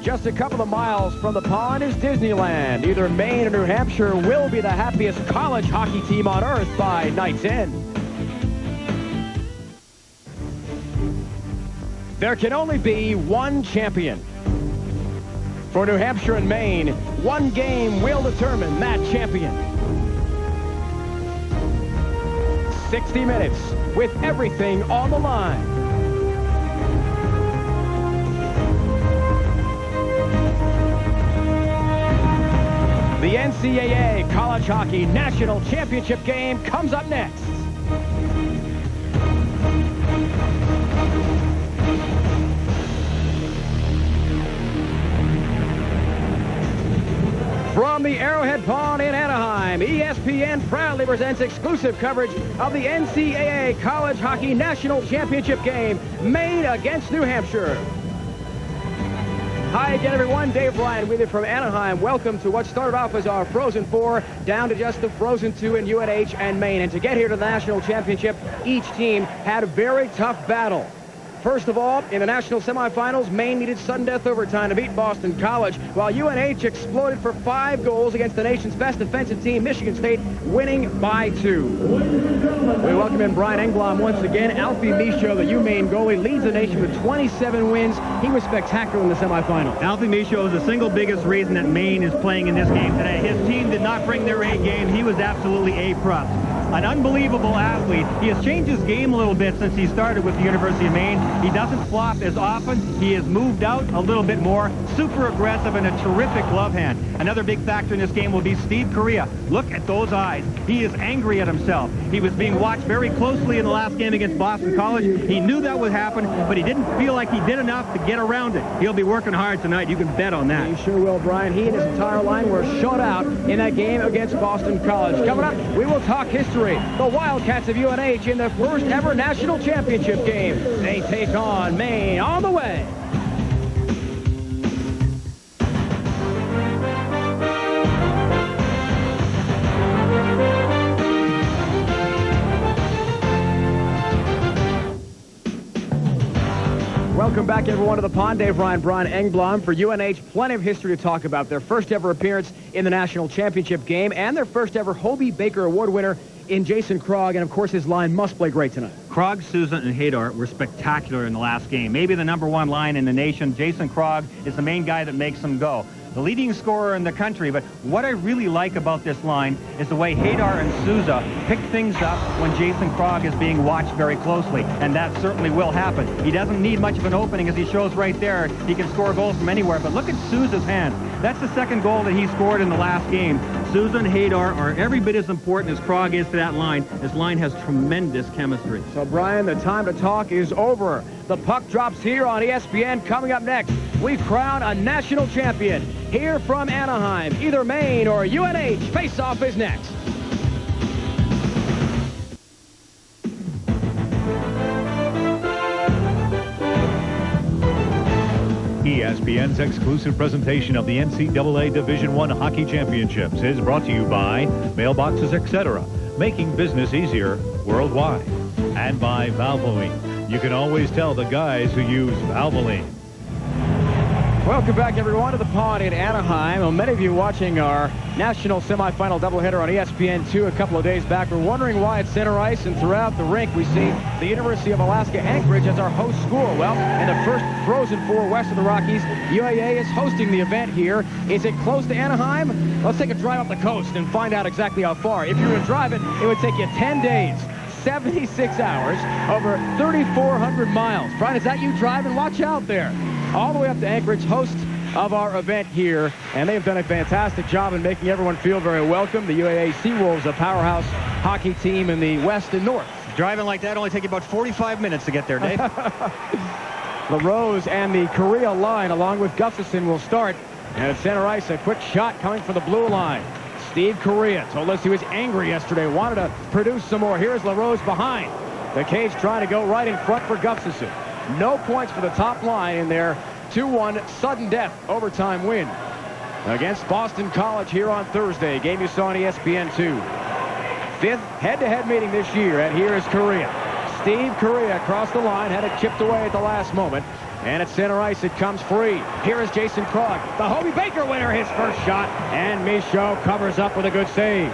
Just a couple of miles from the pond is Disneyland. Either Maine or New Hampshire will be the happiest college hockey team on earth by night's end. There can only be one champion. For New Hampshire and Maine, one game will determine that champion. 60 minutes with everything on the line. The NCAA College Hockey National Championship game comes up next. From the Arrowhead Pond in Anaheim, ESPN proudly presents exclusive coverage of the NCAA College Hockey National Championship game, Maine against New Hampshire. Hi again, everyone. Dave Ryan with you from Anaheim. Welcome to what started off as our Frozen Four, down to just the Frozen Two in UNH and Maine. And to get here to the National Championship, each team had a very tough battle. First of all, in the national semifinals, Maine needed sudden death overtime to beat Boston College, while UNH exploded for 5 goals against the nation's best defensive team, Michigan State, winning by 2. We welcome in Brian Engblom once again. Alfie Michaud, the UMaine goalie, leads the nation with 27 wins. He was spectacular in the semifinals. Alfie Michaud is the single biggest reason that Maine is playing in this game today. His team did not bring their A game. He was absolutely A-plus. An unbelievable athlete. He has changed his game a little bit since he started with the University of Maine. He doesn't flop as often. He has moved out a little bit more. Super aggressive and a terrific glove hand. Another big factor in this game will be Steve Correa. Look at those eyes. He is angry at himself. He was being watched very closely in the last game against Boston College. He knew that would happen, but he didn't feel like he did enough to get around it. He'll be working hard tonight. You can bet on that. He sure will, Brian. He and his entire line were shut out in that game against Boston College. Coming up, we will talk history. The Wildcats of UNH in the first ever national championship game. They take on Maine on the way. Welcome back, everyone, to the pond. Dave Ryan, Brian Engblom for UNH. Plenty of history to talk about. Their first ever appearance in the national championship game and their first ever Hobie Baker Award winner in Jason Krog. And, of course, his line must play great tonight. Krog, Susan, and Hadar were spectacular in the last game. Maybe the #1 line in the nation. Jason Krog is the main guy that makes them go. The leading scorer in the country, but what I really like about this line is the way Hadar and Souza pick things up when Jason Krog is being watched very closely, and that certainly will happen. He doesn't need much of an opening, as he shows right there. He can score goals from anywhere, but look at Souza's hand. That's the second goal that he scored in the last game. Souza and Hadar are every bit as important as Krog is to that line. This line has tremendous chemistry. So, Brian, the time to talk is over. The puck drops here on ESPN. Coming up next, we crown a national champion. Here from Anaheim, either Maine or UNH, face-off is next. ESPN's exclusive presentation of the NCAA Division I Hockey Championships is brought to you by Mailboxes, etc., making business easier worldwide. And by Valvoline. You can always tell the guys who use Valvoline. Welcome back, everyone, to the pond in Anaheim. Well, many of you watching our national semifinal doubleheader on ESPN2 a couple of days back were wondering why at center ice and throughout the rink we see the University of Alaska Anchorage as our host school. Well, in the first Frozen Four west of the Rockies, UAA is hosting the event here. Is it close to Anaheim? Let's take a drive up the coast and find out exactly how far. If you were to drive it, it would take you 10 days. 76 hours, over 3,400 miles. Brian, is that you driving? Watch out there. All the way up to Anchorage, host of our event here, and they've done a fantastic job in making everyone feel very welcome. The UAA Seawolves, a powerhouse hockey team in the west and north. Driving like that only take you about 45 minutes to get there, Dave. LaRose and the Korea line, along with Gustafson, will start. And at center ice, a quick shot coming from the blue line. Steve Correa told us he was angry yesterday, wanted to produce some more. Here's LaRose behind. The cage trying to go right in front for Gustafson. No points for the top line in their 2-1 sudden death overtime win against Boston College here on Thursday. Game you saw on ESPN2. Fifth head-to-head meeting this year, and here is Correa. Steve Correa across the line, had it chipped away at the last moment. And at center ice, it comes free. Here is Jason Krog, the Hobie Baker winner, his first shot. And Michaud covers up with a good save.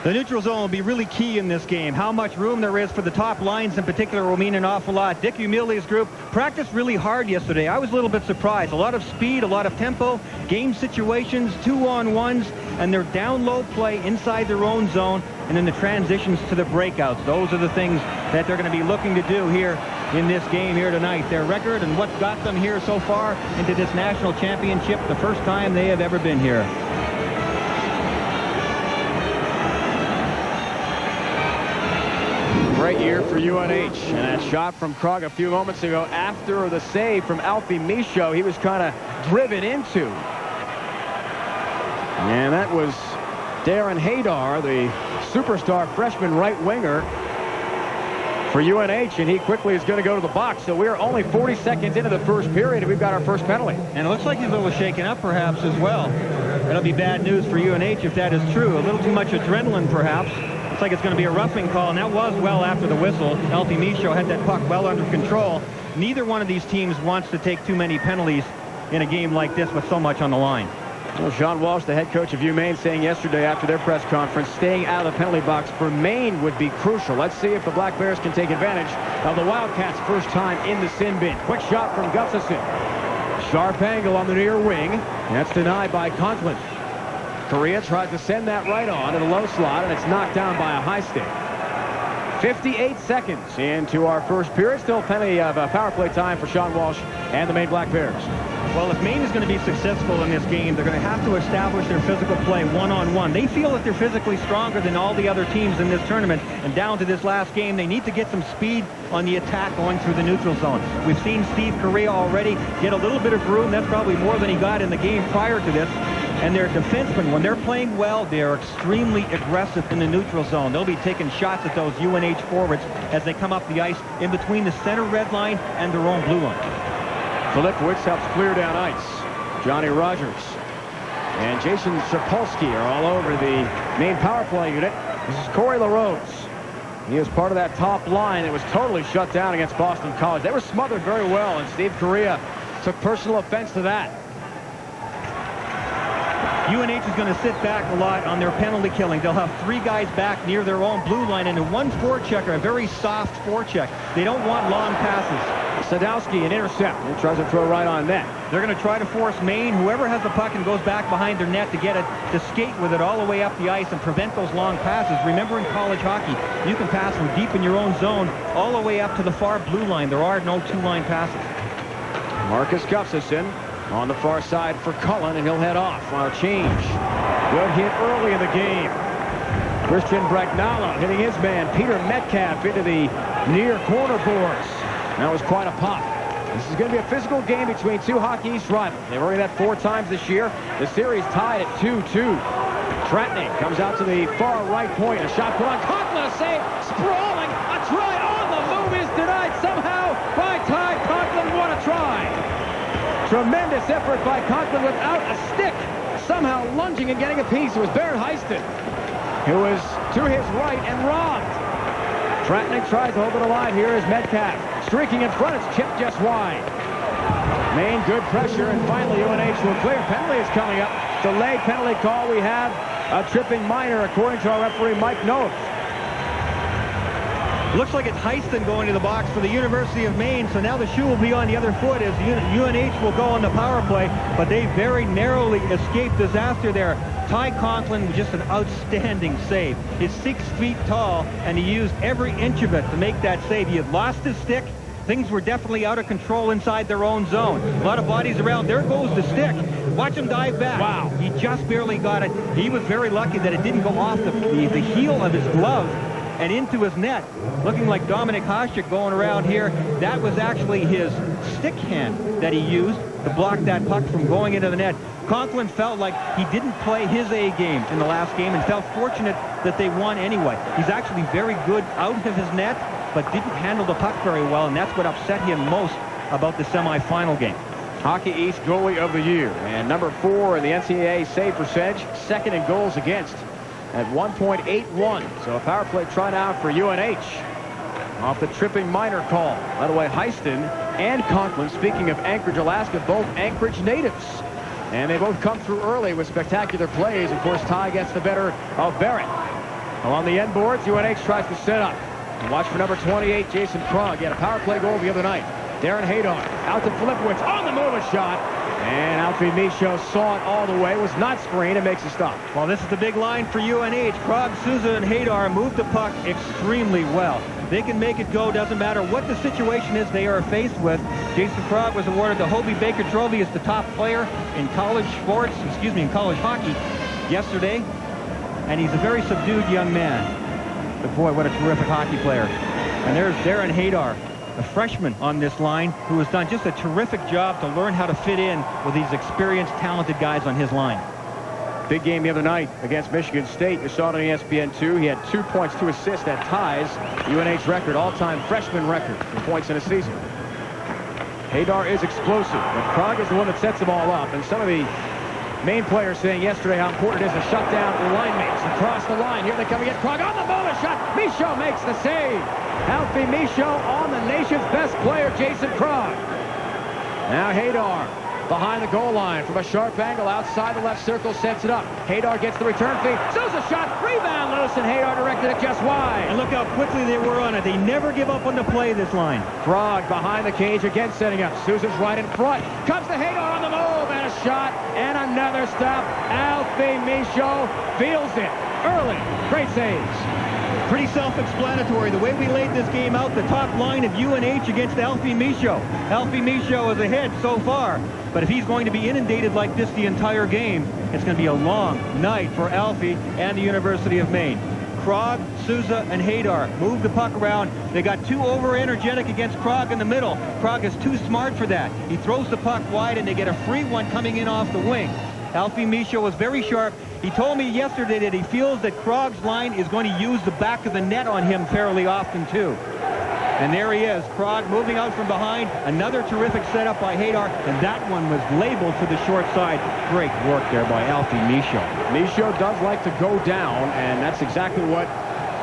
The neutral zone will be really key in this game. How much room there is for the top lines in particular will mean an awful lot. Dick Umili's group practiced really hard yesterday. I was a little bit surprised. A lot of speed, a lot of tempo, game situations, 2-on-1s, and their down low play inside their own zone, and then the transitions to the breakouts. Those are the things that they're going to be looking to do here in this game here tonight. Their record and what got them here so far into this national championship, the first time they have ever been here. Great year for UNH, and that shot from Krog a few moments ago after the save from Alfie Michaud, he was kind of driven into. And that was Darren Haydar, the superstar freshman right winger for UNH, and he quickly is going to go to the box. So we're only 40 seconds into the first period, and we've got our first penalty. And it looks like he's a little shaken up perhaps as well. That'll be bad news for UNH if that is true. A little too much adrenaline perhaps. Looks like it's going to be a roughing call, and that was well after the whistle. Alfie Michaud had that puck well under control. Neither one of these teams wants to take too many penalties in a game like this with so much on the line. Well, Sean Walsh, the head coach of UMaine, saying yesterday after their press conference, staying out of the penalty box for Maine would be crucial. Let's see if the Black Bears can take advantage of the Wildcats' first time in the sin bin. Quick shot from Gustafson. Sharp angle on the near wing. That's denied by Conklin. Correa tries to send that right on to the low slot, and it's knocked down by a high stick. 58 seconds into our first period. Still plenty of power play time for Sean Walsh and the Maine Black Bears. Well, if Maine is going to be successful in this game, they're going to have to establish their physical play one-on-one. They feel that they're physically stronger than all the other teams in this tournament. And down to this last game, they need to get some speed on the attack going through the neutral zone. We've seen Steve Correa already get a little bit of room. That's probably more than he got in the game prior to this. And their defensemen, when they're playing well, they are extremely aggressive in the neutral zone. They'll be taking shots at those UNH forwards as they come up the ice in between the center red line and their own blue line. Filipowicz helps clear down ice. Johnny Rogers and Jason Sapolsky are all over the main power play unit. This is Corey LaRose. He was part of that top line that was totally shut down against Boston College. They were smothered very well, and Steve Correa took personal offense to that. UNH is going to sit back a lot on their penalty killing. They'll have three guys back near their own blue line and one forechecker, a very soft forecheck. They don't want long passes. Sadowski, an intercept. He tries to throw right on net. They're going to try to force Maine, whoever has the puck and goes back behind their net to get it, to skate with it all the way up the ice and prevent those long passes. Remember, in college hockey, you can pass from deep in your own zone all the way up to the far blue line. There are no two-line passes. Marcus Gustafson on the far side for Cullen, and he'll head off on a change. Good hit early in the game. Christian Bragnala hitting his man, Peter Metcalf, into the near corner boards. That was quite a pop. This is going to be a physical game between two Hockey East rivals. They've already met 4 times this year. The series tied at 2-2. Tratnik comes out to the far right point. A shot put on Conklin, a save, sprawling. A try on the move is denied somehow by Ty Conklin. What a try. Tremendous effort by Conklin without a stick. Somehow lunging and getting a piece. It was Barrett Heiston, who was to his right and robbed. Tratnik tries to hold it alive. Here is Metcalf. Streaking in front. It's chipped just wide. Maine, good pressure, and finally UNH will clear. Penalty is coming up. Delayed penalty call. We have a tripping minor, according to our referee, Mike Knowles. Looks like it's Heiston going to the box for the University of Maine, so now the shoe will be on the other foot as UNH will go on the power play, but they very narrowly escaped disaster there. Ty Conklin was just an outstanding save. He's 6 feet tall, and he used every inch of it to make that save. He had lost his stick. Things were definitely out of control inside their own zone. A lot of bodies around. There goes the stick. Watch him dive back. Wow. He just barely got it. He was very lucky that it didn't go off the heel of his glove and into his net. Looking like Dominic Hasek going around here. That was actually his stick hand that he used to block that puck from going into the net. Conklin felt like he didn't play his A game in the last game and felt fortunate that they won anyway. He's actually very good out of his net, but didn't handle the puck very well, and that's what upset him most about the semifinal game. Hockey East goalie of the year, and number 4 in the NCAA save percentage, second in goals against. at 1.81. So a power play try now for UNH. Off the tripping minor call. By the way, Heiston and Conklin, speaking of Anchorage, Alaska, both Anchorage natives. And they both come through early with spectacular plays. Of course, Ty gets the better of Barrett. Along the end boards, UNH tries to set up. And watch for number 28, Jason Krog. He had a power play goal the other night. Darren Haydar out to Filipowicz on the move, a shot. And Alfie Michaud saw it all the way, was not screened, and makes a stop. Well, this is the big line for UNH. Krog, Souza, and Haydar move the puck extremely well. They can make it go, doesn't matter what the situation is they are faced with. Jason Krog was awarded the Hobey Baker Trophy as the top player in college sports, in college hockey yesterday. And he's a very subdued young man. But boy, what a terrific hockey player. And there's Darren Haydar, a freshman on this line, who has done just a terrific job to learn how to fit in with these experienced, talented guys on his line. Big game the other night against Michigan State. You saw it on ESPN2. He had 2 points, 2 assists. That ties UNH record, all-time freshman record for points in a season. Haydar is explosive, but Krog is the one that sets them all up. And some of the Maine players saying yesterday how important it is to shut down line mates across the line. Here they come again. Krog on the move, a shot. Michaud makes the save. Alfie Michaud on the nation's best player, Jason Krog. Now Haydar behind the goal line from a sharp angle outside the left circle, sets it up. Haydar gets the return feed. Souza shot, rebound loose, and Haydar directed it just wide. And look how quickly they were on it. They never give up on the play, this line. Krog behind the cage again, setting up. Souza's right in front. Comes to Haydar on the move, and a shot, and another stop. Alfie Michaud feels it early. Great saves. Pretty self-explanatory. The way we laid this game out, the top line of UNH against Alfie Michaud. Alfie Michaud is ahead so far. But if he's going to be inundated like this the entire game, it's going to be a long night for Alfie and the University of Maine. Krog, Souza, and Haydar move the puck around. They got too over-energetic against Krog in the middle. Krog is too smart for that. He throws the puck wide, and they get a free one coming in off the wing. Alfie Michaud was very sharp. He told me yesterday that he feels that Krog's line is going to use the back of the net on him fairly often, too. And there he is, Krog moving out from behind. Another terrific setup by Haydar, and that one was labeled to the short side. Great work there by Alfie Michaud. Michaud does like to go down, and that's exactly what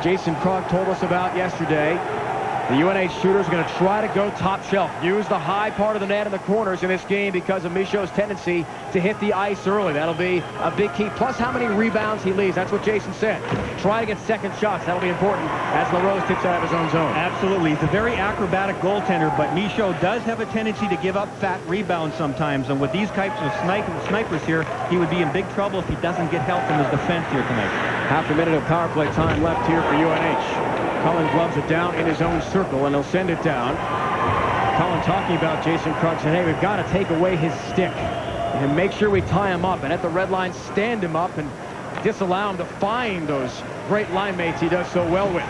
Jason Krog told us about yesterday. The UNH shooters are going to try to go top shelf. Use the high part of the net in the corners in this game because of Michaud's tendency to hit the ice early. That'll be a big key. Plus how many rebounds he leaves. That's what Jason said. Try to get second shots. That'll be important as LaRose tips out of his own zone. Absolutely. He's a very acrobatic goaltender, but Michaud does have a tendency to give up fat rebounds sometimes. And with these types of snipers here, he would be in big trouble if he doesn't get help in his defense here tonight. Half a minute of power play time left here for UNH. Cullen gloves it down in his own circle, and he'll send it down. Cullen talking about Jason Krog saying, hey, we've got to take away his stick and make sure we tie him up, and at the red line stand him up and disallow him to find those great line mates he does so well with.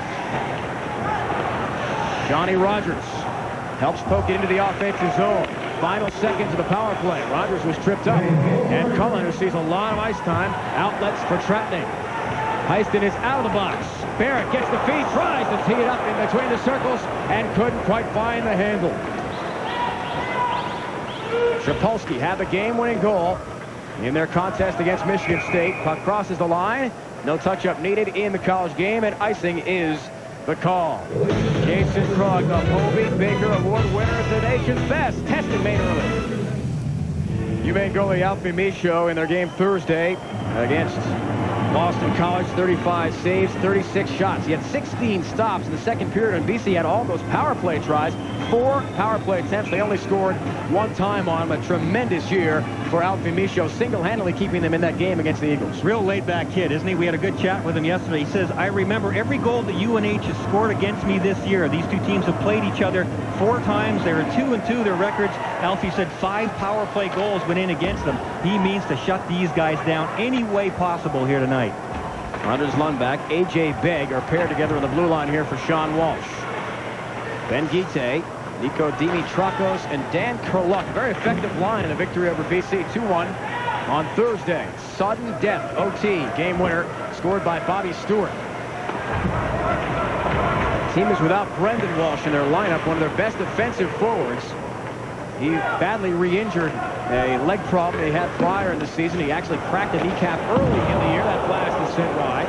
Johnny Rogers helps poke it into the offensive zone. Final seconds of the power play. Rogers was tripped up, and Cullen, who sees a lot of ice time, outlets for Tratnik. Heiston is out of the box. Barrett gets the feed, tries to tee it up in between the circles, and couldn't quite find the handle. Trapolsky had the game-winning goal in their contest against Michigan State. Puck crosses the line. No touch-up needed in the college game, and icing is the call. Jason Krog, the Hobey Baker Award winner, the nation's best, tested Maine early. UMaine goalie Alfie Michaud in their game Thursday against Boston College, 35 saves, 36 shots. He had 16 stops in the second period, and BC had all those power play tries. 4 power play attempts. They only scored 1 time on him. A tremendous year for Alfie Michaud, single-handedly keeping them in that game against the Eagles. Real laid-back kid, isn't he? We had a good chat with him yesterday. He says, I remember every goal that UNH has scored against me this year. These two teams have played each other 4 times. They were 2-2, their records. Alfie said 5 power play goals went in against them. He means to shut these guys down any way possible here tonight. Anders Lundback, A.J. Begg are paired together on the blue line here for Sean Walsh. Ben Guite, Nico Dimitrakos, and Dan Kerluck. Very effective line in a victory over BC 2-1 on Thursday. Sudden death, OT, game winner, scored by Bobby Stewart. The team is without Brendan Walsh in their lineup, one of their best defensive forwards. He badly re-injured a leg problem he had prior in the season. He actually cracked a kneecap early in the year. That blast is sent wide.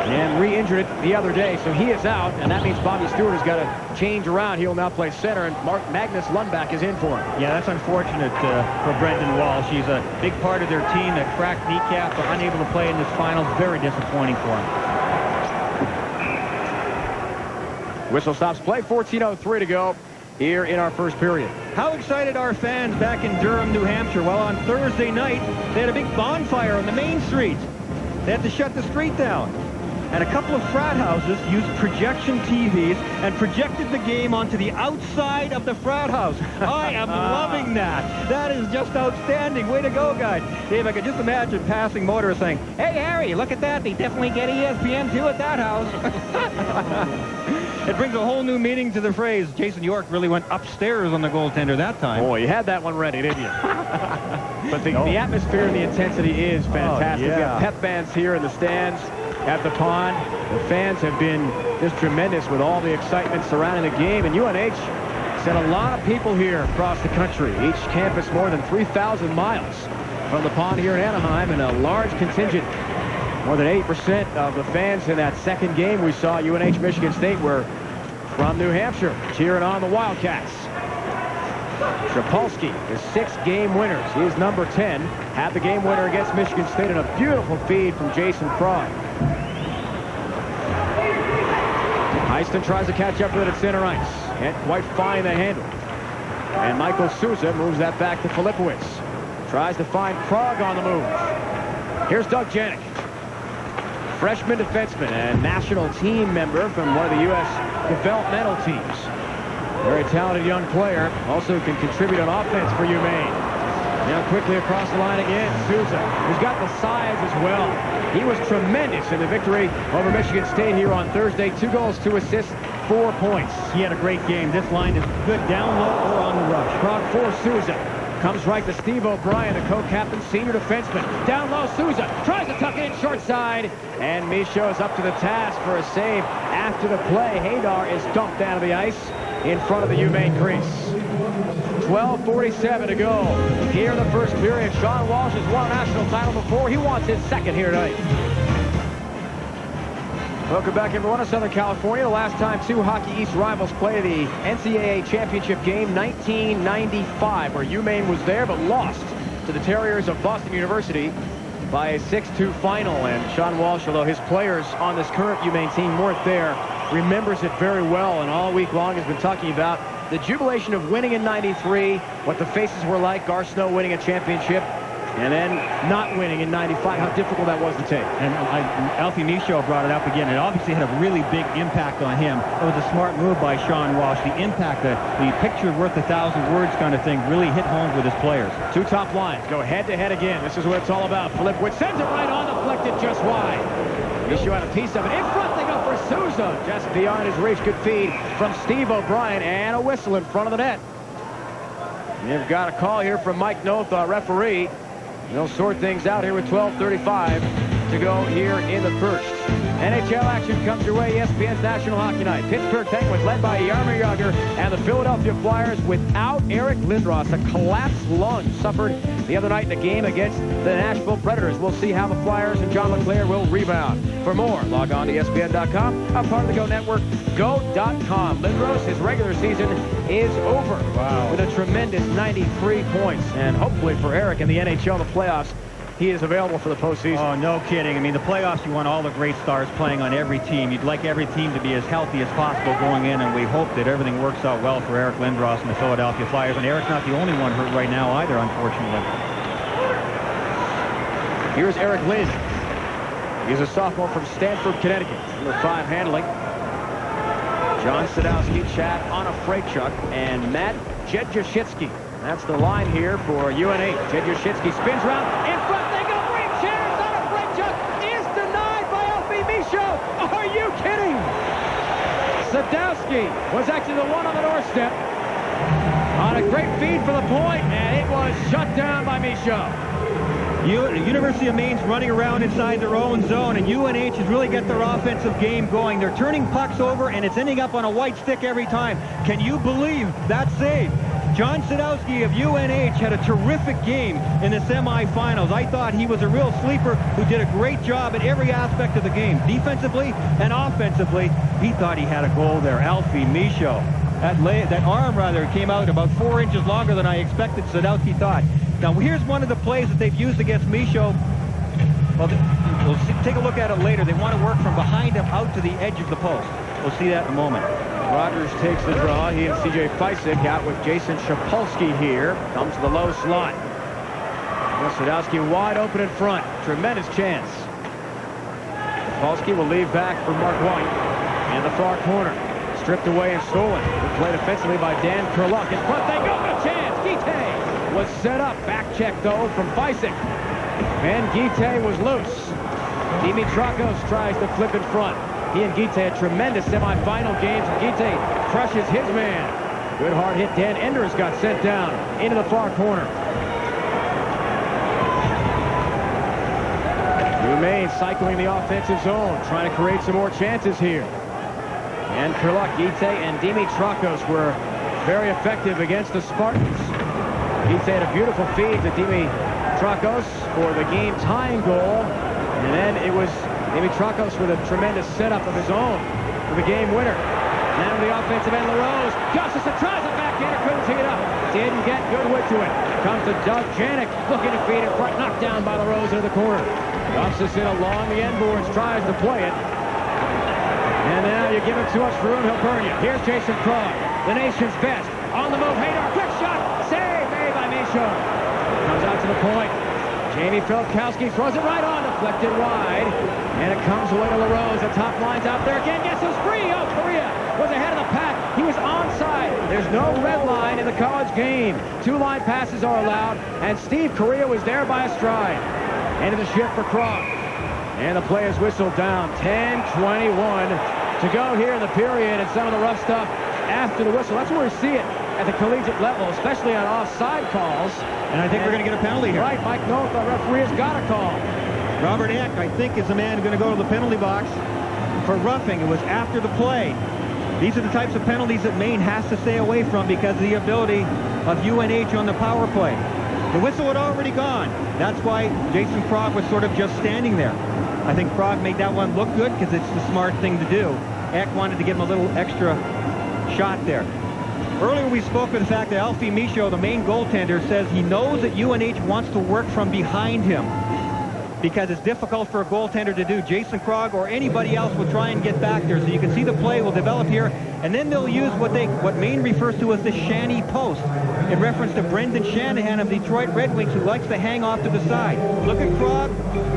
and re-injured it the other day, so he is out, and that means Bobby Stewart has got to change around. He'll now play center, and Magnus Lundback is in for him. Yeah, that's unfortunate for Brendan Walsh. He's a big part of their team. That cracked kneecap, but unable to play in this finals. Very disappointing for him. Whistle stops play. 14:03 to go here in our first period. How excited are fans back in Durham, New Hampshire? Well, on Thursday night, they had a big bonfire on the main street. They had to shut the street down. And a couple of frat houses used projection TVs and projected the game onto the outside of the frat house. I am loving that. That is just outstanding. Way to go, guys. Dave, I could just imagine passing motorists saying, "Hey, Harry, look at that. They definitely get ESPN 2 at that house." It brings a whole new meaning to the phrase. Jason York really went upstairs on the goaltender that time. Boy, you had that one ready, didn't you? But the atmosphere and the intensity is fantastic. Oh, yeah. We have pep bands here in the stands at the pond. The fans have been just tremendous with all the excitement surrounding the game. And UNH sent a lot of people here across the country. Each campus more than 3,000 miles from the pond here in Anaheim, and a large contingent. More than 80% of the fans in that second game we saw UNH Michigan State were from New Hampshire, cheering on the Wildcats. Trapolsky is 6 game winners. He is number 10. Had the game winner against Michigan State in a beautiful feed from Jason Krog. Heiston tries to catch up with it at center ice. Can't quite find the handle. And Michael Souza moves that back to Filipowicz. Tries to find Krog on the move. Here's Doug Janik. Freshman defenseman and national team member from one of the U.S. developmental teams. Very talented young player. Also can contribute on offense for UMaine. Now quickly across the line again, Souza, who's got the size as well. He was tremendous in the victory over Michigan State here on Thursday. 2 goals, 2 assists, 4 points. He had a great game. This line is good down low or on the rush. Krog for Souza. Comes right to Steve O'Brien, the co-captain, senior defenseman. Down low, Souza tries to tuck it in short side. And Michaud is up to the task for a save after the play. Haydar is dumped down to the ice in front of the UMaine crease. 12:47 to go here in the first period. Sean Walsh has won a national title before. He wants his second here tonight. Welcome back, everyone, to Southern California. The last time 2 Hockey East rivals played the NCAA championship game, 1995, where UMaine was there but lost to the Terriers of Boston University by a 6-2 final. And Sean Walsh, although his players on this current UMaine team weren't there, remembers it very well, and all week long has been talking about the jubilation of winning in '93, what the faces were like, Gar Snow winning a championship, and then not winning in '95, how difficult that was to take. And Alfie Michaud brought it up again. It obviously had a really big impact on him. It was a smart move by Sean Walsh. The impact, the picture worth 1,000 words kind of thing, really hit home with his players. 2 top lines go head-to-head again. This is what it's all about. Filipowicz sends it right on, deflected just wide. Michaud had a piece of it. In front, they go for Souza. Just beyond his reach. Good feed from Steve O'Brien, and a whistle in front of the net. You've got a call here from Mike Noth, our referee. They'll sort things out here with 12:35 to go here in the first. NHL action comes your way. ESPN's National Hockey Night. Pittsburgh Penguins led by Jaromir Jagr and the Philadelphia Flyers without Eric Lindros. A collapsed lung suffered the other night in a game against the Nashville Predators. We'll see how the Flyers and John LeClair will rebound. For more, log on to ESPN.com. A part of the Go Network, Go.com. Lindros, his regular season is over. Wow. With a tremendous 93 points. And hopefully for Eric in the NHL, the playoffs, he is available for the postseason. Oh, no kidding. I mean, the playoffs, you want all the great stars playing on every team. You'd like every team to be as healthy as possible going in, and we hope that everything works out well for Eric Lindros and the Philadelphia Flyers. And Eric's not the only one hurt right now either, unfortunately. Here's Eric Lind. He's a sophomore from Stamford, Connecticut. Number 5 handling. John Sadowski, Chad on a freight truck, and Matt Jedrzejczycki. That's the line here for UNH. Jedrzejczycki spins around. In front they go. Green shares on a freight truck. Is denied by Alfie Michaud. Are you kidding? Sadowski was actually the one on the doorstep on a great feed for the point, and it was shut down by Michaud. University of Maine's running around inside their own zone, and UNH has really got their offensive game going. They're turning pucks over, and it's ending up on a white stick every time. Can you believe that save? John Sadowski of UNH had a terrific game in the semifinals. I thought he was a real sleeper who did a great job at every aspect of the game. Defensively and offensively, he thought he had a goal there. Alfie Michaud. That arm, came out about 4 inches longer than I expected, Sadowski thought. Now, here's one of the plays that they've used against Michaud. Well, we'll take a look at it later. They want to work from behind him out to the edge of the post. We'll see that in a moment. Rogers takes the draw. He and C.J. Feisik out with Jason Shapolsky here. Comes to the low slot. Sadowski wide open in front. Tremendous chance. Shapolsky will leave back for Mark White. In the far corner. Stripped away and stolen. Good play defensively by Dan Kurluk. In front they go. A chance. Guite was set up. Back check, though, from Feisik. And Guite was loose. Dimitrakos tries to flip in front. He and Guite had tremendous semifinal games. Guite crushes his man. Good hard hit. Dan Enders got sent down into the far corner. Maine cycling the offensive zone, trying to create some more chances here. And Kurluk, Guite, and Dimitrakos were very effective against the Spartans. Guite had a beautiful feed to Dimitrakos for the game-tying goal. And then it was Dimitrakos with a tremendous setup of his own for the game winner. Now to the offensive end, LaRose. Gustafson tries a backhander, couldn't tee it up. Didn't get good width to it. Comes to Doug Janik, looking to feed in front, knocked down by LaRose into the corner. Gustafson along the end boards, tries to play it. And now you give him too much room, he'll burn you. Here's Jason Krog, the nation's best. On the move, Haydar, quick shot, save made by Michaud. Comes out to the point. Jamie Filipkowski throws it right on, deflected wide. And it comes away to LaRose. The top line's out there again. Guess who's free? Oh, Correa was ahead of the pack. He was onside. There's no red line in the college game. 2 line passes are allowed. And Steve Correa was there by a stride. End of the shift for Krog. And the play is whistled down. 10:21 to go here in the period. And some of the rough stuff after the whistle. That's where we see it at the collegiate level, especially on offside calls. And I think we're going to get a penalty here. Right, Mike Noth, the referee, has got a call. Robert Eck, I think, is the man going to go to the penalty box for roughing. It was after the play. These are the types of penalties that Maine has to stay away from because of the ability of UNH on the power play. The whistle had already gone. That's why Jason Krog was sort of just standing there. I think Krog made that one look good because it's the smart thing to do. Eck wanted to give him a little extra shot there. Earlier we spoke of the fact that Alfie Michaud, the Maine goaltender, says he knows that UNH wants to work from behind him because it's difficult for a goaltender to do. Jason Krog or anybody else will try and get back there. So you can see the play will develop here, and then they'll use what Maine refers to as the Shanny post, in reference to Brendan Shanahan of Detroit Red Wings, who likes to hang off to the side. Look at Krog,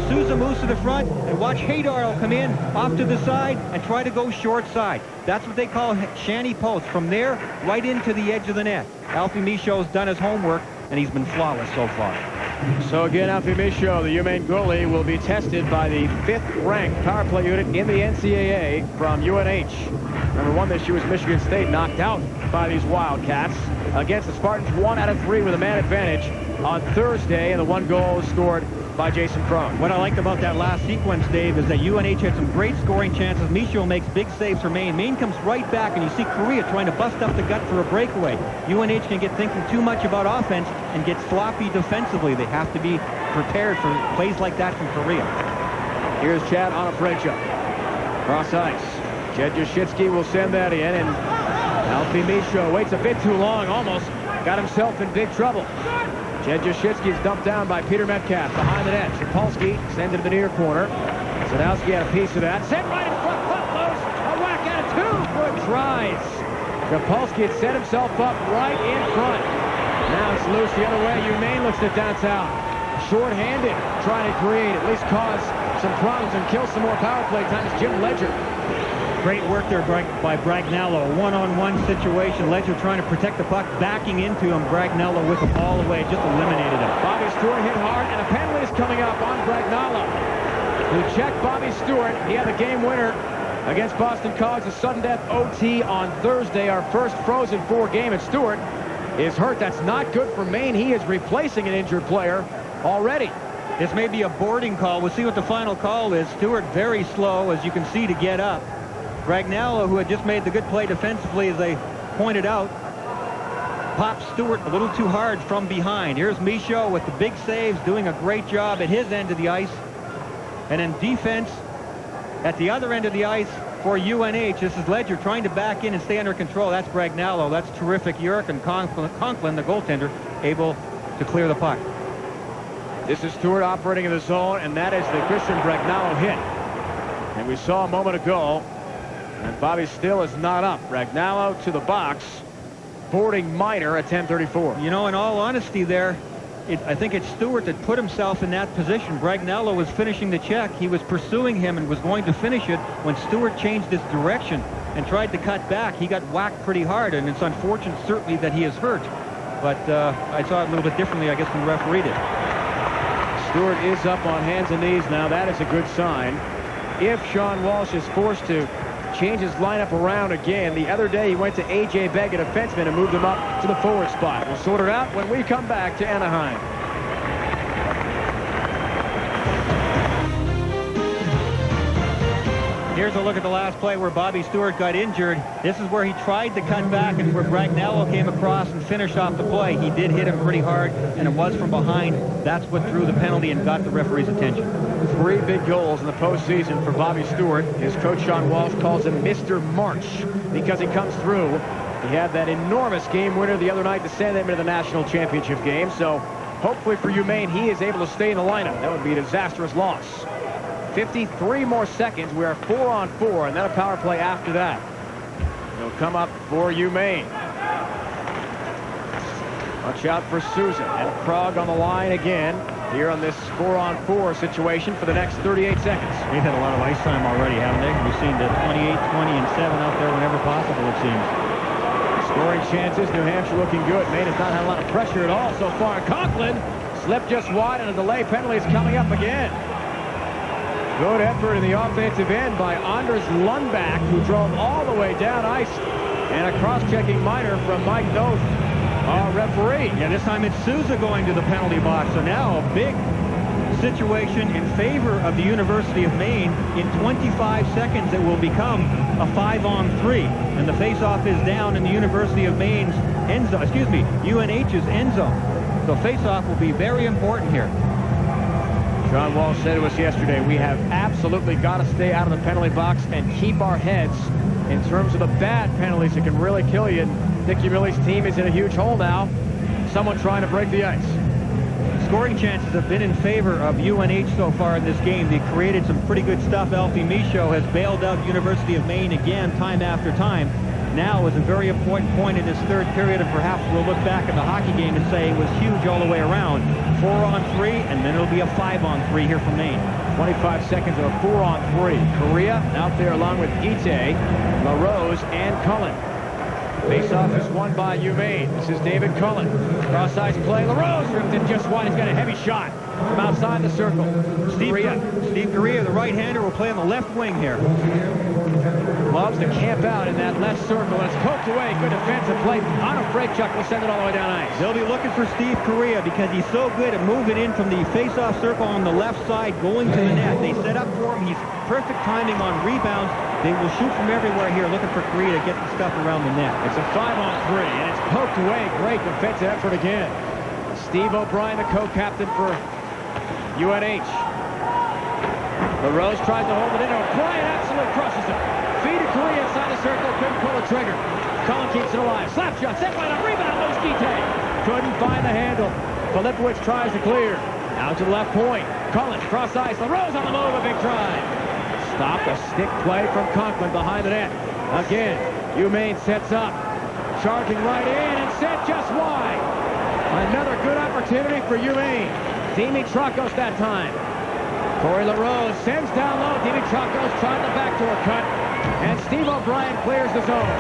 Sousa moves to the front, and watch Haydar come in off to the side and try to go short side. That's what they call Shanny post. From there, right into the edge of the net. Alfie Michaud's done his homework, and he's been flawless so far. So again, Alfie Michaud, the UMaine goalie, will be tested by the 5th-ranked power play unit in the NCAA from UNH. Number 1 this year was Michigan State, knocked out by these Wildcats. Against the Spartans, 1 out of 3 with a man advantage on Thursday, and the 1 goal was scored by Jason Krog. What I liked about that last sequence, Dave, is that UNH had some great scoring chances. Michaud makes big saves for Maine. Maine comes right back, and you see Correa trying to bust up the gut for a breakaway. UNH can get thinking too much about offense and get sloppy defensively. They have to be prepared for plays like that from Correa. Here's Chad Onofrenchuk. Cross ice. Jed Yashitsky will send that in, and Alfie Michaud waits a bit too long, almost got himself in big trouble. Jed Yashitsky is dumped down by Peter Metcalf behind the net. Shapolsky sends it to the near corner. Sadowski had a piece of that. Sent right in front, puck loose. A whack out of 2. Good tries. Shapolsky had set himself up right in front. Now it's loose the other way. UMaine looks at downtown. Short-handed, trying to create, at least cause some problems and kill some more power play time. It's Jim Ledger. Great work there by Bragnello. A one-on-one situation. Ledger trying to protect the puck, backing into him. Bragnello with the ball away, just eliminated him. Bobby Stewart hit hard, and a penalty is coming up on Bragnello, who checked Bobby Stewart. He had the game winner against Boston College, a sudden death OT on Thursday, our first Frozen 4 game, and Stewart is hurt. That's not good for Maine. He is replacing an injured player already. This may be a boarding call. We'll see what the final call is. Stewart very slow, as you can see, to get up. Bragnello, who had just made the good play defensively, as they pointed out, popped Stewart a little too hard from behind. Here's Michaud with the big saves, doing a great job at his end of the ice. And in defense, at the other end of the ice for UNH, this is Ledger trying to back in and stay under control. That's Bragnallo. That's terrific. Yerk and Conklin, the goaltender, able to clear the puck. This is Stewart operating in the zone, and that is the Christian Bragnallo hit. And we saw a moment ago, and Bobby Still is not up. Bragnallo to the box, boarding Miner at 10:34. You know, in all honesty there, I think it's Stewart that put himself in that position. Bragnallo was finishing the check. He was pursuing him and was going to finish it when Stewart changed his direction and tried to cut back. He got whacked pretty hard, and it's unfortunate certainly that he is hurt. But I saw it a little bit differently, I guess, than the referee did. Stewart is up on hands and knees now. That is a good sign. If Sean Walsh is forced to change his lineup around again, the other day he went to A.J. Begg, a defenseman, and moved him up to the forward spot. We'll sort it out when we come back to Anaheim. Here's a look at the last play where Bobby Stewart got injured. This is where he tried to cut back and where Bragnallo came across and finished off the play. He did hit him pretty hard, and it was from behind. That's what drew the penalty and got the referee's attention. 3 big goals in the postseason for Bobby Stewart. His coach, Sean Walsh, calls him Mr. March because he comes through. He had that enormous game winner the other night to send them into the national championship game. So hopefully for Maine, he is able to stay in the lineup. That would be a disastrous loss. 53 more seconds. We are 4-on-4, and then a power play after that. He'll come up for Maine. Watch out for Souza and Krog on the line again here on this 4-on-4 situation for the next 38 seconds. They've had a lot of ice time already, haven't they? We've seen the 28, 20, and 7 out there whenever possible, it seems. Scoring chances, New Hampshire looking good. Maine has not had a lot of pressure at all so far. Conklin slipped just wide, and a delay penalty is coming up again. Good effort in the offensive end by Anders Lundback, who drove all the way down ice, and a cross-checking minor from Mike Noth, our referee. Yeah, this time it's Souza going to the penalty box. So now a big situation in favor of the University of Maine. In 25 seconds, it will become a 5-on-3, and the face-off is down in the University of Maine's end zone. Excuse me, UNH's end zone. So face-off will be very important here. John Walsh said to us yesterday, we have absolutely got to stay out of the penalty box and keep our heads in terms of the bad penalties that can really kill you. And Dick Umili's team is in a huge hole now. Someone trying to break the ice. Scoring chances have been in favor of UNH so far in this game. They created some pretty good stuff. Alfie Michaud has bailed out University of Maine again, time after time. Now is a very important point in this third period, and perhaps we'll look back at the hockey game and say it was huge all the way around. 4-on-3, and then it'll be a 5-on-3 here from Maine. 25 seconds of a 4-on-3. Korea out there along with Ite, LaRose, and Cullen. Face-off is won by Maine. This is David Cullen. Cross-ice play. LaRose ripped it just wide. He's got a heavy shot from outside the circle. Steve Korea, the right-hander, will play on the left wing here. Loves to camp out in that left circle, and it's poked away. Good defensive play. On a break, Chuck will send it all the way down ice. They'll be looking for Steve Korea because he's so good at moving in from the face-off circle on the left side, going to the net. They set up for him. He's perfect timing on rebounds. They will shoot from everywhere here, looking for Korea to get the stuff around the net. It's a 5-on-3, and it's poked away. Great defensive effort again. Steve O'Brien, the co-captain for UNH. LaRose tries to hold it in. O'Brien absolutely crushes it. Feed to Korea inside the circle. Couldn't pull the trigger. Cullen keeps it alive. Slap shot. Set by the rebound. Loose Ite. Couldn't find the handle. Filipowicz tries to clear. Out to the left point. Cullen cross ice. LaRose on the move. A big try. Stop a stick play from Conklin behind the net. Again, Maine sets up. Charging right in and set just wide. Another good opportunity for Maine. Dimitrakos that time. Corey LaRose sends down low. Dimitrakos tried the backdoor cut. And Steve O'Brien clears the zone.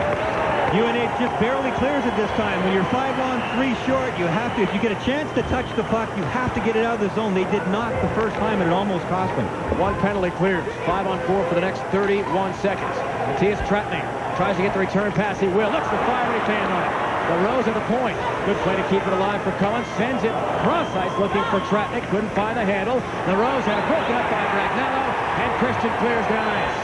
UNH just barely clears it this time. When you're 5-on-3 short, you have to, if you get a chance to touch the puck, you have to get it out of the zone. They did not the first time, and it almost cost them. One penalty clears. 5-on-4 for the next 31 seconds. Matthias Tratnik tries to get the return pass. He will. Looks the fire and fan on it. LaRose at the point. Good play to keep it alive for Cullen. Sends it cross ice looking for Tratnik. Couldn't find the handle. LaRose had it broken up by Bragnallo, and Christian clears down ice.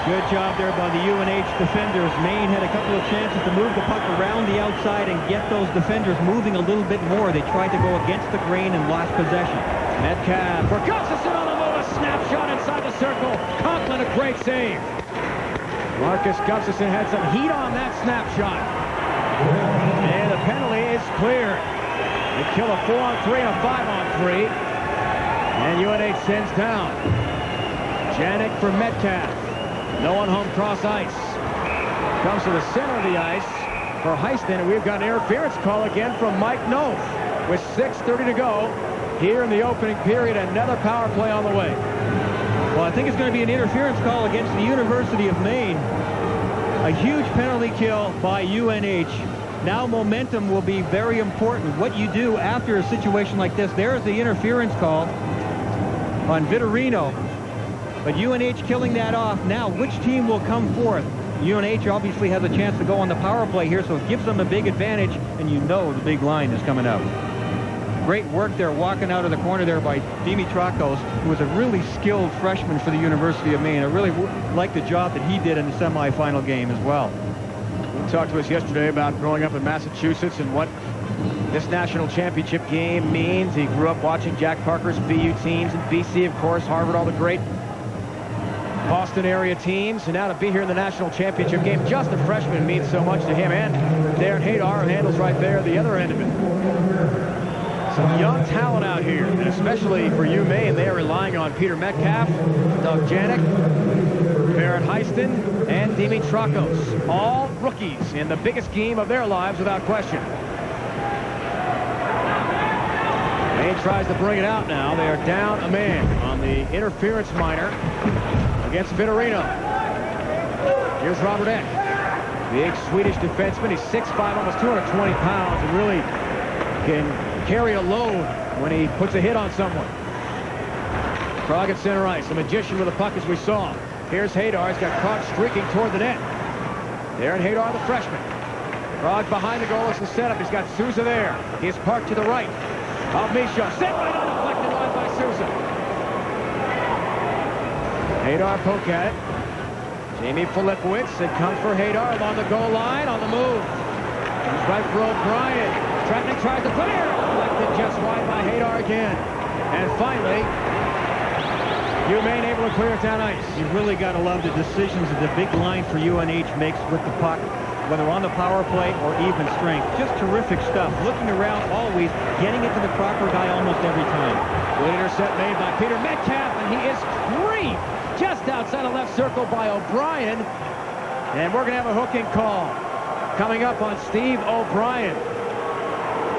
Good job there by the UNH defenders. Maine had a couple of chances to move the puck around the outside and get those defenders moving a little bit more. They tried to go against the grain and lost possession. Metcalf for Gustafson on the move. A snapshot inside the circle. Conklin, a great save. Marcus Gustafson had some heat on that snapshot. And the penalty is cleared. They kill a 4-on-3 and a 5-on-3. And UNH sends down. Janik for Metcalf. No one home cross ice. Comes to the center of the ice for Heiston. And we've got an interference call again from Mike Noth. With 6:30 to go here in the opening period. Another power play on the way. Well, I think it's going to be an interference call against the University of Maine. A huge penalty kill by UNH. Now momentum will be very important. What you do after a situation like this. There's the interference call on Vitorino. But UNH killing that off. Now, which team will come forth? UNH obviously has a chance to go on the power play here, so it gives them a big advantage, and you know the big line is coming out. Great work there, walking out of the corner there by Dimitrakos, who was a really skilled freshman for the University of Maine. I really like the job that he did in the semifinal game as well. He talked to us yesterday about growing up in Massachusetts and what this national championship game means. He grew up watching Jack Parker's BU teams, and BC, of course, Harvard, all the great Boston area teams, and now to be here in the national championship game, just a freshman means so much to him. And Darren Hadar handles right there the other end of it. Some young talent out here, and especially for UMaine, they are relying on Peter Metcalf, Doug Janik, Barrett Heiston, and Dimitrakos. All rookies in the biggest game of their lives without question. Maine tries to bring it out now. They are down a man on the interference minor against Vitorino. Here's Robert Eck. Big Swedish defenseman. He's 6'5", almost 220 pounds, and really can carry a load when he puts a hit on someone. Krog at center ice. A magician with a puck, as we saw. Here's Hadar. He's got Krog streaking toward the net. Darren Hadar, the freshman. Krog behind the goal is the setup. He's got Souza there. He's parked to the right of Misha. Sent right on the deflected line by Souza. Hadar poke at it. Jamie Filipowicz had come for Hadar along the goal line on the move. He's right for O'Brien. Tratnik tries to clear. Deflected just wide by Hadar again. And finally, UMaine able to clear it down ice. You really got to love the decisions that the big line for UNH makes with the puck, whether on the power play or even strength. Just terrific stuff. Looking around always, getting it to the proper guy almost every time. Good intercept made by Peter Metcalf, and he is creamed just outside the left circle by O'Brien. And we're going to have a hooking call coming up on Steve O'Brien.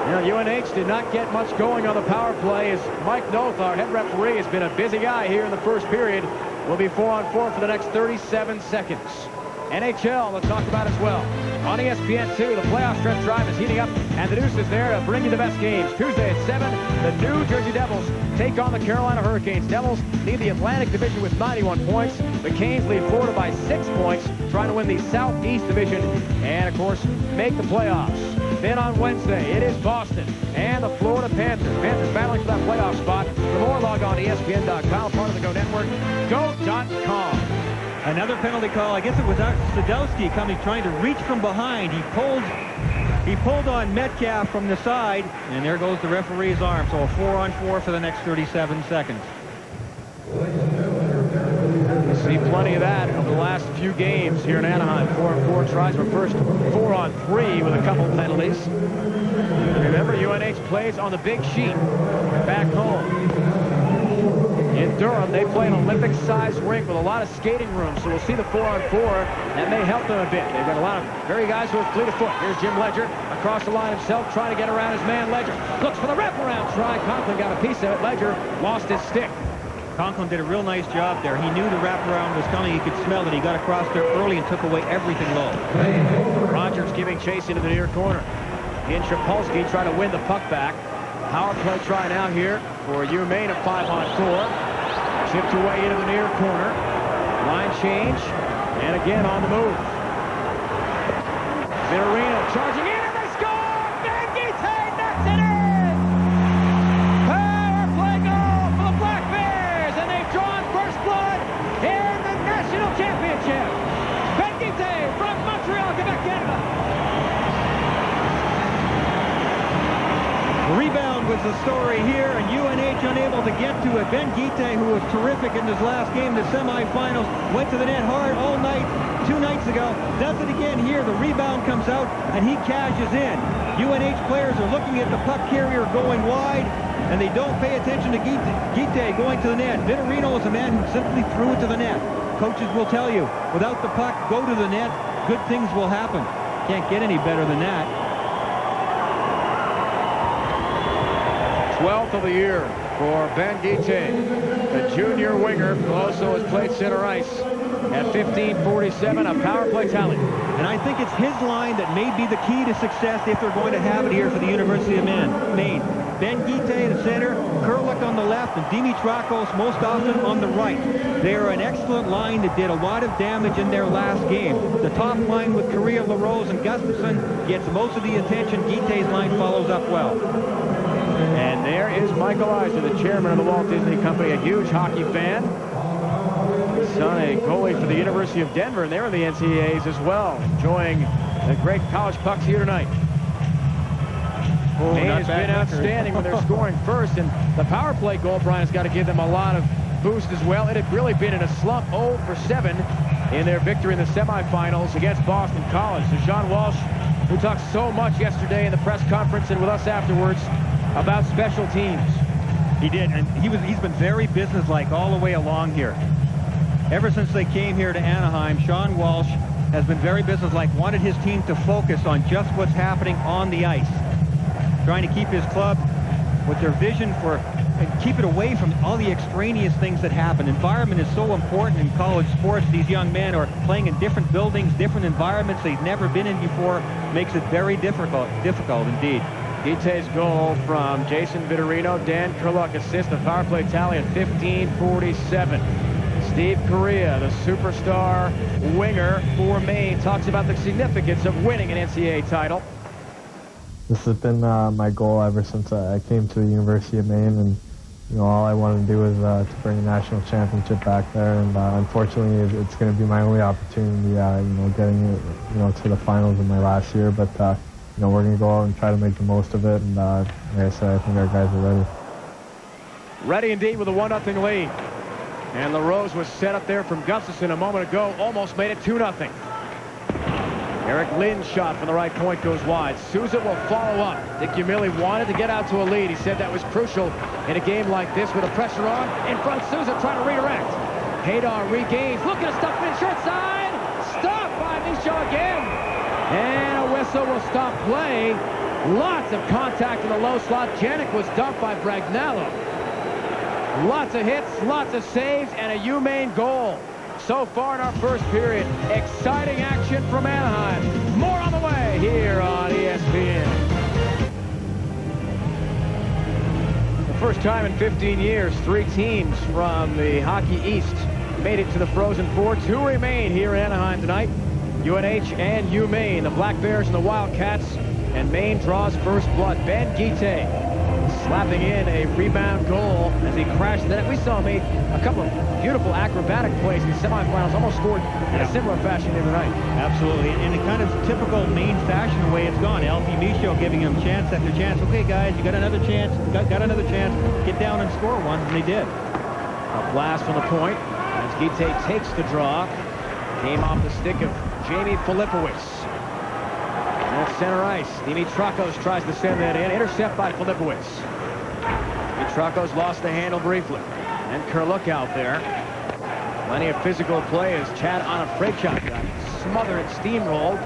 You know, UNH did not get much going on the power play, as Mike Noth, our head referee, has been a busy guy here in the first period. Will be 4-on-4 for the next 37 seconds. NHL, let's talk about as well. On ESPN2, the playoff stretch drive is heating up, and the Deuce is there to bring you the best games. Tuesday at 7, the New Jersey Devils take on the Carolina Hurricanes. Devils lead the Atlantic Division with 91 points. The Canes lead Florida by 6 points, trying to win the Southeast Division and, of course, make the playoffs. Then on Wednesday, it is Boston and the Florida Panthers. Panthers battling for that playoff spot. For more, log on to ESPN.com, part of the Go Network, Go.com. Another penalty call. I guess it was Sadowski trying to reach from behind. He pulled on Metcalf from the side, and there goes the referee's arm. So a 4-on-4 for the next 37 seconds. See plenty of that over the last few games here in Anaheim. 4-on-4 tries for first 4-on-3 with a couple penalties. Remember, UNH plays on the big sheet back home. In Durham, they play an Olympic-sized rink with a lot of skating room, so we'll see the 4-on-4. That may help them a bit. They've got a lot of very guys who are fleet of foot. Here's Jim Ledger across the line himself, trying to get around his man Ledger. Looks for the wraparound try. Conklin got a piece of it. Ledger lost his stick. Conklin did a real nice job there. He knew the wraparound was coming. He could smell it. He got across there early and took away everything low. Rogers giving chase into the near corner. In Shapolsky trying to win the puck back. Power play try now here for UMaine, a 5-on-4. Chipped away into the near corner. Line change. And again on the move. Vitorino charging in, and they score! Van Gieten knocks it in! Power play goal for the Black Bears, and they've drawn first blood in the national championship. rebound was the story here, and UNH unable to get to it. Ben Guite, who was terrific in his last game, the semifinals, went to the net hard all night, 2 nights ago, does it again here. The rebound comes out, and he cashes in. UNH players are looking at the puck carrier going wide, and they don't pay attention to Guite going to the net. Vitorino is a man who simply threw it to the net. Coaches will tell you, without the puck, go to the net, good things will happen. Can't get any better than that. 12th of the year for Ben Guite, the junior winger who also has played center ice. At 15:47, a power play talent. And I think it's his line that may be the key to success if they're going to have it here for the University of Maine. Ben Guite, the center, Kurlik on the left, and Dimitrakos most often on the right. They are an excellent line that did a lot of damage in their last game. The top line with Correa, LaRose, and Gustafson gets most of the attention. Guite's line follows up well. And there is Michael Eisner, the chairman of the Walt Disney Company, a huge hockey fan. His son, a goalie for the University of Denver, and they're in the NCAAs as well, enjoying the great college pucks here tonight. Maine has been outstanding when they're scoring first, and the power play goal, Brian, has got to give them a lot of boost as well. It had really been in a slump, 0 for 7 in their victory in the semifinals against Boston College. So Sean Walsh, who talked so much yesterday in the press conference and with us afterwards about special teams. He did, and he's been very businesslike all the way along here. Ever since they came here to Anaheim, Sean Walsh has been very businesslike, wanted his team to focus on just what's happening on the ice, trying to keep his club with their vision for, and keep it away from all the extraneous things that happen. Environment is so important in college sports. These young men are playing in different buildings, different environments they've never been in before. Makes it very difficult indeed. Guite's goal from Jason Vitorino. Dan Kurlik assists, the power play tally at 15:47. Steve Correa, the superstar winger for Maine, talks about the significance of winning an NCAA title. This has been my goal ever since I came to the University of Maine, and all I wanted to do was to bring a national championship back there. And unfortunately, it's going to be my only opportunity, getting to the finals in my last year. But we're going to go out and try to make the most of it. And like I said, I think our guys are ready. Ready indeed with a 1-0 lead. And LaRose was set up there from Gustafson a moment ago, almost made it 2-0. Eric Lynn's shot from the right point goes wide. Souza will follow up. Dick Umili wanted to get out to a lead. He said that was crucial in a game like this with the pressure on. In front, Souza trying to redirect. Haydar regains. Looking to stuff it in short side. Stopped by Michaud again. And a whistle will stop play. Lots of contact in the low slot. Janik was dumped by Bragnello. Lots of hits, lots of saves, and a UMaine goal. So far in our first period, exciting action from Anaheim. More on the way here on ESPN. The first time in 15 years, 3 teams from the Hockey East made it to the Frozen Four. 2 remain here in Anaheim tonight. UNH and UMaine, the Black Bears and the Wildcats. And Maine draws first blood. Ben Guite slapping in a rebound goal as he crashed the net. We saw him make a couple of beautiful acrobatic plays in the semifinals, almost scored in a similar fashion the other night. Absolutely, in a kind of typical Maine fashion, the way it's gone. Alfie Michaud giving him chance after chance. Okay, guys, you got another chance, got another chance. Get down and score one, and they did. A blast from the point as Guite takes the draw. Came off the stick of Jamie Filipowicz. At center ice, Dimitrakos tries to send that in. Intercept by Filipowicz. Dimitrakos lost the handle briefly. And Kurlik out there. Plenty of physical play as Chad Onafrechuk got smothered and steamrolled.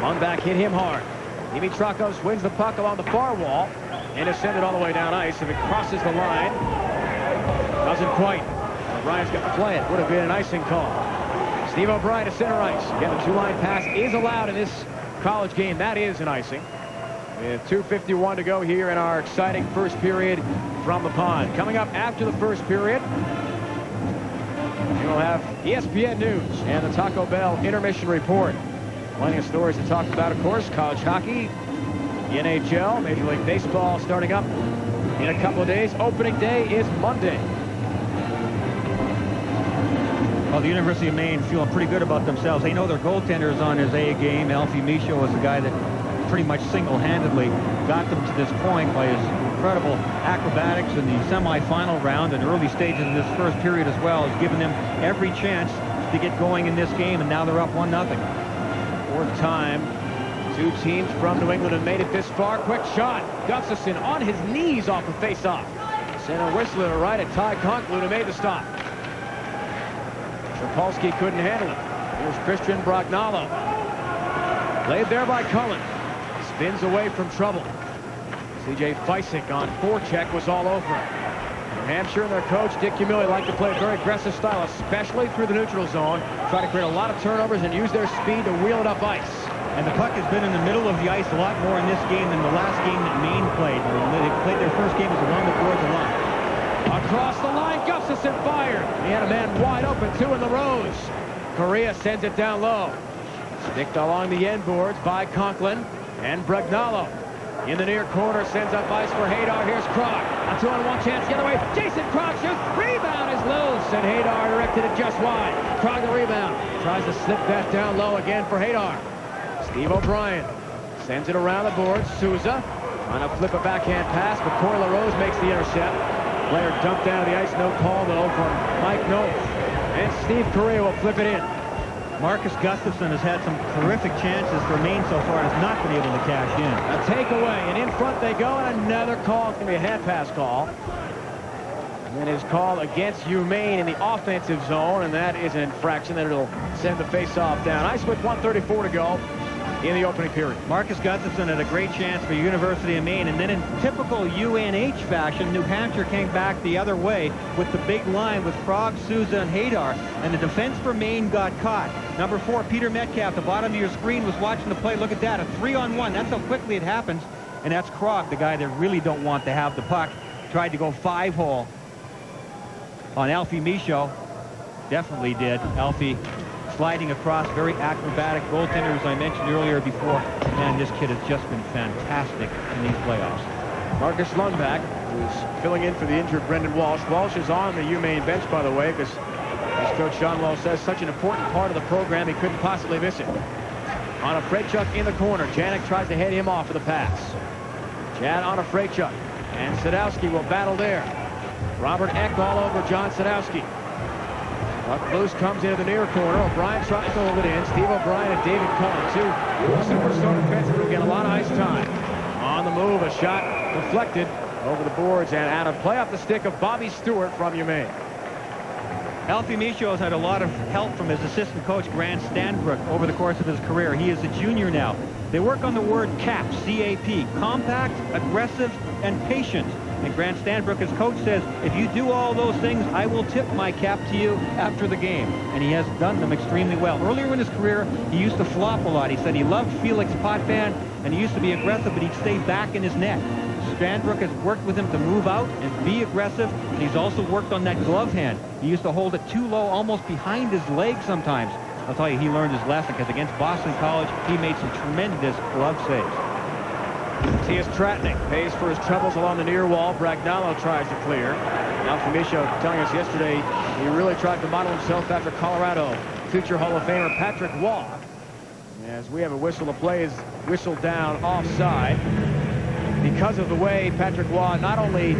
One back hit him hard. Dimitrakos wins the puck along the far wall and is sent it all the way down ice. If it crosses the line, doesn't quite. O'Brien's got to play it. Would have been an icing call. Steve O'Brien to center ice. Again, the 2-line pass is allowed in this college game. That is an icing. With 2:51 to go here in our exciting first period from the pond. Coming up after the first period, we'll have ESPN News and the Taco Bell Intermission Report. Plenty of stories to talk about, of course. College hockey, the NHL, Major League Baseball starting up in a couple of days. Opening day is Monday. Well, the University of Maine feeling pretty good about themselves. They know their goaltender is on his A game. Alfie Michaud is the guy that pretty much single-handedly got them to this point by his incredible acrobatics in the semifinal round and early stages of this first period as well. Has given them every chance to get going in this game, and now they're up 1-0. Fourth time. Two teams from New England have made it this far. Quick shot. Gustafson on his knees off the face-off. Center Whistler to right at Ty Conklin, who made the stop. Sapolsky couldn't handle it. Here's Christian Bragnalo. Played there by Cullen. Spins away from trouble. C.J. Feisick on forecheck was all over him. New Hampshire and their coach, Dick Humilli, like to play a very aggressive style, especially through the neutral zone. Try to create a lot of turnovers and use their speed to wheel it up ice. And the puck has been in the middle of the ice a lot more in this game than the last game that Maine played. They played their first game as along the boards a lot. Across the line, Gustafson fired. He had a man wide open, two in the rows. Correa sends it down low. Sticked along the end boards by Conklin and Bragnalo. In the near corner, sends up ice for Hadar. Here's Krog. A 2-on-1 chance the other way. Jason Krog shoots. Rebound is loose, and Hadar directed it just wide. Krog the rebound. Tries to slip that down low again for Hadar. Steve O'Brien sends it around the board. Souza trying to flip a backhand pass, but Corey LaRose makes the intercept. Player dumped down to the ice. No call, though, from Mike Knowles. And Steve Correa will flip it in. Marcus Gustafson has had some terrific chances for Maine so far and has not been able to cash in. A takeaway, and in front they go, and another call. It's going to be a half pass call. And then his call against UMaine in the offensive zone, and that is an infraction that it'll send the face-off down. Ice with 1:34 to go in the opening period. Marcus Gustafson had a great chance for University of Maine, and then in typical UNH fashion, New Hampshire came back the other way with the big line with Krog, Souza, and Hadar, and the defense for Maine got caught. Number 4, Peter Metcalf, the bottom of your screen, was watching the play. Look at that, a 3-on-1. That's how quickly it happens, and that's Krog, the guy that really don't want to have the puck. Tried to go 5-hole on Alfie Michaud. Definitely did. Alfie sliding across, very acrobatic goaltender, as I mentioned earlier before. Man, this kid has just been fantastic in these playoffs. Marcus Lundback, who's filling in for the injured Brendan Walsh. Walsh is on the UMaine bench, by the way, because, as Coach Sean Lowe says, such an important part of the program, he couldn't possibly miss it. On a Freychuk in the corner, Janik tries to head him off with a pass. Chad on a Freychuk, and Sadowski will battle there. Robert Eck all over John Sadowski. Puck loose, comes into the near corner. O'Brien tries to hold it in. Steve O'Brien and David Cullen, two superstar defensemen who get a lot of ice time. On the move, a shot deflected over the boards and out of play off the stick of Bobby Stewart from UMaine. Alfie Michaud has had a lot of help from his assistant coach, Grant Stanbrook, over the course of his career. He is a junior now. They work on the word CAP, C-A-P, compact, aggressive, and patient. And Grant Stanbrook, his coach, says, if you do all those things, I will tip my cap to you after the game. And he has done them extremely well. Earlier in his career, he used to flop a lot. He said he loved Felix Potvin, and he used to be aggressive, but he'd stay back in his net. Stanbrook has worked with him to move out and be aggressive, and he's also worked on that glove hand. He used to hold it too low, almost behind his leg sometimes. I'll tell you, he learned his lesson, because against Boston College, he made some tremendous glove saves. Matthias Tratnik pays for his troubles along the near wall. Bragnalo tries to clear. Alfie Michaud telling us yesterday he really tried to model himself after Colorado future Hall of Famer Patrick Waugh. As we have a whistle, the play is whistled down offside because of the way Patrick Waugh not only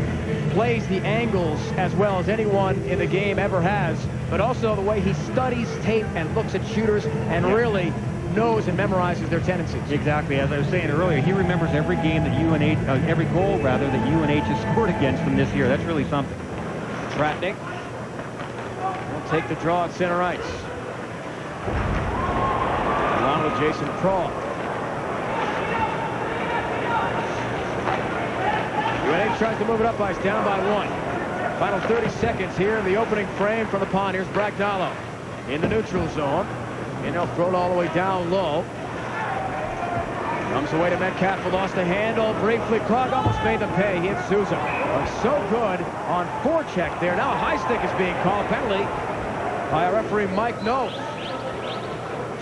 plays the angles as well as anyone in the game ever has, but also the way he studies tape and looks at shooters and really knows and memorizes their tendencies. Exactly. As I was saying earlier, he remembers every game that UNH, every goal rather, that UNH has scored against them this year. That's really something. Tratnik will take the draw at center ice, along with Jason Krog. UNH tries to move it up ice, down by 1. Final 30 seconds here in the opening frame from the pond. Here's Bragnalo in the neutral zone. And he'll throw it all the way down low. Comes away to Metcalf, who lost the handle briefly. Krog almost made them pay. He hit Souza. So good on forecheck there. Now a high stick is being called. Penalty by a referee, Mike Knowles.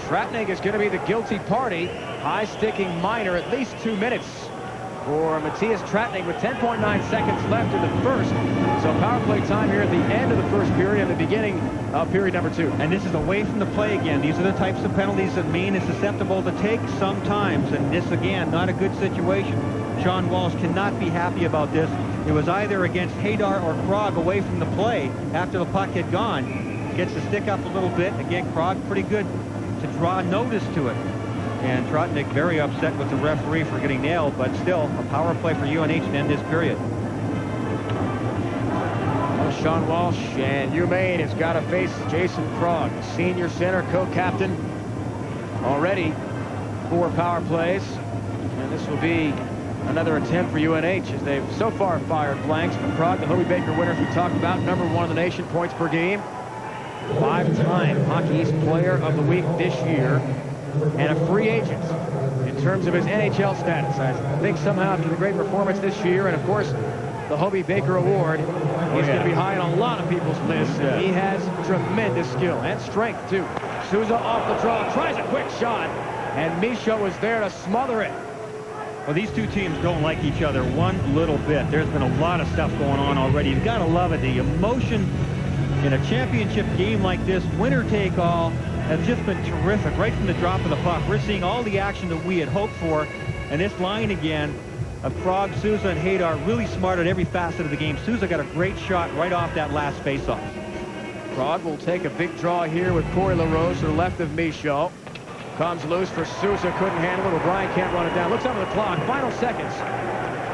Tratnik is going to be the guilty party. High sticking minor, at least 2 minutes for Matthias Tratnik with 10.9 seconds left in the first. So power play time here at the end of the first period and the beginning of period number 2. And this is away from the play again. These are the types of penalties that Maine is susceptible to take sometimes. And this, again, not a good situation. Sean Walsh cannot be happy about this. It was either against Hadar or Krog away from the play after the puck had gone. Gets the stick up a little bit. Again, Krog pretty good to draw notice to it. And Tratnik very upset with the referee for getting nailed, but still a power play for UNH to end this period. Well, Sean Walsh and UMaine has got to face Jason Krog, senior center, co-captain, already 4 power plays. And this will be another attempt for UNH as they've so far fired blanks from Krog. The Hobie Baker winners we talked about, #1 in the nation, points per game. 5-time Hockey East Player of the Week this year. And a free agent in terms of his NHL status. I think somehow after the great performance this year, and of course the Hobie Baker Award, he's going to be high on a lot of people's lists. And he has tremendous skill and strength too. Souza off the draw, tries a quick shot, and Michaud was there to smother it. Well, these two teams don't like each other one little bit. There's been a lot of stuff going on already. You've got to love it. The emotion in a championship game like this, winner take all, has just been terrific right from the drop of the puck. We're seeing all the action that we had hoped for, and this line again of Krog, Souza, and Hadar really smart at every facet of the game. Souza got a great shot right off that last faceoff. Krog will take a big draw here with Corey LaRose to the left of Michaud. Comes loose for Souza, couldn't handle it. O'Brien can't run it down. Looks up at the clock. Final seconds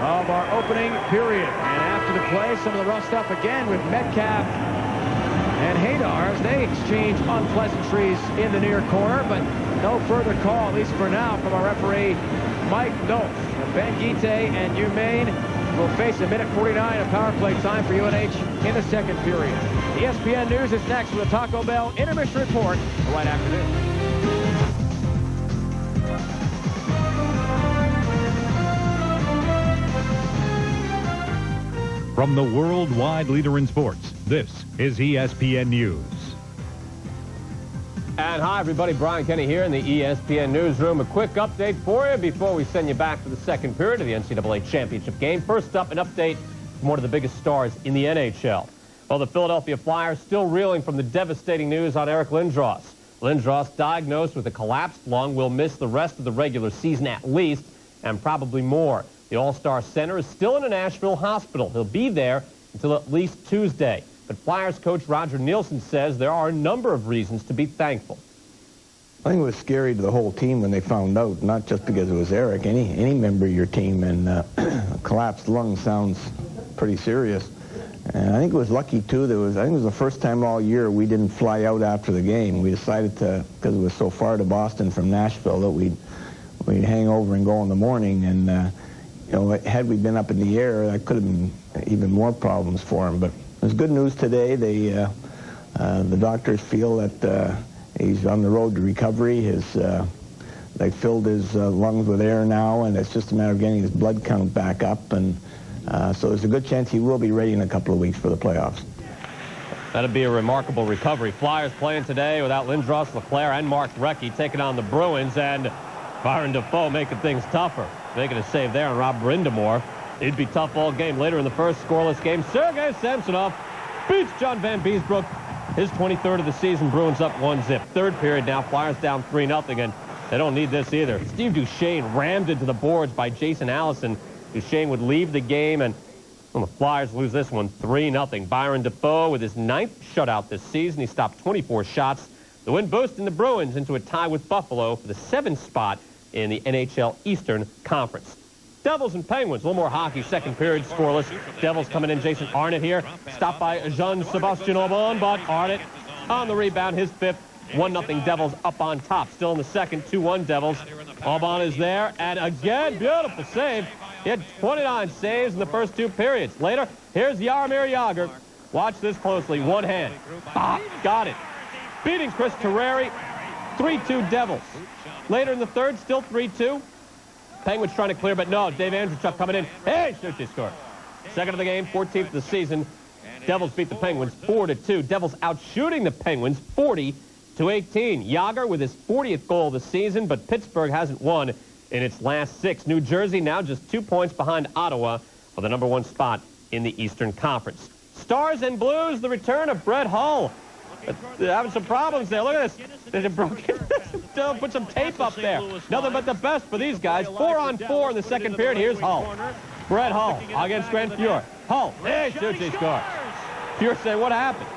of our opening period. And after the play, some of the rough stuff again with Metcalf and Hadar as they exchange unpleasantries in the near corner, but no further call, at least for now, from our referee, Mike Nolf. Ben Guite and UMaine will face a minute 49 of power play time for UNH in the second period. ESPN News is next with a Taco Bell intermission report right after this. From the worldwide leader in sports, this is ESPN News. And hi, everybody. Brian Kenny here in the ESPN newsroom. A quick update for you before we send you back for the second period of the NCAA championship game. First up, an update from one of the biggest stars in the NHL. Well, the Philadelphia Flyers still reeling from the devastating news on Eric Lindros. Lindros, diagnosed with a collapsed lung, will miss the rest of the regular season at least, and probably more. The All-Star Center is still in a Nashville hospital. He'll be there until at least Tuesday. But Flyers coach Roger Nielsen says there are a number of reasons to be thankful. I think it was scary to the whole team when they found out, not just because it was Eric, any member of your team, and a collapsed lung sounds pretty serious. And I think it was lucky, too. I think it was the first time all year we didn't fly out after the game. We decided to, because it was so far to Boston from Nashville, that we'd hang over and go in the morning. And you know, had we been up in the air, that could have been even more problems for him. But there's good news today. The doctors feel that he's on the road to recovery. They filled his lungs with air now, and it's just a matter of getting his blood count back up. And so there's a good chance he will be ready in a couple of weeks for the playoffs. That'd be a remarkable recovery. Flyers playing today without Lindros, LeClaire, and Mark Recchi taking on the Bruins, and Byron Dafoe making things tougher. Making a save there on Rob Brindamore. It'd be tough all game. Later in the first scoreless game, Sergei Samsonov beats John Van Beesbrook. His 23rd of the season. Bruins up 1-0. Third period now. Flyers down 3-0, and they don't need this either. Steve Duchesne rammed into the boards by Jason Allison. Duchesne would leave the game, and the Flyers lose this one 3-0. Byron Dafoe with his 9th shutout this season. He stopped 24 shots. The win boosting the Bruins into a tie with Buffalo for the 7th spot in the NHL Eastern Conference. Devils and Penguins, a little more hockey, second period, scoreless. Devils coming in, Jason Arnott here, stopped by Jean-Sebastien Aubin, but Arnott on the rebound, his 5th, 1-0 Devils up on top. Still in the second, 2-1 Devils. Aubin is there, and again, beautiful save. He had 29 saves in the first 2 periods. Later, here's Jaromir Jagr. Watch this closely, one hand. Got it. Beating Chris Terreri, 3-2 Devils. Later in the third, still 3-2. Penguins trying to clear, but no. Dave Andrewchuk coming in. Hey, Sushi scored. Second of the game, 14th of the season. Devils beat the Penguins 4-2. Devils outshooting the Penguins 40-18. Jagr with his 40th goal of the season, but Pittsburgh hasn't won in its last 6. New Jersey now just 2 points behind Ottawa for the #1 spot in the Eastern Conference. Stars and Blues, the return of Brett Hull. They're having some problems there. Look at this. They broken. Put some tape up there. Nothing but the best for these guys. 4-on-4 in the second period. Here's Hull. Brett Hull against Grant Fuhr. Hull. He shoots, he scores. Fuhr say, what happened?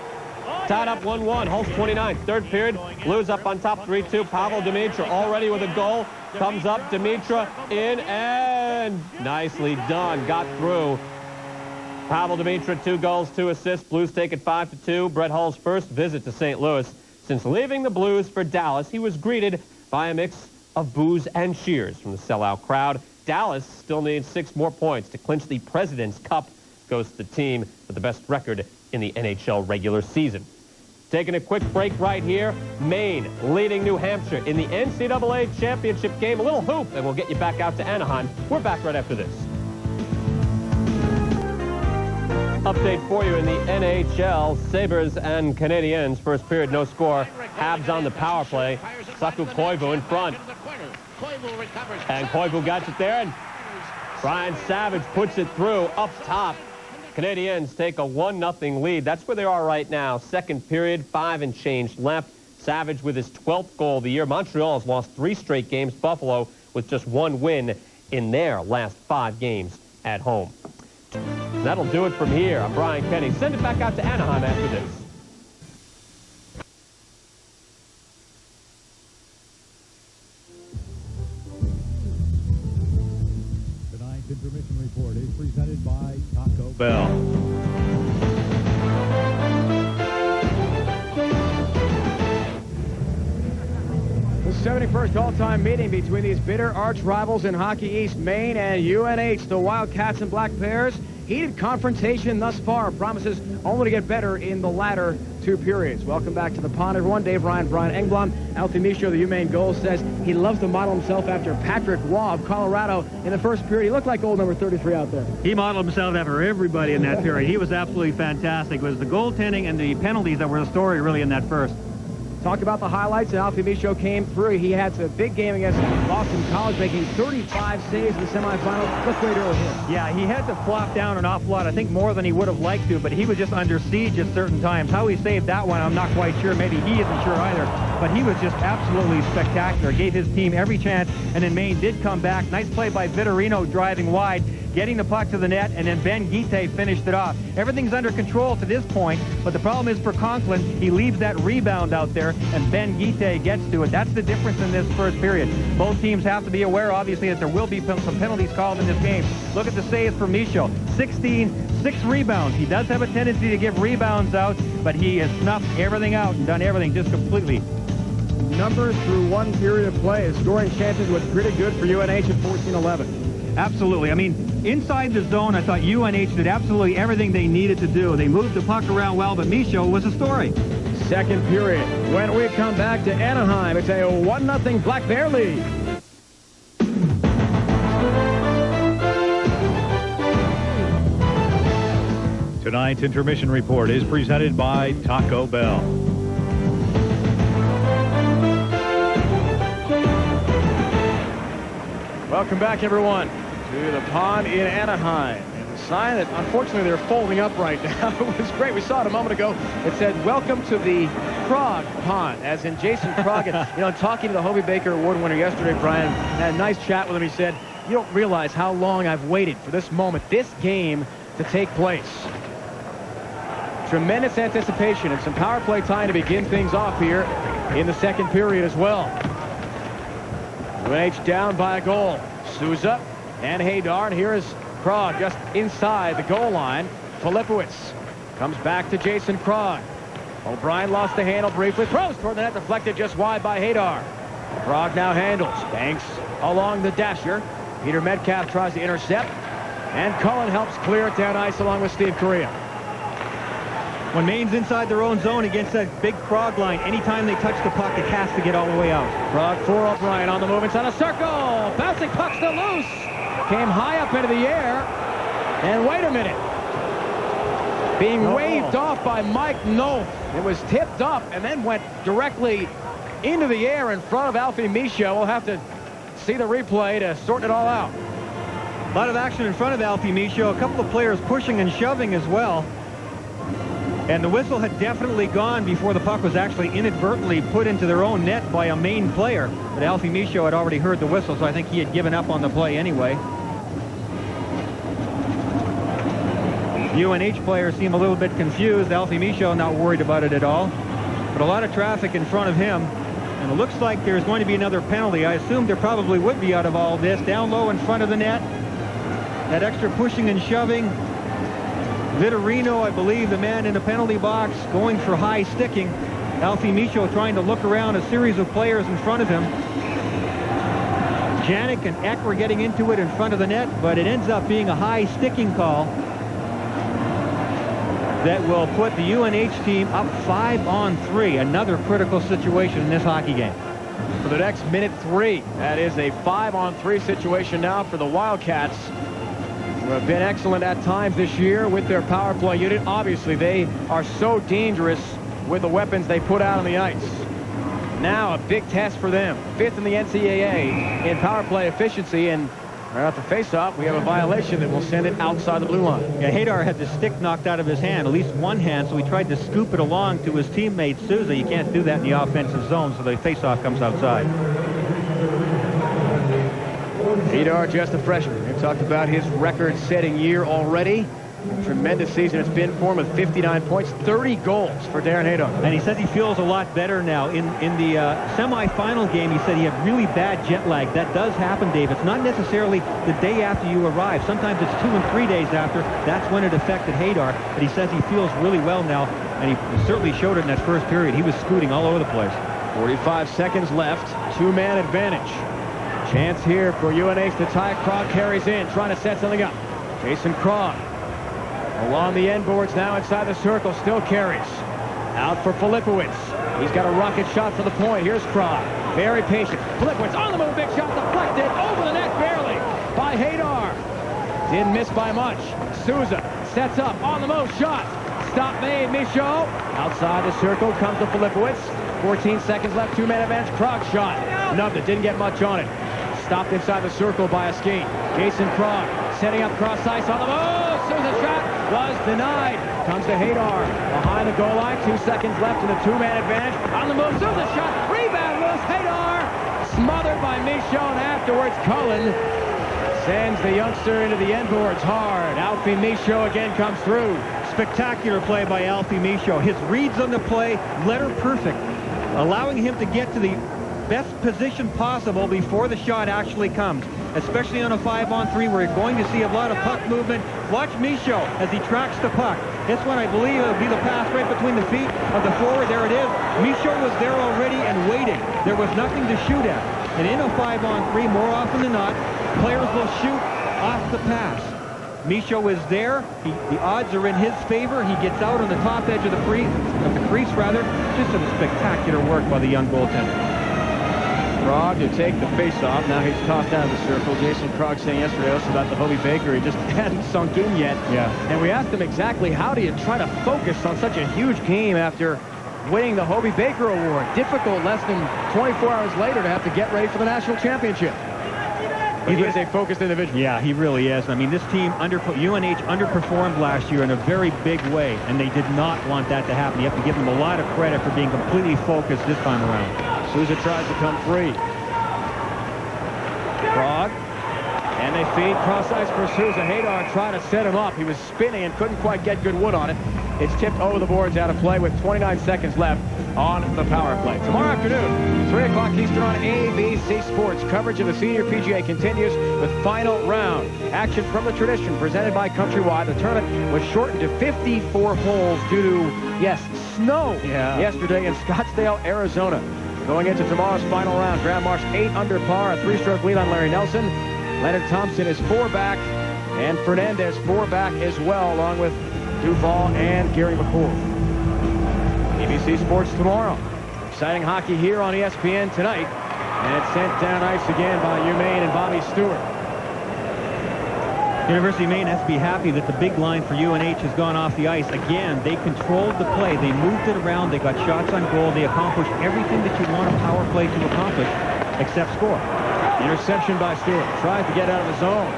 Tied up 1-1. Hull's 29. Third period. Blues up on top 3-2. Pavel Demitra already with a goal. Comes up. Demitra in and nicely done. Got through. Pavel Demitra, 2 goals, 2 assists. Blues take it 5-2. Brett Hull's first visit to St. Louis since leaving the Blues for Dallas. He was greeted by a mix of boos and cheers from the sellout crowd. Dallas still needs 6 more points to clinch the President's Cup. Goes to the team with the best record in the NHL regular season. Taking a quick break right here. Maine leading New Hampshire in the NCAA championship game. A little hoop, and we'll get you back out to Anaheim. We're back right after this. Update for you in the NHL. Sabres and Canadiens. First period, no score. Habs on the power play. Saku Koivu in front. And Koivu got it there, and Brian Savage puts it through up top. Canadiens take a 1-0 lead. That's where they are right now. Second period, 5 and change left. Savage with his 12th goal of the year. Montreal has lost 3 straight games. Buffalo with just 1 win in their last 5 games at home. That'll do it from here. I'm Brian Kenny. Send it back out to Anaheim after this. Tonight's intermission report is presented by Taco Bell. The 71st all-time meeting between these bitter arch rivals in Hockey East, Maine and UNH, the Wildcats and Black Bears. Heated confrontation thus far, promises only to get better in the latter 2 periods. Welcome back to the pond, everyone. Dave Ryan, Brian Engblom. Alfie Michaud, the UMaine goal, says he loves to model himself after Patrick Waugh of Colorado. In the first period, he looked like goal number 33 out there. He modeled himself after everybody in that period. He was absolutely fantastic. It was the goaltending and the penalties that were the story really in that first. Talk about the highlights, and Alfie Michaud came through. He had a big game against Boston College, making 35 saves in the semifinals. Let's wait over here. Yeah, he had to flop down an awful lot, I think more than he would have liked to, but he was just under siege at certain times. How he saved that one, I'm not quite sure. Maybe he isn't sure either, but he was just absolutely spectacular. Gave his team every chance, and then Maine did come back. Nice play by Vittorino driving wide, getting the puck to the net, and then Ben Guite finished it off. Everything's under control to this point, but the problem is for Conklin, he leaves that rebound out there, and Ben Guite gets to it. That's the difference in this first period. Both teams have to be aware, obviously, that there will be some penalties called in this game. Look at the saves for Michaud. 6 rebounds. He does have a tendency to give rebounds out, but he has snuffed everything out and done everything just completely. Numbers through 1 period of play. His scoring chances was pretty good for UNH at 14-11. Absolutely. I mean, inside the zone, I thought UNH did absolutely everything they needed to do. They moved the puck around well, but Michaud was a story. Second period. When we come back to Anaheim, it's a 1-0 Black Bear lead. Tonight's intermission report is presented by Taco Bell. Welcome back, everyone, to the pond in Anaheim. And the sign that, unfortunately, they're folding up right now. It was great. We saw it a moment ago. It said, "Welcome to the Krog Pond," as in Jason Krog. And, talking to the Hobie Baker Award winner yesterday, Brian, had a nice chat with him. He said, "You don't realize how long I've waited for this moment, this game, to take place." Tremendous anticipation and some power play time to begin things off here in the second period as well. UNH down by a goal. Souza and Haydar. And here is Krog just inside the goal line. Filipowicz comes back to Jason Krog. O'Brien lost the handle briefly. Throws toward the net, deflected just wide by Haydar. Krog now handles. Banks along the dasher. Peter Metcalf tries to intercept. And Cullen helps clear it down ice along with Steve Correa. When Maine's inside their own zone against that big Krog line, anytime they touch the puck, it has to get all the way out. Krog for O'Brien on the move inside a circle. Bouncing puck still loose. Came high up into the air. And wait a minute. Being waved off by Mike Noth. It was tipped up and then went directly into the air in front of Alfie Michaud. We'll have to see the replay to sort it all out. A lot of action in front of Alfie Michaud. A couple of players pushing and shoving as well. And the whistle had definitely gone before the puck was actually inadvertently put into their own net by a Maine player. But Alfie Michaud had already heard the whistle, so I think he had given up on the play anyway. UNH players seem a little bit confused. Alfie Michaud not worried about it at all. But a lot of traffic in front of him. And it looks like there's going to be another penalty. I assumed there probably would be out of all this. Down low in front of the net. That extra pushing and shoving. Vitorino, I believe, the man in the penalty box, going for high sticking. Alfie Michaud trying to look around a series of players in front of him. Janik and Eck were getting into it in front of the net, but it ends up being a high sticking call that will put the UNH team up 5-on-3. Another critical situation in this hockey game. For the next minute 3, that is a 5-on-3 situation now for the Wildcats, who have been excellent at times this year with their power play unit. Obviously, they are so dangerous with the weapons they put out on the ice. Now a big test for them. 5th in the NCAA in power play efficiency, and right off the face-off, we have a violation that will send it outside the blue line. Yeah, Hadar had the stick knocked out of his hand, at least one hand, so he tried to scoop it along to his teammate Souza. You can't do that in the offensive zone, so the face-off comes outside. Hadar, just a freshman. We talked about his record-setting year already. Tremendous season it's been for him with 59 points, 30 goals for Darren Hadar. And he says he feels a lot better now. In the semifinal game, he said he had really bad jet lag. That does happen, Dave. It's not necessarily the day after you arrive. Sometimes it's 2 and 3 days after. That's when it affected Hadar. But he says he feels really well now, and he certainly showed it in that first period. He was scooting all over the place. 45 seconds left, 2-man advantage. Chance here for UNH to tie. Krog carries in, trying to set something up. Jason Krog along the end boards now inside the circle, still carries. Out for Filipowicz. He's got a rocket shot for the point. Here's Krog, very patient. Filipowicz on the move, big shot deflected, over the net barely by Hadar. Didn't miss by much. Souza sets up, on the move, shot. Stop made, Michaud. Outside the circle comes to Filipowicz. 14 seconds left, 2-man advantage. Krog shot. Nubbed it, didn't get much on it. Stopped inside the circle by a skate. Jason Krog setting up cross ice on the move. Souza's shot was denied. Comes to Hadar behind the goal line. 2 seconds left in the 2-man advantage. On the move, Souza's shot. Rebound loose. Hadar smothered by Michaud, and afterwards Cullen sends the youngster into the end boards hard. Alfie Michaud again comes through. Spectacular play by Alfie Michaud. His reads on the play, letter perfect, allowing him to get to the best position possible before the shot actually comes, especially on a 5-on-3 where you're going to see a lot of puck movement. Watch Michaud as he tracks the puck. This one, I believe, will be the pass right between the feet of the forward. There it is. Michaud was there already and waiting. There was nothing to shoot at. And in a 5-on-3, more often than not, players will shoot off the pass. Michaud is there. The odds are in his favor. He gets out on the top edge of the crease. Just some spectacular work by the young goaltender. Krog to take the face-off. Now he's tossed out of the circle. Jason Krog saying yesterday also about the Hobie Baker. He just hadn't sunk in yet. Yeah. And we asked him exactly how do you try to focus on such a huge game after winning the Hobie Baker Award. Difficult less than 24 hours later to have to get ready for the national championship. He is a focused individual. Yeah, he really is. I mean, this team, UNH underperformed last year in a very big way, and they did not want that to happen. You have to give them a lot of credit for being completely focused this time around. Souza tries to come free. Krog. And they feed cross ice for Souza. Hadar trying to set him up. He was spinning and couldn't quite get good wood on it. It's tipped over the boards out of play with 29 seconds left on the power play. Tomorrow afternoon, 3 o'clock Eastern on ABC Sports. Coverage of the Senior PGA continues with final round. Action from the tradition presented by Countrywide. The tournament was shortened to 54 holes due to, yes, snow yesterday in Scottsdale, Arizona. Going into tomorrow's final round, Graham Marsh 8 under par, a 3-stroke lead on Larry Nelson. Leonard Thompson is 4 back, and Fernandez 4 back as well, along with Duval and Gary McCool. ABC Sports tomorrow. Exciting hockey here on ESPN tonight. And it's sent down ice again by UMaine and Bobby Stewart. University of Maine has to be happy that the big line for UNH has gone off the ice. Again, they controlled the play. They moved it around. They got shots on goal. They accomplished everything that you want a power play to accomplish except score. Interception by Stewart. Tries to get out of the zone.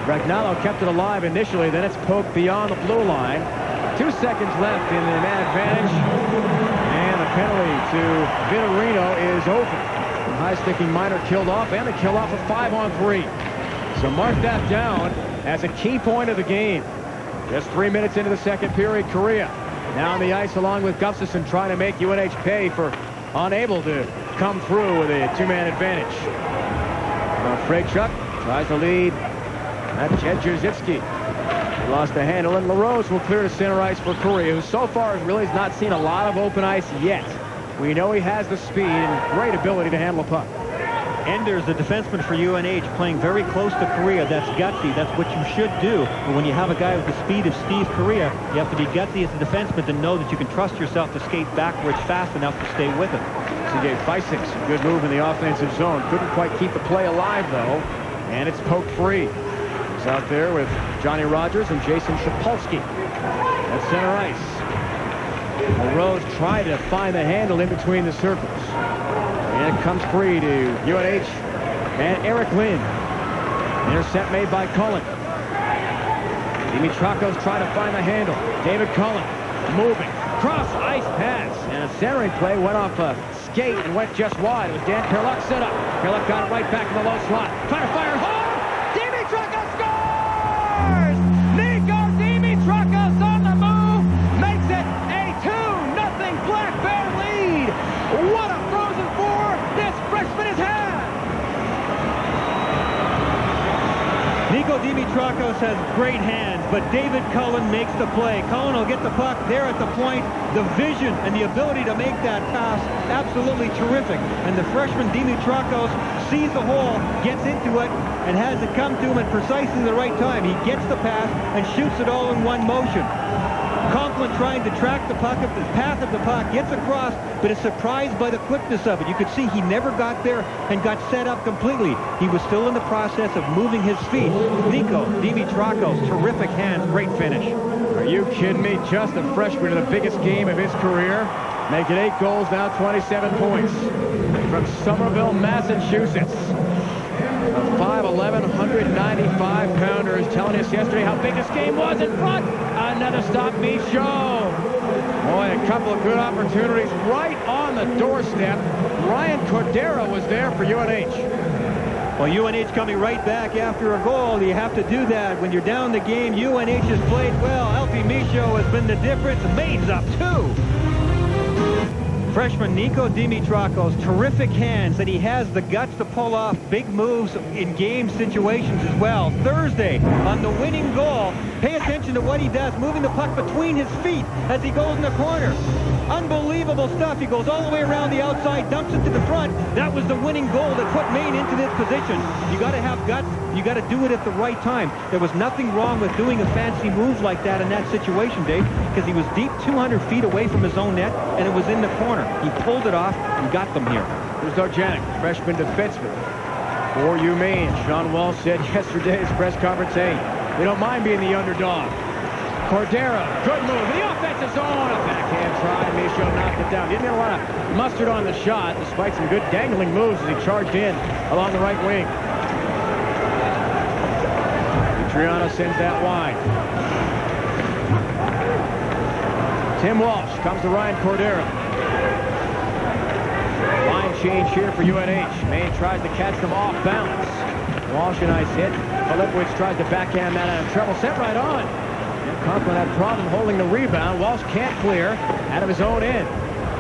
Ragnalo kept it alive initially, then it's poked beyond the blue line. 2 seconds left in the man advantage. And the penalty to Vitorino is over. The high-sticking minor killed off, and the kill off of 5-on-3. So mark that down as a key point of the game. Just 3 minutes into the second period, Korea now on the ice along with Gustafson trying to make UNH pay for unable to come through with a two-man advantage. Freychuk tries to lead at Jed Jerzitsky. He lost the handle, and LaRose will clear to center ice for Korea, who so far really has not seen a lot of open ice yet. We know he has the speed and great ability to handle a puck. Enders, the defenseman for UNH, playing very close to Korea. That's gutsy. That's what you should do. But when you have a guy with the speed of Steve Korea, you have to be gutsy as a defenseman to know that you can trust yourself to skate backwards fast enough to stay with it. C.J. Fysik, good move in the offensive zone. Couldn't quite keep the play alive, though. And it's poked free. He's out there with Johnny Rogers and Jason Shapolsky at center ice. LaRose tried to find the handle in between the circles. And it comes free to UNH and Eric Lynn. Intercept made by Cullen. Dimitrakos trying to find the handle. David Cullen moving. Cross ice pass. And a centering play went off a skate and went just wide. It was Dan Perluck set up. Perluck got it right back in the low slot. Trying to fire home. Dimitrakos scores! Nico Dimitrakos on the move. Makes it a 2-0 Black Bear lead. What a Frozen Four this freshman has had. Nico Dimitrakos has great hands, but David Cullen makes the play. Cullen will get the puck there at the point. The vision and the ability to make that pass, absolutely terrific. And the freshman Dimitrakos sees the hole, gets into it, and has it come to him at precisely the right time. He gets the pass and shoots it all in one motion. Conklin trying to track the puck, the path of the puck, gets across, but is surprised by the quickness of it. You could see he never got there and got set up completely. He was still in the process of moving his feet. Nico Dimitrakos, terrific hands, great finish. Are you kidding me? Just a freshman in the biggest game of his career. Making 8 goals, now 27 points. From Somerville, Massachusetts. A 5'11", 195-pounder is telling us yesterday how big this game was in front. Another stop, Michaud. Boy, a couple of good opportunities right on the doorstep. Ryan Cordero was there for UNH. Well, UNH coming right back after a goal. You have to do that when you're down the game. UNH has played well. Alfie Michaud has been the difference. Maine's up 2. Freshman Nico Dimitrakos, terrific hands, and he has the guts to pull off big moves in game situations as well. Thursday, on the winning goal, pay attention to what he does, moving the puck between his feet as he goes in the corner. Unbelievable stuff. He goes all the way around the outside, dumps it to the front. That was the winning goal that put Maine into this position. You got to have guts. You got to do it at the right time. There was nothing wrong with doing a fancy move like that in that situation, Dave, because he was deep 200 feet away from his own net, and it was in the corner. He pulled it off and got them here. Here's Dojanek, freshman defenseman for Maine. Sean Walsh said yesterday's press conference, hey, we don't mind being the underdog. Cordero, good move. The offensive zone. A backhand try. Michaud knocked it down. Didn't get a lot of mustard on the shot, despite some good dangling moves as he charged in along the right wing. Triano sends that wide. Tim Walsh comes to Ryan Cordero. Line change here for UNH. Maine tries to catch them off balance. Walsh, a nice hit. Filipowicz tries to backhand that out of trouble. Set right on. And Conklin had a problem holding the rebound. Walsh can't clear out of his own end.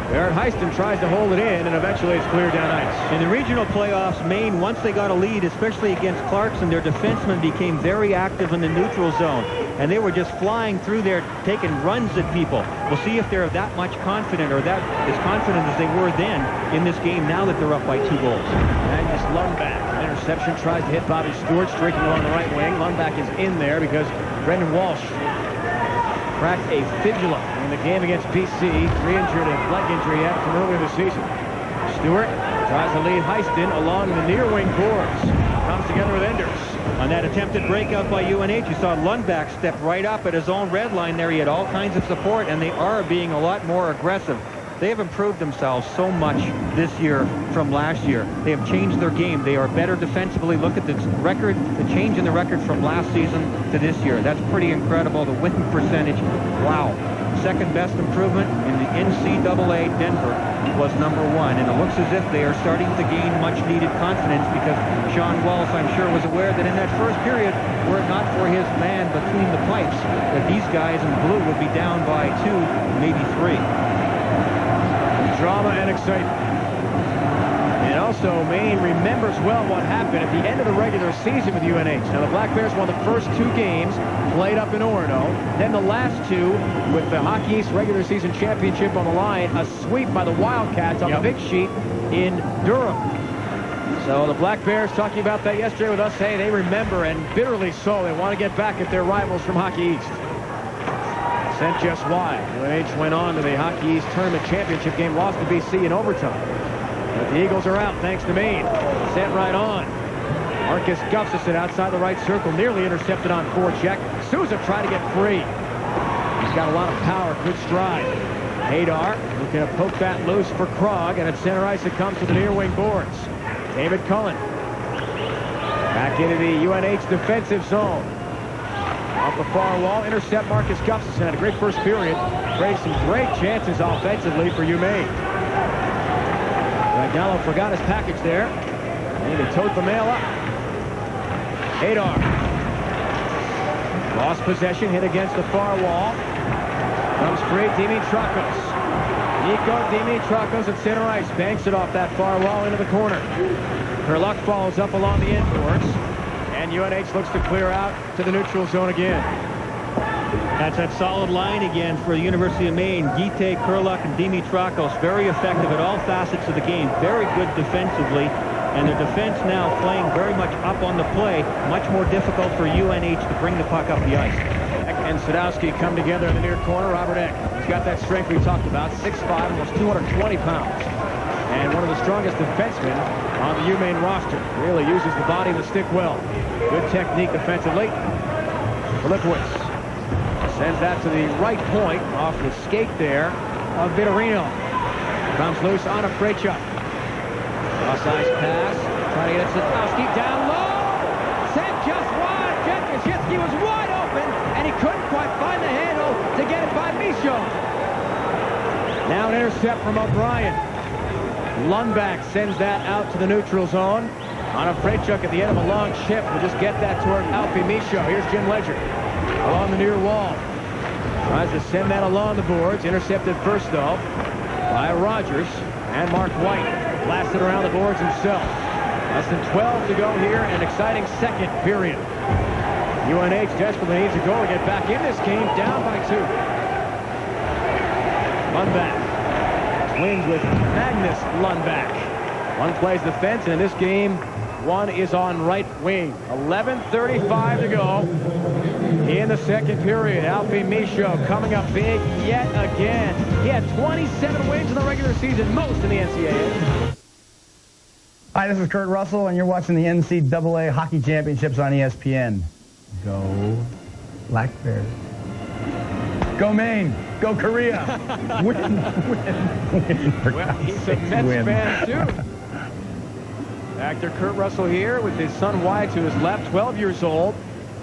Barrett Heiston tries to hold it in, and eventually it's cleared down ice. In the regional playoffs, Maine, once they got a lead, especially against Clarkson, their defensemen became very active in the neutral zone. And they were just flying through there, taking runs at people. We'll see if they're that much confident, or that as confident as they were then in this game, now that they're up by 2 goals. Magnus Lundback, interception, tries to hit Bobby Stewart, streaking along the right wing. Lundback is in there because Brendan Walsh cracked a fibula in the game against BC. Re-injured a leg injury from earlier this season. Stewart tries to lead Heiston along the near wing boards. Comes together with Enders. On that attempted breakout by UNH, you saw Lundback step right up at his own red line there. He had all kinds of support, and they are being a lot more aggressive. They have improved themselves so much this year from last year. They have changed their game. They are better defensively. Look at the record, the change in the record from last season to this year. That's pretty incredible. The winning percentage, wow. Second best improvement in the NCAA. Denver was #1, and it looks as if they are starting to gain much-needed confidence, because Sean Walsh, I'm sure, was aware that in that first period, were it not for his man between the pipes, that these guys in blue would be down by 2, maybe 3. Drama and excitement. And also, Maine remembers well what happened at the end of the regular season with UNH. Now, the Black Bears won the first 2 games, played up in Orono. Then the last 2, with the Hockey East regular season championship on the line, a sweep by the Wildcats on the big sheet in Durham. So the Black Bears, talking about that yesterday with us, hey, they remember, and bitterly so. They want to get back at their rivals from Hockey East. Sent just wide. UNH went on to the Hockey East Tournament Championship game, lost to BC in overtime. But the Eagles are out thanks to Maine. Sent right on. Marcus Gustafson outside the right circle, nearly intercepted on forecheck. Souza tried to get free. He's got a lot of power, good stride. Hadar looking to poke that loose for Krog, and at center ice it comes to the near wing boards. David Cullen back into the UNH defensive zone. Off the far wall, intercept Marcus Gustafson. Had a great first period. Created some great chances offensively for UMaine. Gallo forgot his package there. And he tote the mail up. Hadar. Lost possession, hit against the far wall. Comes free, Dimitrakos. Nico Dimitrakos at center ice. Banks it off that far wall into the corner. Kurluck follows up along the end boards. And UNH looks to clear out to the neutral zone again. That's that solid line again for the University of Maine. Guite, Kurluck, and Dimitrakos, very effective at all facets of the game. Very good defensively. And their defense now playing very much up on the play. Much more difficult for UNH to bring the puck up the ice. Eck and Sadowski come together in the near corner. Robert Eck, he's got that strength we talked about. 6'5", almost 220 pounds. And one of the strongest defensemen on the UMaine roster. Really uses the body and the stick well. Good technique defensively. Filipowicz sends that to the right point off the skate there of Vitorino. Comes loose on a Frechuk. Cross-ice pass. Trying to get it to Sadowski down low. Sent just wide. Jen Kaczynski was wide open, and he couldn't quite find the handle to get it by Michaud. Now an intercept from O'Brien. Lundback sends that out to the neutral zone. On a Frechuk at the end of a long shift. We'll just get that toward Alfie Michaud. Here's Jim Ledger along the near wall. Tries to send that along the boards. Intercepted first, though, by Rogers and Mark White. Blasted around the boards himself. Less than 12 to go here. An exciting second period. UNH desperately needs a goal to get back in this game. Down by 2. Lundback. Wins with Magnus Lundback. One plays the fence, and in this game, one is on right wing. 11:35 to go in the second period. Alfie Michaud coming up big yet again. He had 27 wins in the regular season, most in the NCAA. Hi, this is Kurt Russell, and you're watching the NCAA Hockey Championships on ESPN. Go Black Bears. Go Maine. Go Korea. Win. Well, he's a Mets fan, too. Actor Kurt Russell here with his son Wyatt to his left, 12 years old.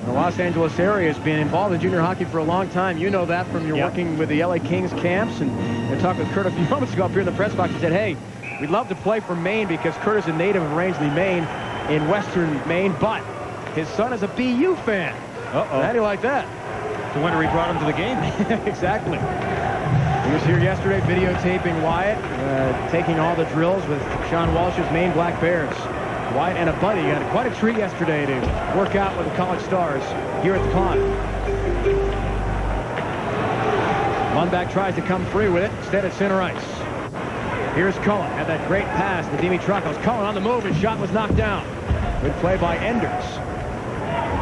In the Los Angeles area, has been involved in junior hockey for a long time. You know that from your working with the LA Kings camps. And I talked with Kurt a few moments ago up here in the press box. He said, hey, we'd love to play for Maine because Kurt is a native of Rangeley, Maine, in western Maine, but his son is a BU fan. Uh-oh. How do you like that? No wonder he brought him to the game. Exactly. He was here yesterday videotaping Wyatt, taking all the drills with Sean Walsh's Maine Black Bears. Wyatt and a buddy got quite a treat yesterday to work out with the college stars here at the pond. Lundback tries to come free with it, instead at center ice. Here's Cullen, had that great pass to Dimitrakos. Cullen on the move, his shot was knocked down. Good play by Enders.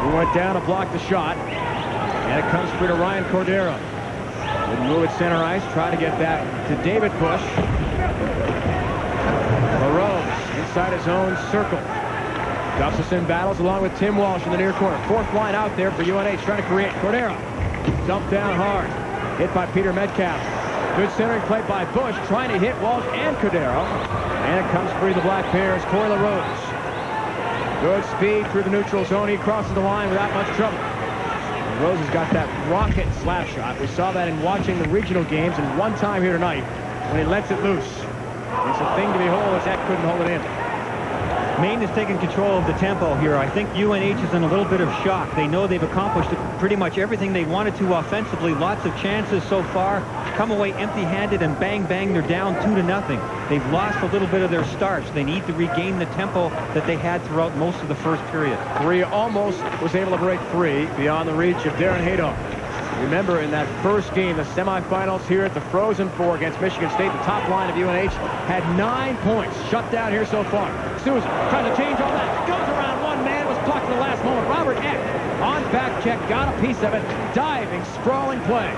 He went down to block the shot. And it comes free to Ryan Cordero. Would move at center ice. Try to get that to David Bush. LaRose inside his own circle. Gustafson battles along with Tim Walsh in the near corner. Fourth line out there for UNH trying to create. Cordero dumped down hard. Hit by Peter Metcalf. Good centering play by Bush, trying to hit Walsh and Cordero. And it comes free the Black Bears. Corey LaRose. Good speed through the neutral zone. He crosses the line without much trouble. LaRose has got that rocket slap shot. We saw that in watching the regional games, and one time here tonight when he lets it loose. It's a thing to behold as Eck couldn't hold it in. Maine has taken control of the tempo here. I think UNH is in a little bit of shock. They know they've accomplished pretty much everything they wanted to offensively. Lots of chances so far. Come away empty-handed and bang, bang, they're down 2-0. They've lost a little bit of their starts. They need to regain the tempo that they had throughout most of the first period. Three almost was able to break free beyond the reach of Darren Haydock. Remember, in that first game, the semifinals here at the Frozen Four against Michigan State, the top line of UNH had 9 points shut down here so far. Souza trying to change all that. Goes around one man, was blocked at the last moment. Robert Eck on back check, got a piece of it. Diving, sprawling play.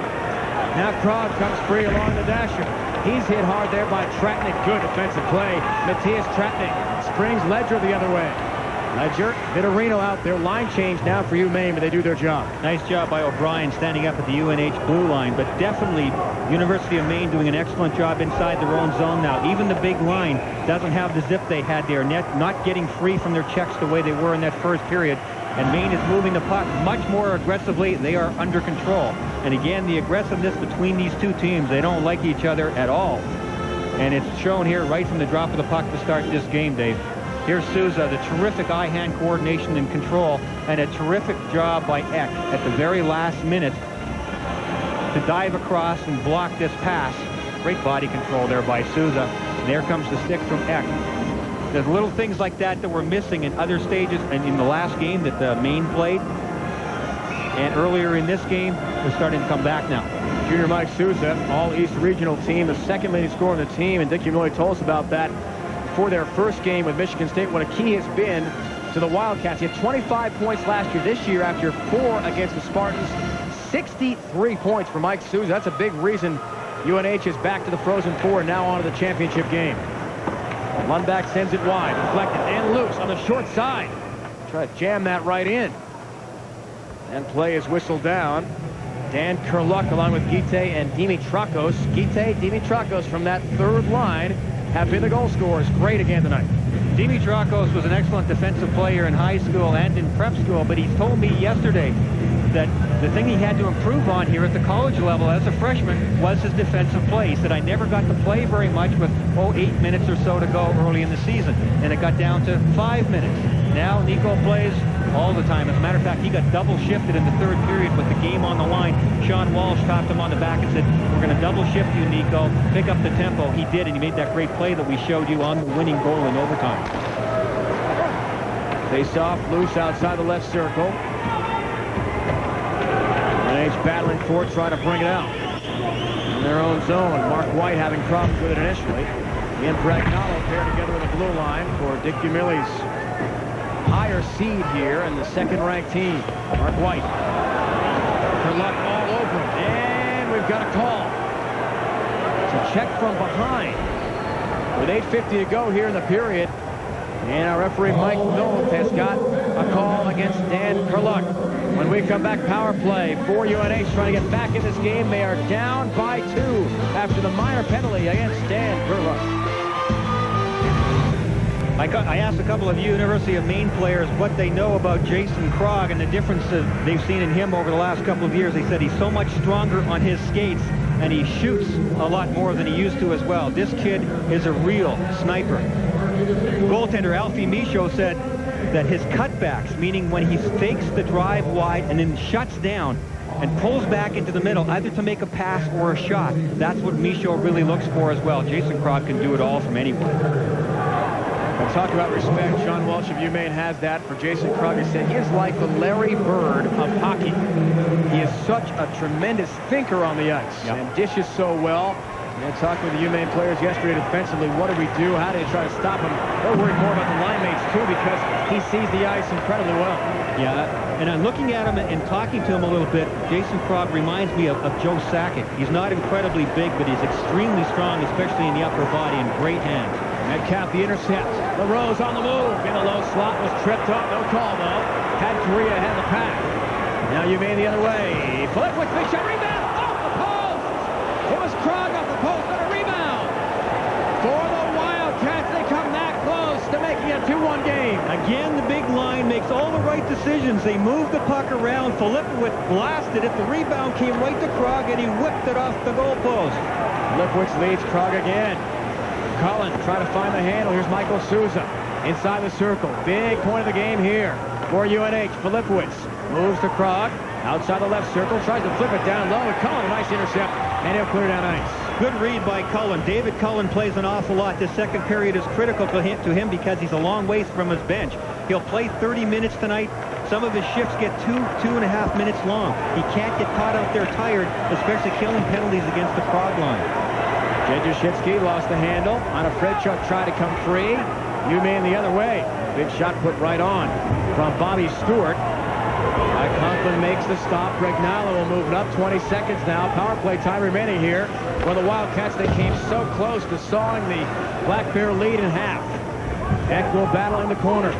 Now Krog comes free along the dasher. He's hit hard there by Tratnik. Good defensive play. Matthias Tratnik springs Ledger the other way. Ledger, Vitorino out there. Line change now for Maine, but they do their job. Nice job by O'Brien standing up at the UNH blue line, but definitely University of Maine doing an excellent job inside their own zone now. Even the big line doesn't have the zip they had there, not getting free from their checks the way they were in that first period. And Maine is moving the puck much more aggressively. They are under control. And again, the aggressiveness between these two teams, they don't like each other at all. And it's shown here right from the drop of the puck to start this game, Dave. Here's Souza, the terrific eye-hand coordination and control, and a terrific job by Eck at the very last minute to dive across and block this pass. Great body control there by Souza. And there comes the stick from Eck. There's little things like that that were missing in other stages and in the last game that Maine played. And earlier in this game, they're starting to come back now. Junior Mike Souza, All-East Regional team, the second leading scorer on the team, and Dick Umile told us about that for their first game with Michigan State, what a key has been to the Wildcats. He had 25 points last year. This year, after 4 against the Spartans, 63 points for Mike Souza. That's a big reason UNH is back to the Frozen Four and now on to the championship game. Lundback sends it wide, deflected and loose on the short side. Try to jam that right in. And play is whistled down. Dan Kurluk along with Gite and Dimitrakos. Gite, Dimitrakos from that third line have been the goal scorers. Great again tonight. Dimitrakos was an excellent defensive player in high school and in prep school, but he told me yesterday that the thing he had to improve on here at the college level as a freshman was his defensive play. He said, I never got to play very much with 8 minutes or so to go early in the season, and it got down to 5 minutes. Now Nico plays all the time. As a matter of fact, he got double shifted in the third period with the game on the line. Sean Walsh tapped him on the back and said, we're going to double shift you, Nico. Pick up the tempo. He did, and he made that great play that we showed you on the winning goal in overtime. Face off, loose outside the left circle. UNH battling for it, trying to bring it out. In their own zone, Mark White having problems with it initially. He and Bragnolo paired together with a blue line for Dick Umile's higher seed here and the second-ranked team. Mark White. Kurluk all over him. And we've got a call. It's a check from behind. With 8:50 to go here in the period. And our referee, Mike Nolt, has got a call against Dan Kurluk. When we come back, power play for UNH trying to get back in this game. They are down by 2 after the minor penalty against Dan Kurluk. I asked a couple of University of Maine players what they know about Jason Krog and the difference that they've seen in him over the last couple of years. They said he's so much stronger on his skates and he shoots a lot more than he used to as well. This kid is a real sniper. Goaltender Alfie Michaud said that his cutbacks, meaning when he fakes the drive wide and then shuts down and pulls back into the middle, either to make a pass or a shot, that's what Michaud really looks for as well. Jason Krog can do it all from anywhere. We'll talk about respect. Sean Walsh of UMaine has that for Jason Krog. He said he is like the Larry Bird of hockey. He is such a tremendous thinker on the ice and dishes so well. And talking with the UMaine players yesterday defensively, what do we do? How do they try to stop him? They're worried more about the line mates too because he sees the ice incredibly well. Yeah, and I'm looking at him and talking to him a little bit. Jason Krog reminds me of Joe Sakic. He's not incredibly big, but he's extremely strong, especially in the upper body, and great hands. Metcalf the intercept. LaRose on the move. In the low slot, was tripped up. No call, though. Had Korea ahead of the pack. Now UMaine the other way. Flip with big shot. Rebound. Off the post. It goes Krog off the post on a rebound. For the Wildcats, they come that close to making a 2-1 game. Again, the big line makes all the right decisions. They move the puck around. Filipowicz blasted it. The rebound came right to Krog, and he whipped it off the goalpost. Filipowicz leads Krog again. Cullen trying to find the handle. Here's Michael Souza inside the circle. Big point of the game here for UNH. Filipowicz moves to Krog. Outside the left circle, tries to flip it down low, and Cullen, a nice intercept, and he'll clear down ice. Good read by Cullen. David Cullen plays an awful lot. This second period is critical to him because he's a long ways from his bench. He'll play 30 minutes tonight. Some of his shifts get 2.5 minutes long. He can't get caught out there tired, especially killing penalties against the Krog line. Jędrzejczyk lost the handle on a Fredchuk try to come free. Maine the other way. Big shot put right on from Bobby Stewart. Conklin makes the stop. Bregnalo will move it up. 20 seconds now. Power play time remaining here for the Wildcats. They came so close to sawing the Black Bear lead in half. Eck will battle in the corner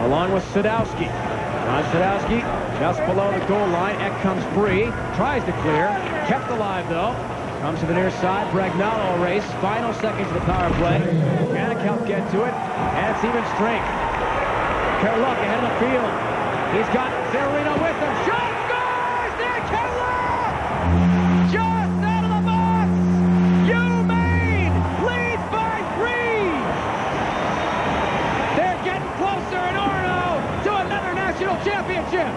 along with Sadowski. John Sadowski just below the goal line. Eck comes free. Tries to clear. Kept alive though. Comes to the near side. Bregnalo race. Final seconds of the power play. Yannick helped get to it. And it's even strength. Kerluck ahead of the field. He's got Verino with him. Shot scores! There, Kerluck! Just out of the box! Maine leads by 3! They're getting closer in Orono to another national championship!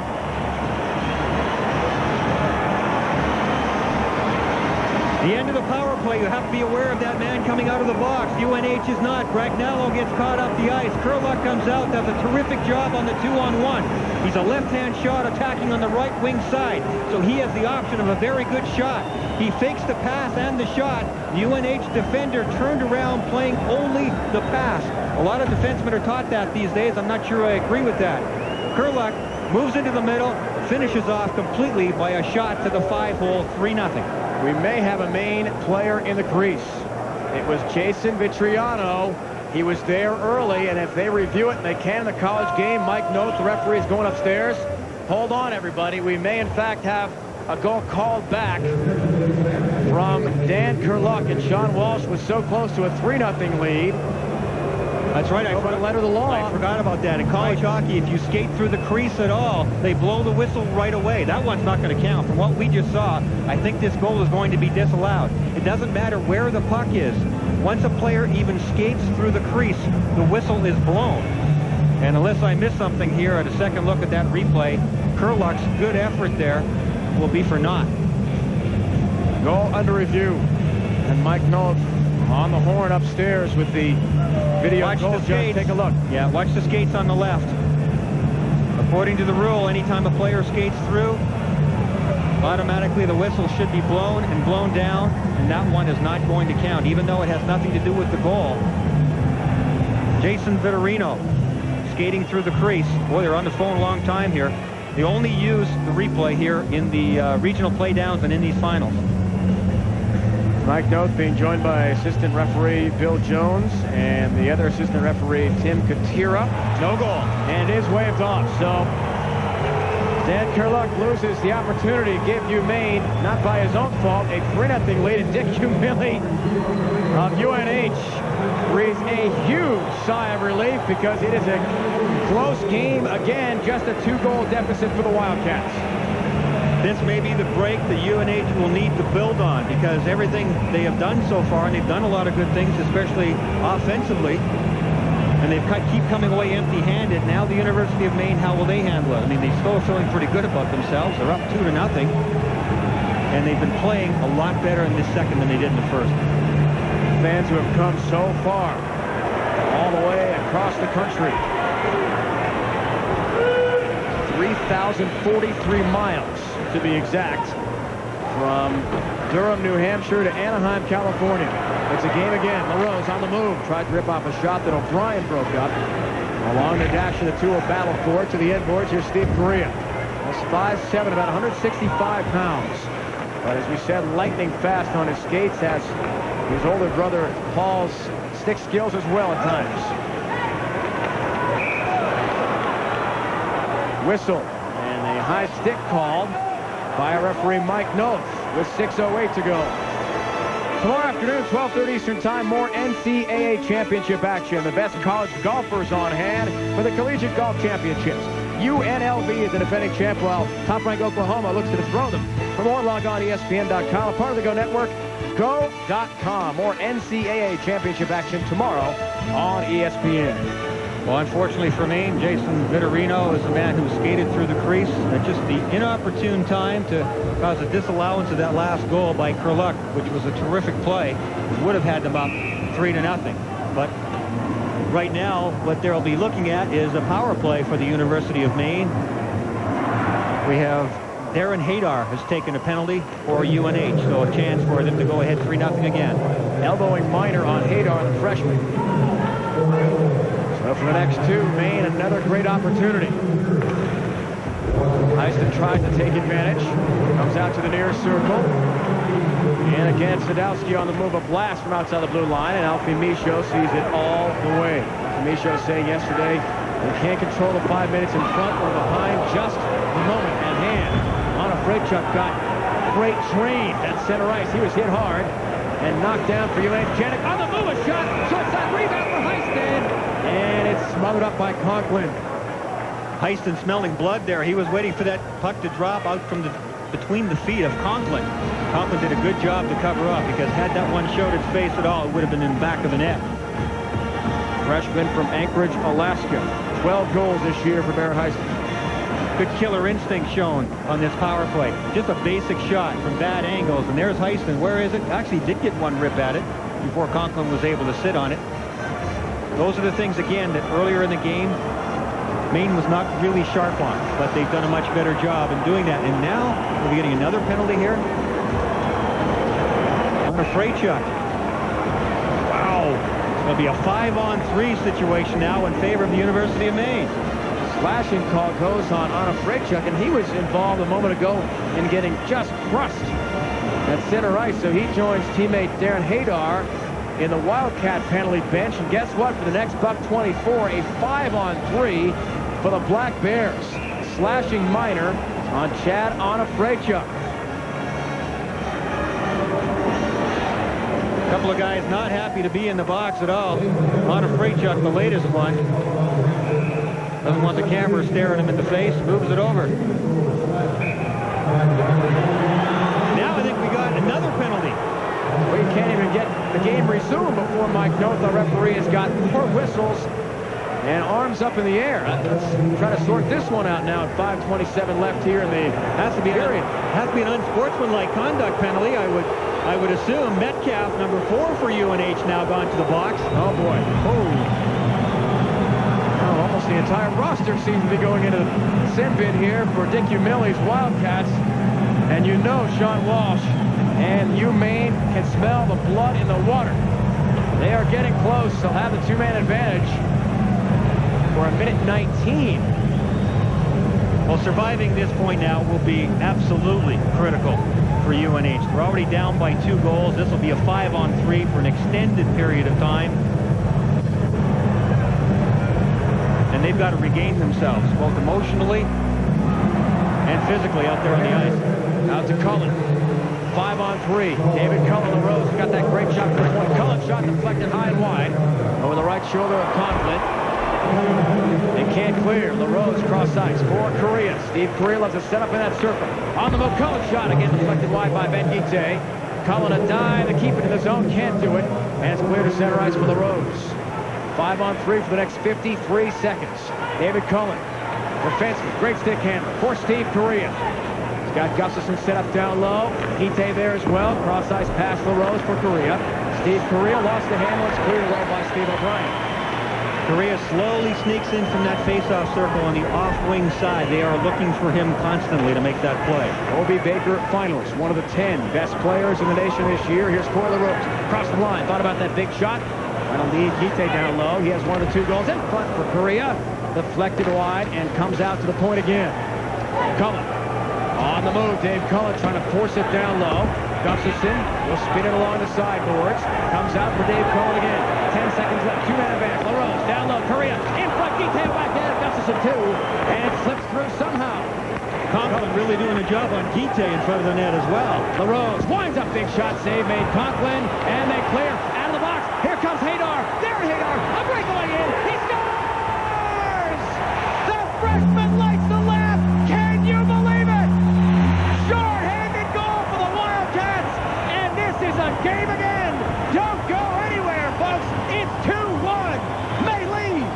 The end of the power play, you have to be aware of that man coming out of the box. UNH is not. Bregnalo gets caught off the ice. Kerluck comes out, does a terrific job on the 2-on-1. He's a left-hand shot attacking on the right wing side, so he has the option of a very good shot. He fakes the pass and the shot. The UNH defender turned around playing only the pass. A lot of defensemen are taught that these days. I'm not sure I agree with that. Kerluck moves into the middle, finishes off completely by a shot to the 5-hole, 3-0. We may have a Maine player in the crease. It was Jason Vitriano. He was there early, and if they review it, and they can in the college game, Mike Note, the referee, is going upstairs. Hold on, everybody. We may, in fact, have a goal called back from Dan Kerluck, and Sean Walsh was so close to a 3-0 lead. That's right. By the letter of the law. I forgot about that. In college hockey, if you skate through the crease at all, they blow the whistle right away. That one's not going to count. From what we just saw, I think this goal is going to be disallowed. It doesn't matter where the puck is. Once a player even skates through the crease, the whistle is blown. And unless I miss something here at a second look at that replay, Kerluck's good effort there will be for naught. Goal under review. And Mike Note on the horn upstairs with the video. Watch goal the skates. Take a look. Yeah, watch the skates on the left. According to the rule, anytime a player skates through, automatically the whistle should be blown and blown down, and that one is not going to count, even though it has nothing to do with the goal. Jason Vitorino skating through the crease. Boy, they're on the phone a long time here. They only use the replay here in the regional playdowns and in these finals. Mike Note being joined by assistant referee Bill Jones and the other assistant referee Tim Katira. No goal, and it is waved off. So Dan Kerluck loses the opportunity to give Maine, not by his own fault, a 3-0 lead. And Dick Humilly of UNH breathes a huge sigh of relief because it is a close game again. Just a 2-goal deficit for the Wildcats. This may be the break that UNH will need to build on, because everything they have done so far, and they've done a lot of good things, especially offensively, and they've keep coming away empty-handed. Now the University of Maine, how will they handle it? I mean, they're still feeling pretty good about themselves. They're up 2-0, and they've been playing a lot better in this second than they did in the first. Fans who have come so far, all the way across the country. 3,043 miles. To be exact, from Durham, New Hampshire to Anaheim, California. It's a game again. LaRose on the move. Tried to rip off a shot that O'Brien broke up. Along the dash of the 2-0 battle for it to the end boards. Here's Steve Correa. Almost 5'7", about 165 pounds. But as we said, lightning fast on his skates, has his older brother Paul's stick skills as well at times. Whistle and a high stick called by referee Mike Note with 6:08 to go. Tomorrow afternoon, 12:30 Eastern Time, more NCAA Championship action. The best college golfers on hand for the Collegiate Golf Championships. UNLV is the defending champ, while top-ranked Oklahoma looks to dethrone them. For more, log on ESPN.com, a part of the Go Network, go.com. More NCAA Championship action tomorrow on ESPN. Well, unfortunately for Maine, Jason Vittorino is the man who skated through the crease at just the inopportune time to cause a disallowance of that last goal by Kerluck, which was a terrific play. It would have had them up 3-0. But right now, what they'll be looking at is a power play for the University of Maine. We have Darren Hadar has taken a penalty for UNH, so a chance for them to go ahead 3-0 again. Elbowing Minor on Hadar, the freshman. So for the next two, Maine, another great opportunity. Heiston tries to take advantage. Comes out to the near circle. And again, Sadowski on the move, a blast from outside the blue line, and Alfie Michaud sees it all the way. Michaud saying yesterday, they can't control the 5 minutes in front or behind, just the moment at hand. Anna Freychuk got great train at center ice. He was hit hard and knocked down for UNH. Janik on the move, a shot, short side rebound for Heiston, and it's smothered up by Conklin. Heiston smelling blood there. He was waiting for that puck to drop out from between the feet of Conklin. Conklin did a good job to cover up, because had that one showed its face at all, it would have been in the back of the net. Freshman from Anchorage, Alaska. 12 goals this year for Barrett Heiston. Good killer instinct shown on this power play. Just a basic shot from bad angles, and there's Heiston. Where is it? Actually did get one rip at it before Conklin was able to sit on it. Those are the things, again, that earlier in the game Maine was not really sharp on, but they've done a much better job in doing that. And now we'll be getting another penalty here on a Freychuk. Wow. It's going to be a 5-on-3 situation now in favor of the University of Maine. Slashing call goes on Anna Freychuk, and he was involved a moment ago in getting just crushed at center ice. So he joins teammate Darren Hadar in the Wildcat penalty bench. And guess what? For the next $1.24, a 5-on-3 for the Black Bears. Slashing Minor on Chad Anna Freychuk. A couple of guys not happy to be in the box at all. Anna Freychuk, the latest one. Doesn't want the camera staring him in the face. Moves it over. Now I think we got another penalty. Well, you can't even get the game resumed before Mike Noth, the referee, has got 4 whistles and arms up in the air. Let's try to sort this one out now at 5:27 left here in the period. Has to be an unsportsmanlike conduct penalty, I would assume. Metcalf, number 4 for UNH, now gone to the box. Oh boy. Almost the entire roster seems to be going into the sin bin here for Dick Umili's Wildcats. And you know Sean Walsh and Maine can smell the blood in the water. They are getting close. They'll have the 2-man advantage for 1:19. Well, surviving this point now will be absolutely critical for UNH. They're already down by 2 goals. This will be a 5-on-3 for an extended period of time. And they've got to regain themselves, both emotionally and physically out there on the ice. Out to Cullen. 5-on-3. David Cullen, the Rose, got that great shot for the point. Cullen shot deflected high and wide over the right shoulder of Conklin. They can't clear. LaRose cross ice for Correa. Steve Correa loves to set up in that circle. On the move, Cullen shot again deflected wide by Ben Guite. Cullen a dive to keep it in the zone, can't do it, and it's clear to center ice for LaRose. 5-on-3 for the next 53 seconds. David Cullen, defenseman, great stick handler for Steve Correa. He's got Gustafson set up down low. Guite there as well. Cross ice pass LaRose for Correa. Steve Correa lost the handle. It's cleared well by Steve O'Brien. Correa slowly sneaks in from that face-off circle on the off-wing side. They are looking for him constantly to make that play. Obie Baker finalist, one of the 10 best players in the nation this year. Here's Corey LaRose. Across the line, thought about that big shot. Final lead, Guite down low. He has one of the 2 goals in front for Correa. Deflected wide and comes out to the point again. Cullen on the move. Dave Cullen trying to force it down low. Gustafson will spin it along the sideboards. Comes out for Dave Cullen again. 10 seconds left. 2-man advance. LaRose down low. Correa in front. Guite back there. Gustafson too. And it slips through somehow. Allen really doing a job on Guite in front of the net as well. LaRose winds up, big shot save made Conklin, and they clear out of the box. Here comes Hadar. Darren Hadar, a breakaway in. He scores! The freshman lights the lap. Can you believe it? Short-handed goal for the Wildcats, and this is a game again. Don't go anywhere, folks. It's 2-1. May leads.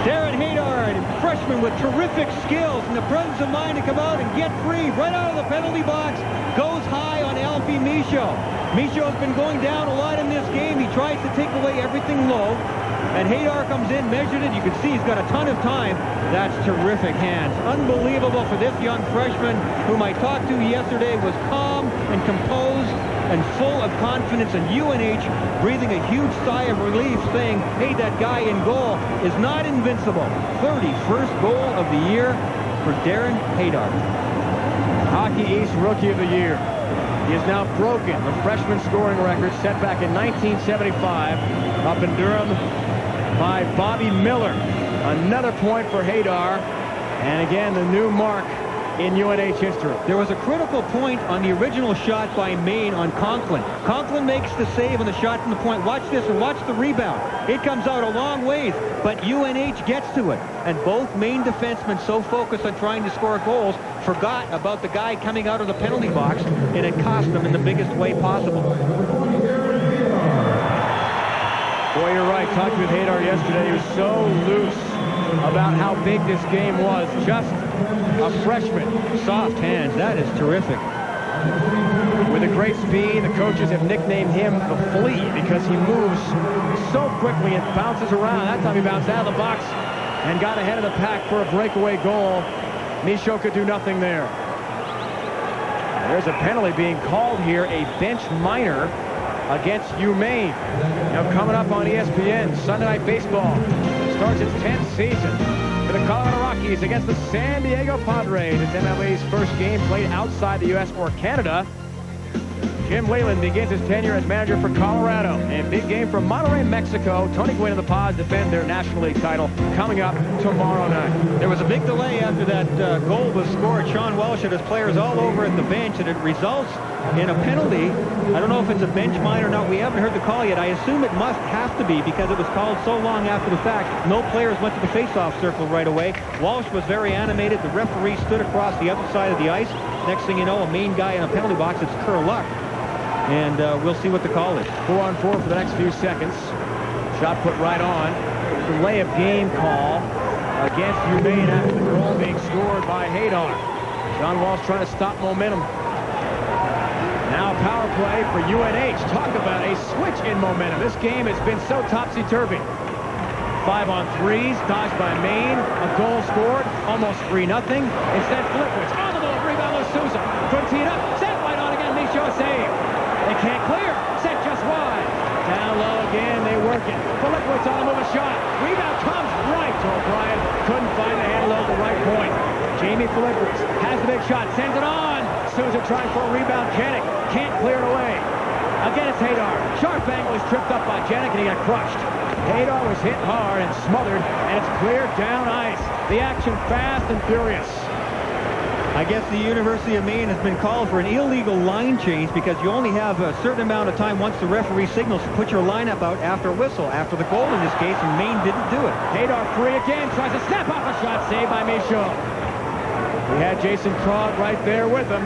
Darren Hadar, freshman with terrific skills and the presence of mind to come out and get free right out of the penalty box. Goes high on Alfie Michaud. Michaud's been going down a lot in this game. He tries to take away everything low. And Hadar comes in, measured it. You can see he's got a ton of time. That's terrific hands. Unbelievable for this young freshman whom I talked to yesterday, was calm and composed and full of confidence, and UNH breathing a huge sigh of relief, saying, hey, that guy in goal is not invincible. 31st goal of the year for Darren Hadar. Hockey East Rookie of the Year. He has now broken the freshman scoring record set back in 1975 up in Durham by Bobby Miller. Another point for Hadar, and again the new mark in UNH history. There was a critical point on the original shot by Maine on Conklin. Conklin makes the save on the shot from the point. Watch this and watch the rebound. It comes out a long ways, but UNH gets to it. And both Maine defensemen, so focused on trying to score goals, forgot about the guy coming out of the penalty box, and it cost them in the biggest way possible. Boy, you're right. Talked with Hadar yesterday. He was so loose about how big this game was. Just a freshman. Soft hands. That is terrific. With a great speed, the coaches have nicknamed him the Flea because he moves so quickly and bounces around. That time he bounced out of the box and got ahead of the pack for a breakaway goal. Michaud could do nothing there. There's a penalty being called here, a bench minor against Maine. Now coming up on ESPN, Sunday Night Baseball starts its 10th season for the Colorado Rockies against the San Diego Padres. It's MLB's first game played outside the U.S. or Canada. Jim Leyland begins his tenure as manager for Colorado. And big game from Monterrey, Mexico. Tony Gwynn and the Pods defend their National League title coming up tomorrow night. There was a big delay after that goal was scored. Sean Welsh had his players all over at the bench, and it results in a penalty. I don't know if it's a bench minor or not. We haven't heard the call yet. I assume it must have to be because it was called so long after the fact. No players went to the face-off circle right away. Walsh was very animated. The referee stood across the other side of the ice. Next thing you know, a Maine guy in a penalty box. It's Kerr Luck. And we'll see what the call is. 4-on-4 for the next few seconds. Shot put right on. Delay of game call against Maine after the goal being scored by Hadar. John Walsh trying to stop momentum. Now power play for UNH. Talk about a switch in momentum. This game has been so topsy-turvy. 5-on-3s, dodged by Maine. A goal scored, almost 3-0. Instead, Flipwitz on the move, rebound with Souza. Couldn't tee it up, set right on again, Michaud save. They can't clear, set just wide. Down low again, they work it. Flipwitz on the move, a shot. Rebound comes right to O'Brien. Couldn't find the handle at the right point. Jamie Flipwitz has the big shot, sends it on. Souza trying for a rebound, Janik can't clear it away. Again, it's Hadar. Sharp angle is tripped up by Janik, and he got crushed. Hadar was hit hard and smothered, and it's cleared down ice. The action fast and furious. I guess the University of Maine has been called for an illegal line change because you only have a certain amount of time once the referee signals to put your lineup out after a whistle, after the goal in this case, and Maine didn't do it. Hadar free again, tries to snap off a shot, saved by Michaud. We had Jason Krog right there with him.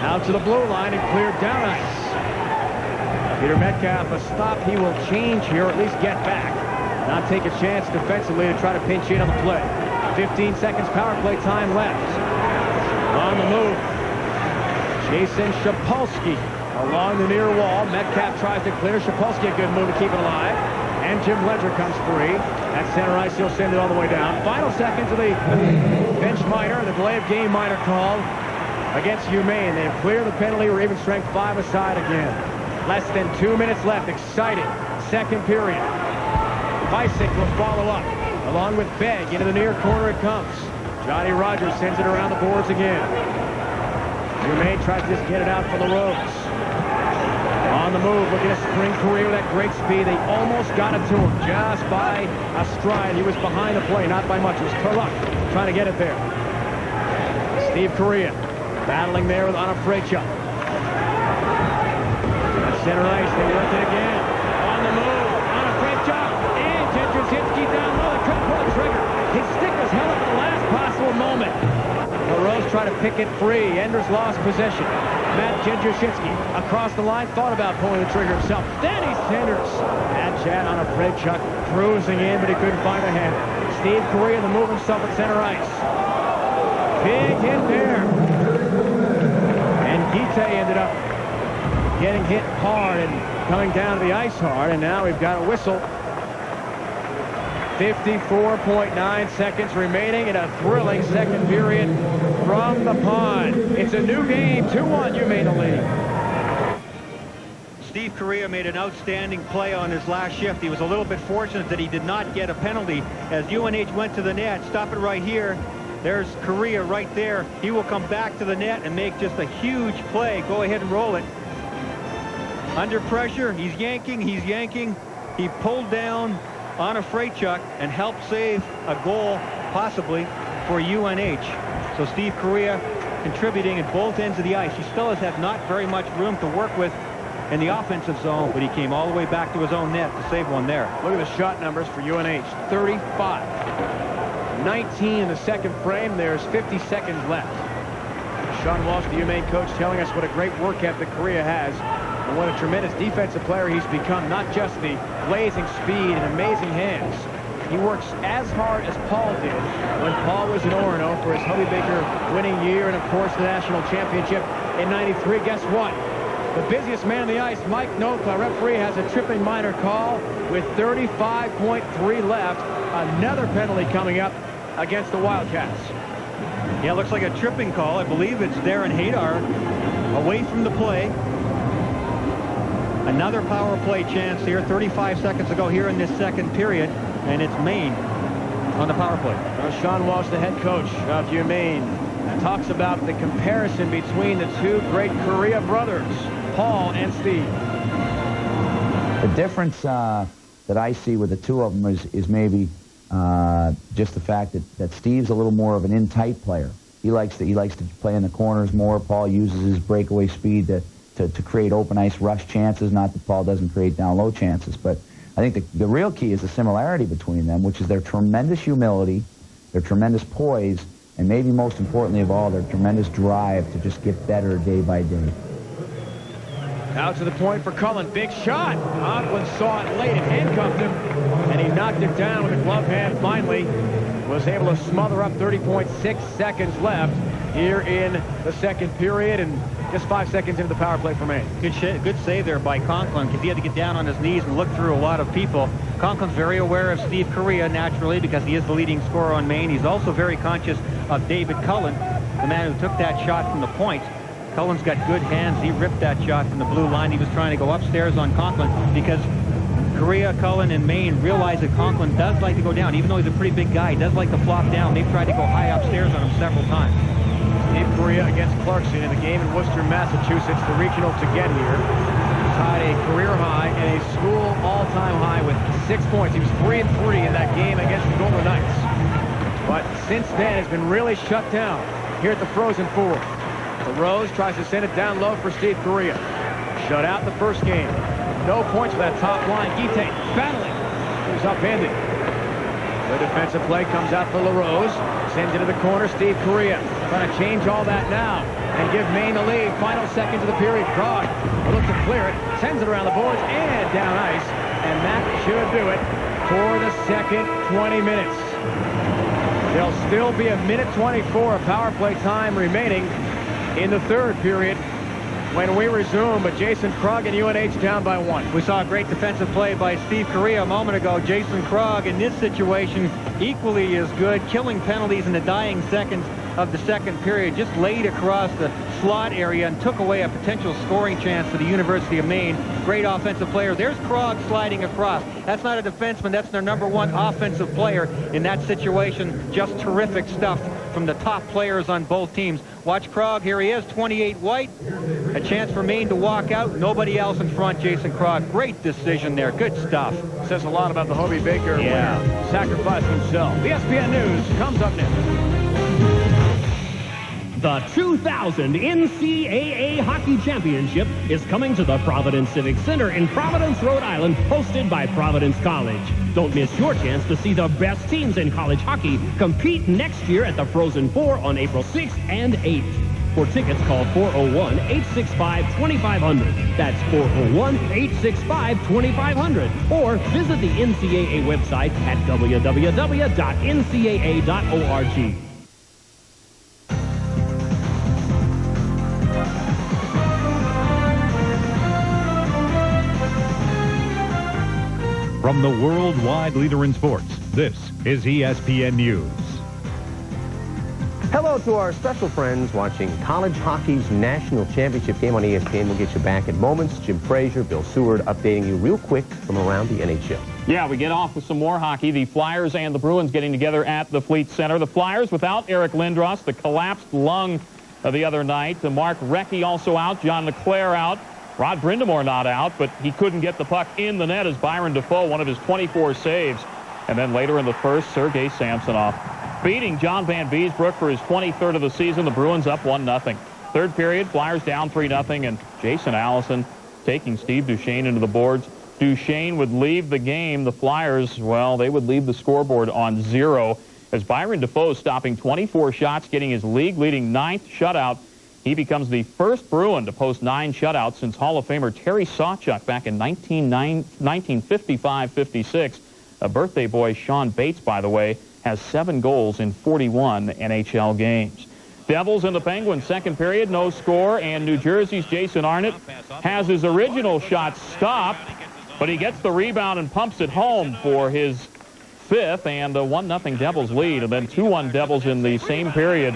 Out to the blue line and cleared down ice. Peter Metcalf, a stop he will change here, or at least get back. Not take a chance defensively to try to pinch in on the play. 15 seconds power play time left. On the move, Jason Shapolsky along the near wall. Metcalf tries to clear. Shapolsky, a good move to keep it alive. And Jim Ledger comes free. At center ice, he'll send it all the way down. Final seconds of the bench minor, the delay of game minor call against UMaine. They have cleared the penalty. We're even strength 5 aside again. Less than 2 minutes left. Exciting second period. Vysick will follow up along with Begg. Into the near corner it comes. Johnny Rogers sends it around the boards again. UMaine tries to just get it out for the Rose. On the move, looking at spring career with that great speed. They almost got it to him just by a stride. He was behind the play, not by much. It was Turluck trying to get it there. Steve Correa battling there with Onofreychuk. At center ice, they work it again. On the move, Onofreychuk, and Jędrzejczyk down low. They couldn't pull the trigger. His stick was held up at the last possible moment. LaRose tried to pick it free. Enders lost possession. Matt Jędrzejczyk across the line, thought about pulling the trigger himself. Then he centers. Bad chat on a Onofreychuk, cruising in, but he couldn't find a hand. Steve Correa to move himself at center ice. Big hit there. And Gite ended up getting hit hard and coming down to the ice hard, and now we've got a whistle. 54.9 seconds remaining in a thrilling second period from the pond. It's a new game, 2-1 UMaine the lead. Steve Correa made an outstanding play on his last shift. He was a little bit fortunate that he did not get a penalty as UNH went to the net. Stop it right here. There's Correa right there. He will come back to the net and make just a huge play. Go ahead and roll it. Under pressure, he's yanking. He pulled down Onofreychuk and helped save a goal, possibly, for UNH. So Steve Correa contributing at both ends of the ice. He still has had not very much room to work with in the offensive zone, but he came all the way back to his own net to save one there. Look at the shot numbers for UNH. 35. 19 in the second frame. There's 50 seconds left. Sean Walsh, the UMaine coach, telling us what a great work ethic Correa has and what a tremendous defensive player he's become. Not just the blazing speed and amazing hands. He works as hard as Paul did when Paul was in Orono for his Hubby Baker winning year and, of course, the national championship in '93. Guess what? The busiest man on the ice, Mike Nokla, referee, has a tripping minor call with 35.3 left. Another penalty coming up against the Wildcats. Yeah, it looks like a tripping call. I believe it's Darren Hadar away from the play. Another power play chance here 35 seconds ago here in this second period, and it's Maine on the power play. Sean Walsh, the head coach of UMaine, talks about the comparison between the two great Correa brothers, Paul and Steve. The difference that I see with the two of them is maybe just the fact that Steve's a little more of an in-tight player. He likes to play in the corners more. Paul uses his breakaway speed to create open ice rush chances. Not that Paul doesn't create down low chances, but I think the real key is the similarity between them, which is their tremendous humility, their tremendous poise, and maybe most importantly of all, their tremendous drive to just get better day by day. Out to the point for Cullen. Big shot. Auckland saw it late and handcuffed him, and he knocked it down with a glove hand. Finally was able to smother up. 30.6 seconds left here in the second period, and just 5 seconds into the power play for Maine. Good save there by Conklin, because he had to get down on his knees and look through a lot of people. Conklin's very aware of Steve Correa, naturally, because he is the leading scorer on Maine. He's also very conscious of David Cullen, the man who took that shot from the point. Cullen's got good hands. He ripped that shot from the blue line. He was trying to go upstairs on Conklin because Correa, Cullen, and Maine realize that Conklin does like to go down. Even though he's a pretty big guy, he does like to flop down. They've tried to go high upstairs on him several times. Steve Correa against Clarkson in the game in Worcester, Massachusetts, the regional to get here. Tied a career high and a school all-time high with 6 points. He was 3-3 in that game against the Golden Knights. But since then has been really shut down here at the Frozen Four. LaRose tries to send it down low for Steve Correa. Shut out the first game. No points for that top line. Gite battling. He was upended. The defensive play comes out for LaRose. Sends it to the corner. Steve Correa trying to change all that now and give Maine the lead. Final seconds of the period. Krog will look to clear it. Sends it around the boards and down ice. And that should do it for the second 20 minutes. There'll still be a minute 24 of power play time remaining in the third period when we resume, but Jason Krog and UNH down by 1. We saw a great defensive play by Steve Correa a moment ago. Jason Krog in this situation equally as good, killing penalties in the dying seconds of the second period. Just laid across the slot area and took away a potential scoring chance for the University of Maine. Great offensive player. There's Krog sliding across. That's not a defenseman. That's their #1 offensive player in that situation. Just terrific stuff from the top players on both teams. Watch Krog. Here he is, 28 white. A chance for Maine to walk out. Nobody else in front. Jason Krog. Great decision there. Good stuff. Says a lot about the Hobie Baker. Yeah. Winner. Sacrificed himself. ESPN News comes up next. The 2000 NCAA Hockey Championship is coming to the Providence Civic Center in Providence, Rhode Island, hosted by Providence College. Don't miss your chance to see the best teams in college hockey compete next year at the Frozen Four on April 6th and 8th. For tickets, call 401-865-2500. That's 401-865-2500. Or visit the NCAA website at www.ncaa.org. From the worldwide leader in sports, this is ESPN News. Hello to our special friends watching college hockey's national championship game on ESPN. We'll get you back in moments. Jim Frazier, Bill Seward updating you real quick from around the NHL. Yeah, we get off with some more hockey. The Flyers and the Bruins getting together at the Fleet Center. The Flyers without Eric Lindros, the collapsed lung the other night. Mark Recchi also out, John LeClaire out. Rod Brindamore not out, but he couldn't get the puck in the net as Byron Defoe, one of his 24 saves. And then later in the first, Sergei Samsonov beating John Van Beesbrook for his 23rd of the season. The Bruins up 1-0. Third period, Flyers down 3-0, and Jason Allison taking Steve Duchesne into the boards. Duchesne would leave the game. The Flyers, well, they would leave the scoreboard on 0 as Byron Defoe stopping 24 shots, getting his league-leading 9th shutout. He becomes the first Bruin to post 9 shutouts since Hall of Famer Terry Sawchuk back in 1955-56. A birthday boy, Sean Bates, by the way, has 7 goals in 41 NHL games. Devils and the Penguins, second period, no score, and New Jersey's Jason Arnott has his original shot stopped, but he gets the rebound and pumps it home for his 5th, and a 1-0 Devils lead, and then 2-1 Devils in the same period.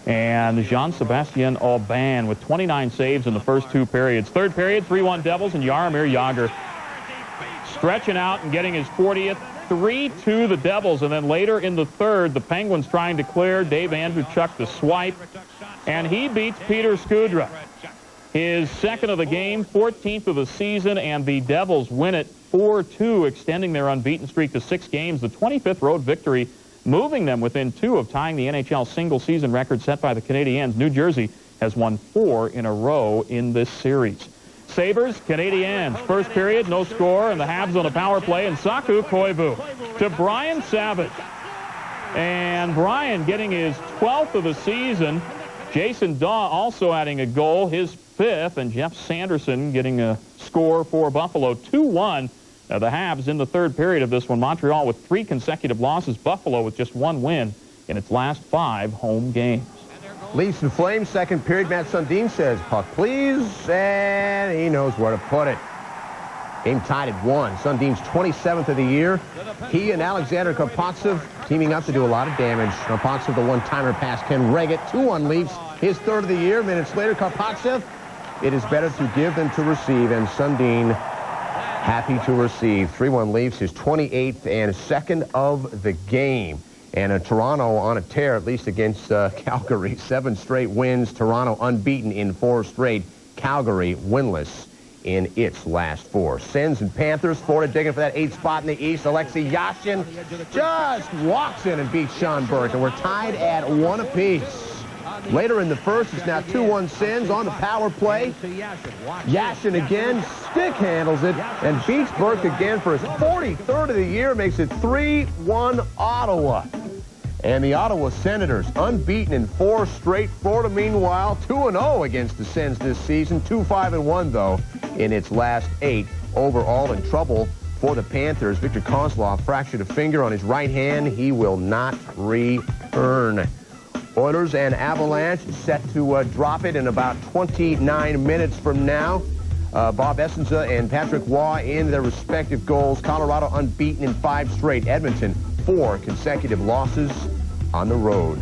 And Jean-Sebastien Aubin with 29 saves in the first 2 periods. Third period, 3-1 Devils, and Jaromir Jagr stretching out and getting his 40th. 3-2 the Devils, and then later in the third, the Penguins trying to clear Dave Andrewchuk the swipe, and he beats Peter Skudra. His 2nd of the game, 14th of the season, and the Devils win it 4-2, extending their unbeaten streak to 6 games. The 25th road victory, moving them within 2 of tying the NHL single-season record set by the Canadiens. New Jersey has won 4 in a row in this series. Sabres, Canadiens. First period, no score, and the Habs on a power play, and Saku Koivu to Brian Savage. And Brian getting his 12th of the season. Jason Daw also adding a goal, his 5th, and Jeff Sanderson getting a score for Buffalo. 2-1. The Habs in the third period of this one. Montreal with 3 consecutive losses. Buffalo with just 1 win in its last 5 home games. Leafs and Flames, second period. Matt Sundin says, puck please, and he knows where to put it. Game tied at 1. Sundin's 27th of the year. He and Alexander Karpovtsev teaming up to do a lot of damage. Karpovtsev, the one-timer past Ken Reggett. 2-1 Leafs, his 3rd of the year. Minutes later, Karpovtsev, it is better to give than to receive, and Sundin happy to receive. 3-1 Leafs, his 28th and 2nd of the game. And Toronto on a tear, at least against Calgary. 7 straight wins. Toronto unbeaten in 4 straight. Calgary winless in its last 4. Sens and Panthers. Florida digging for that 8th spot in the East. Alexei Yashin just walks in and beats Sean Burke. And we're tied at 1 apiece. Later in the first, it's now 2-1 Sens on the power play. Yashin again stick handles it and beats Burke again for his 43rd of the year. Makes it 3-1 Ottawa. And the Ottawa Senators unbeaten in 4 straight. Florida, meanwhile, 2-0 against the Sens this season. 2-5-1, though, in its last 8. Overall in trouble for the Panthers. Victor Kozlov fractured a finger on his right hand. He will not return. Oilers and Avalanche set to drop it in about 29 minutes from now. Bob Essenza and Patrick Waugh in their respective goals. Colorado unbeaten in 5 straight. Edmonton 4 consecutive losses on the road.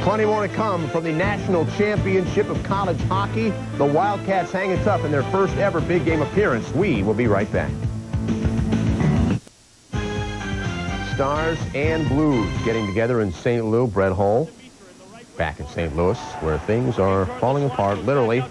Plenty more to come from the National Championship of College Hockey. The Wildcats hanging tough in their first ever big game appearance. We will be right back. Stars and Blues getting together in St. Louis. Brett Hull back in St. Louis, where things are falling apart, literally.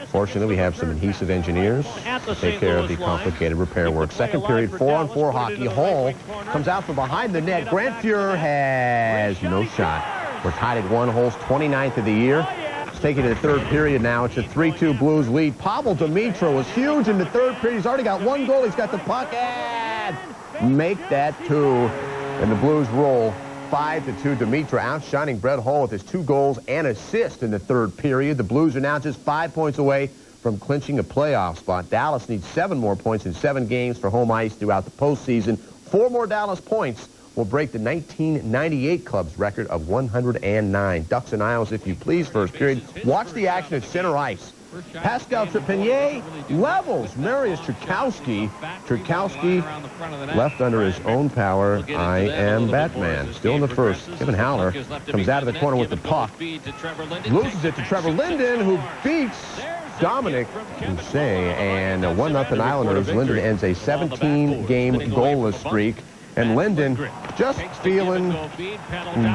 Fortunately, we have some adhesive engineers to take care of the complicated repair work. Second period, 4-on-4 hockey. Hull comes out from behind the net. Grant Fuhrer has no shot. We're tied at 1. Hull's 29th of the year. Let's take it to the third period now. It's a 3-2 Blues lead. Pavel Demitra was huge in the third period. He's already got 1 goal. He's got the puck, and make that 2. And the Blues roll 5-2. Demitra outshining Brett Hull with his 2 goals and assist in the third period. The Blues are now just 5 points away from clinching a playoff spot. Dallas needs 7 more points in 7 games for home ice throughout the postseason. 4 more Dallas points will break the 1998 club's record of 109. Ducks and Isles, if you please, first period. Watch the action at center ice. Pascal Trepanier levels Mariusz Czerkowski. Czerkowski left under his own power. I am Batman. Still in the first. Kevin Howler comes out of the corner with the puck. Loses it to Trevor Linden, who beats Dominic Doucet. And 1-0 Islanders. Linden ends a 17-game goalless streak. And Linden just feeling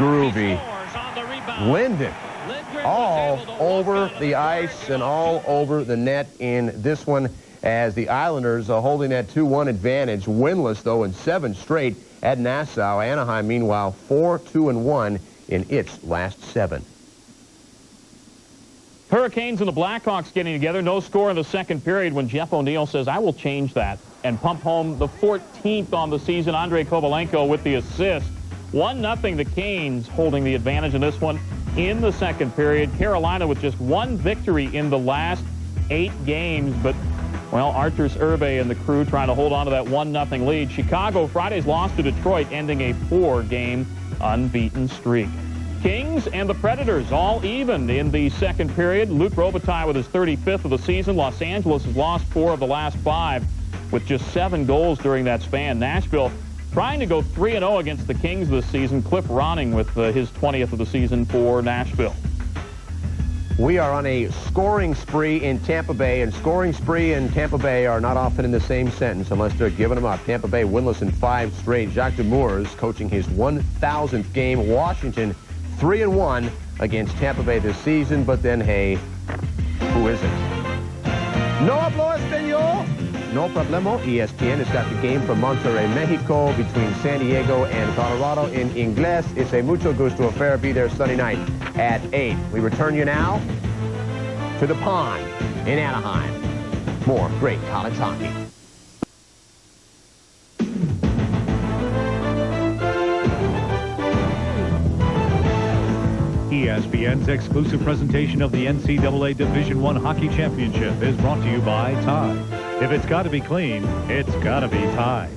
groovy. Linden all over the ice and all over the net in this one, as the Islanders are holding that 2-1 advantage. Winless, though, in 7 straight at Nassau. Anaheim, meanwhile, 4-2-1 in its last 7. Hurricanes and the Blackhawks getting together. No score in the second period when Jeff O'Neill says, I will change that, and pump home the 14th on the season. Andrei Kovalenko with the assist. 1-0 the Canes holding the advantage in this one in the second period. Carolina with just 1 victory in the last 8 games, but, well, Arturs Irbe and the crew trying to hold on to that 1-0 lead. Chicago, Friday's loss to Detroit, ending a 4-game unbeaten streak. Kings and the Predators all even in the second period. Luc Robitaille with his 35th of the season. Los Angeles has lost 4 of the last 5 with just 7 goals during that span. Nashville trying to go 3-0 against the Kings this season. Cliff Ronning with his 20th of the season for Nashville. We are on a scoring spree in Tampa Bay, and scoring spree and Tampa Bay are not often in the same sentence unless they're giving them up. Tampa Bay winless in 5 straight. Jacques Demers coaching his 1,000th game. Washington 3-1 against Tampa Bay this season, but then, hey, who isn't? No hablo español? No problemo. ESPN has got the game from Monterrey, Mexico, between San Diego and Colorado in Inglés. It's a mucho gusto affair. Be there Sunday night at 8. We return you now to the Pond in Anaheim. More great college hockey. ESPN's exclusive presentation of the NCAA Division I Hockey Championship is brought to you by Tide. If it's got to be clean, it's got to be Tide.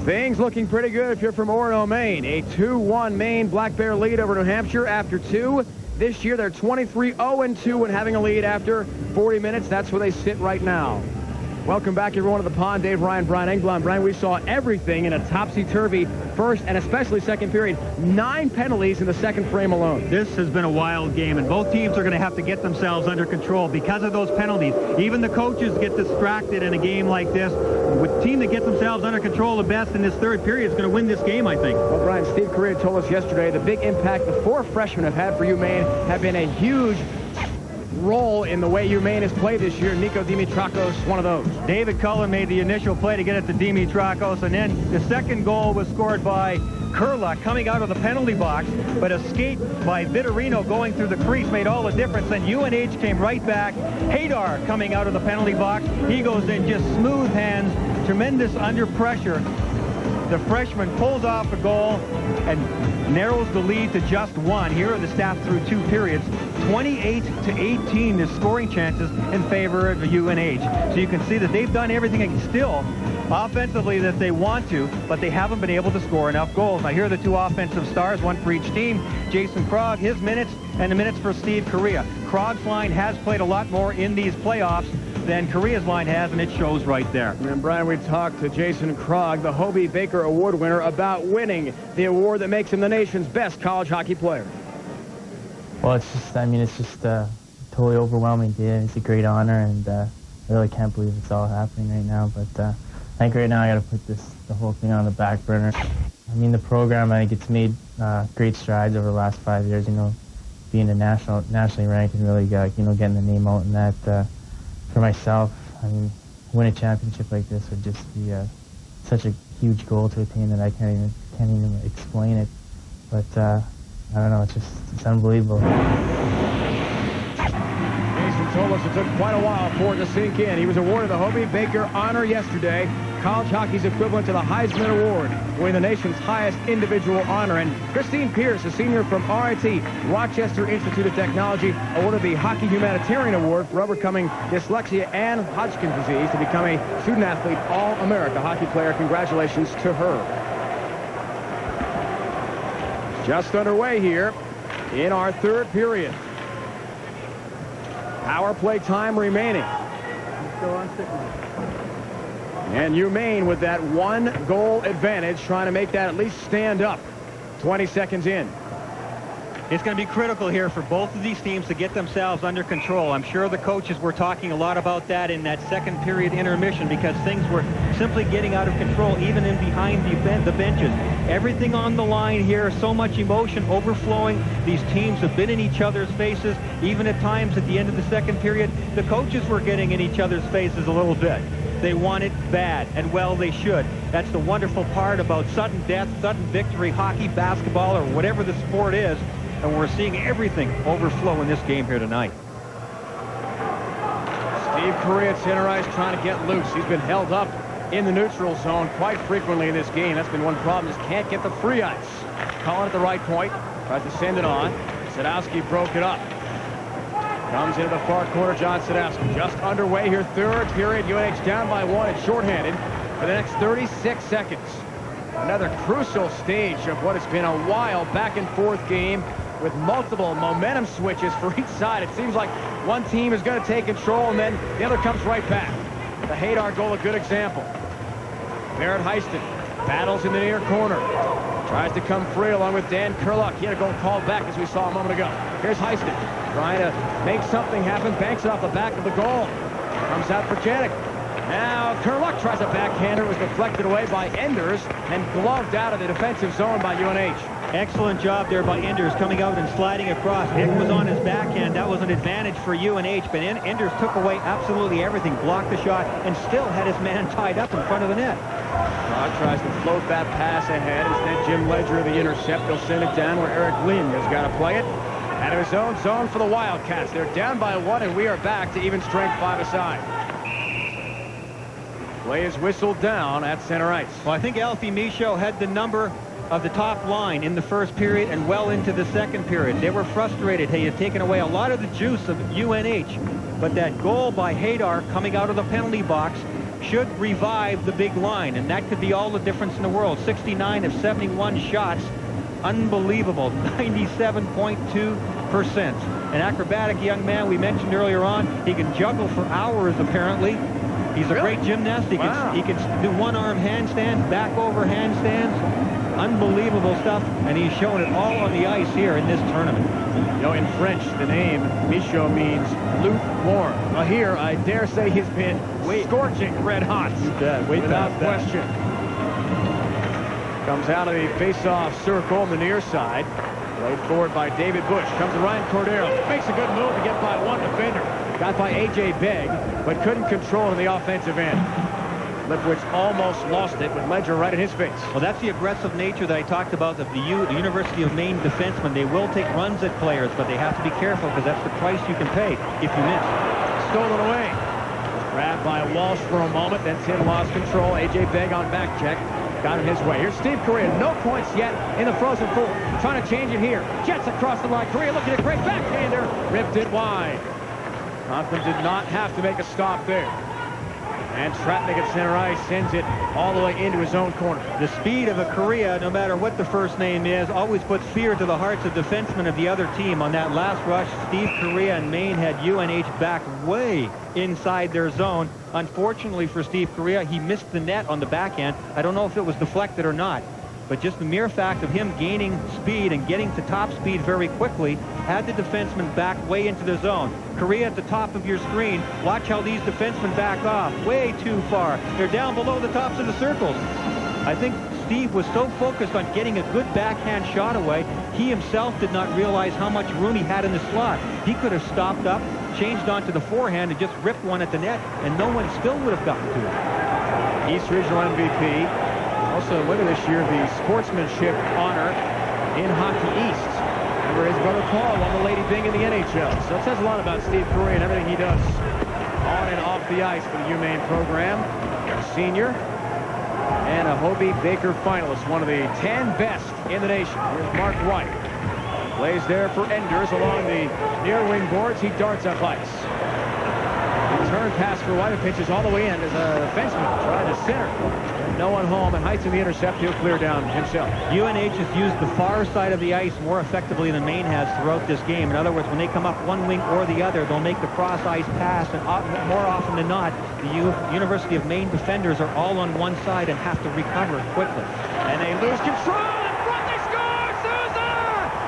Things looking pretty good if you're from Orono, Maine. A 2-1 Maine Black Bear lead over New Hampshire after 2. This year they're 23-0-2 and having a lead after 40 minutes. That's where they sit right now. Welcome back, everyone, to the Pond. Dave Ryan, Brian Engblom. Brian, we saw everything in a topsy-turvy first and especially second period. 9 penalties in the second frame alone. This has been a wild game, and both teams are going to have to get themselves under control because of those penalties. Even the coaches get distracted in a game like this. The team that gets themselves under control the best in this third period is going to win this game, I think. Well, Brian, Steve Correa told us yesterday the big impact the 4 freshmen have had for UMaine have been a huge role in the way UMaine has played this year. Nico Dimitrakos, one of those. David Cullen made the initial play to get it to Dimitrakos, and then the second goal was scored by Kurla coming out of the penalty box, but a skate by Vitorino going through the crease made all the difference, and UNH came right back. Hadar coming out of the penalty box. He goes in just smooth hands, tremendous under pressure. The freshman pulls off a goal and narrows the lead to just 1. Here are the stats through 2 periods. 28-18 the scoring chances in favor of UNH. So you can see that they've done everything still offensively that they want to, but they haven't been able to score enough goals. Now here are the 2 offensive stars, one for each team. Jason Krog, his minutes, and the minutes for Steve Correa. Krog's line has played a lot more in these playoffs than Correa's line has, and it shows right there. And Brian, we talked to Jason Krog, the Hobie Baker Award winner, about winning the award that makes him the nation's best college hockey player. Well, it's just, it's just totally overwhelming. Yeah, it's a great honor, and I really can't believe it's all happening right now. But I think right now I got to put the whole thing on the back burner. I mean, the program, I think it's made great strides over the last 5 years. You know, being nationally ranked and really, you know, getting the name out and that. For myself, I mean, win a championship like this would just be such a huge goal to attain that I can't even explain it. But I don't know, it's unbelievable. Jason told us it took quite a while for it to sink in. He was awarded the Hobie Baker Honor yesterday, college hockey's equivalent to the Heisman Award, winning the nation's highest individual honor. And Christine Pierce, a senior from RIT, Rochester Institute of Technology, awarded the Hockey Humanitarian Award for overcoming dyslexia and Hodgkin's disease to become a student-athlete All-America hockey player. Congratulations to her. Just underway here in our third period. Power play time remaining. And Maine with that 1-goal advantage, trying to make that at least stand up. 20 seconds in. It's going to be critical here for both of these teams to get themselves under control. I'm sure the coaches were talking a lot about that in that second period intermission because things were simply getting out of control, even in behind the benches. Everything on the line here, so much emotion overflowing. These teams have been in each other's faces. Even at times at the end of the second period, the coaches were getting in each other's faces a little bit. They want it bad, and well, they should. That's the wonderful part about sudden death, sudden victory, hockey, basketball, or whatever the sport is. And we're seeing everything overflow in this game here tonight. Steve Correa, center ice, trying to get loose. He's been held up in the neutral zone quite frequently in this game. That's been one problem, just can't get the free ice. Colin at the right point, tries to send it on. Sadowski broke it up. Comes into the far corner, John Sadowski. Just underway here, third period. UNH down by 1 and shorthanded for the next 36 seconds. Another crucial stage of what has been a wild back-and-forth game with multiple momentum switches for each side. It seems like one team is going to take control, and then the other comes right back. The Haydar goal, a good example. Barrett Heiston battles in the near corner. Tries to come free along with Dan Kurluck. He had a goal called back, as we saw a moment ago. Here's Heiston trying to make something happen. Banks it off the back of the goal. Comes out for Janik. Now Kurluck tries a backhander. It was deflected away by Enders and gloved out of the defensive zone by UNH. Excellent job there by Enders coming out and sliding across. Nick was on his backhand. That was an advantage for UNH, but Enders took away absolutely everything, blocked the shot, and still had his man tied up in front of the net. Rod tries to float that pass ahead. Instead, Jim Ledger, the intercept. He'll send it down where Eric Lynn has got to play it. Out of his own zone for the Wildcats. They're down by 1, and we are back to even strength 5-a-side. Play is whistled down at center ice. Well, I think Alfie Michaud had the number of the top line in the first period and well into the second period. They were frustrated. He had taken away a lot of the juice of UNH, but that goal by Haydar coming out of the penalty box should revive the big line, and that could be all the difference in the world. 69 of 71 shots. Unbelievable. 97.2%. An acrobatic young man we mentioned earlier on. He can juggle for hours, apparently. He's a great gymnast. He can do one-arm handstands, back-over handstands. Unbelievable stuff, and he's showing it all on the ice here in this tournament. You know, in French, the name Michaud means lukewarm. Well, here, I dare say he's been scorching red hot. Without question. Comes out of the face-off circle on the near side. Played forward by David Bush. Comes to Ryan Cordero. Makes a good move to get by one defender. Got by A.J. Begg, but couldn't control in the offensive end. Lipwitz almost lost it with Ledger right in his face. Well, that's the aggressive nature that I talked about of the University of Maine defensemen. They will take runs at players, but they have to be careful because that's the price you can pay if you miss. Stolen away. Grabbed by Walsh for a moment, then Tim lost control. A.J. Begg on back check. Got it his way. Here's Steve Correa. No points yet in the frozen four. Trying to change it here. Jets across the line. Correa looking at a great backhander. Ripped it wide. Conklin did not have to make a stop there. And Tratnik at center ice sends it all the way into his own corner. The speed of a Correa, no matter what the first name is, always puts fear to the hearts of defensemen of the other team. On that last rush, Steve Correa and Maine had UNH back way inside their zone. Unfortunately for Steve Correa, he missed the net on the backhand. I don't know if it was deflected or not. but just the mere fact of him gaining speed and getting to top speed very quickly had the defenseman back way into the zone. Korea at the top of your screen. Watch how these defensemen back off way too far. They're down below the tops of the circles. I think Steve was so focused on getting a good backhand shot away, he himself did not realize how much room he had in the slot. He could have stopped up, changed onto the forehand, and just ripped one at the net, and no one still would have gotten to it. East Regional MVP. Also the winner this year of the sportsmanship honor in Hockey East. Remember, his brother Paul won the Lady Byng in the NHL. So it says a lot about Steve Curry and everything he does on and off the ice for the UMaine program. A senior and a Hobie Baker finalist, one of the 10 best in the nation. Here's Mark White. Plays there for Enders along the near wing boards. He darts up ice. Return pass for White, pitches all the way in as a defenseman trying to center. No one home, and Heights in the intercept. He'll clear down himself. UNH has used the far side of the ice more effectively than Maine has throughout this game. In other words, when they come up one wing or the other, they'll make the cross-ice pass, and more often than not, the University of Maine defenders are all on one side and have to recover quickly. And they lose control. In front, they score! Souza!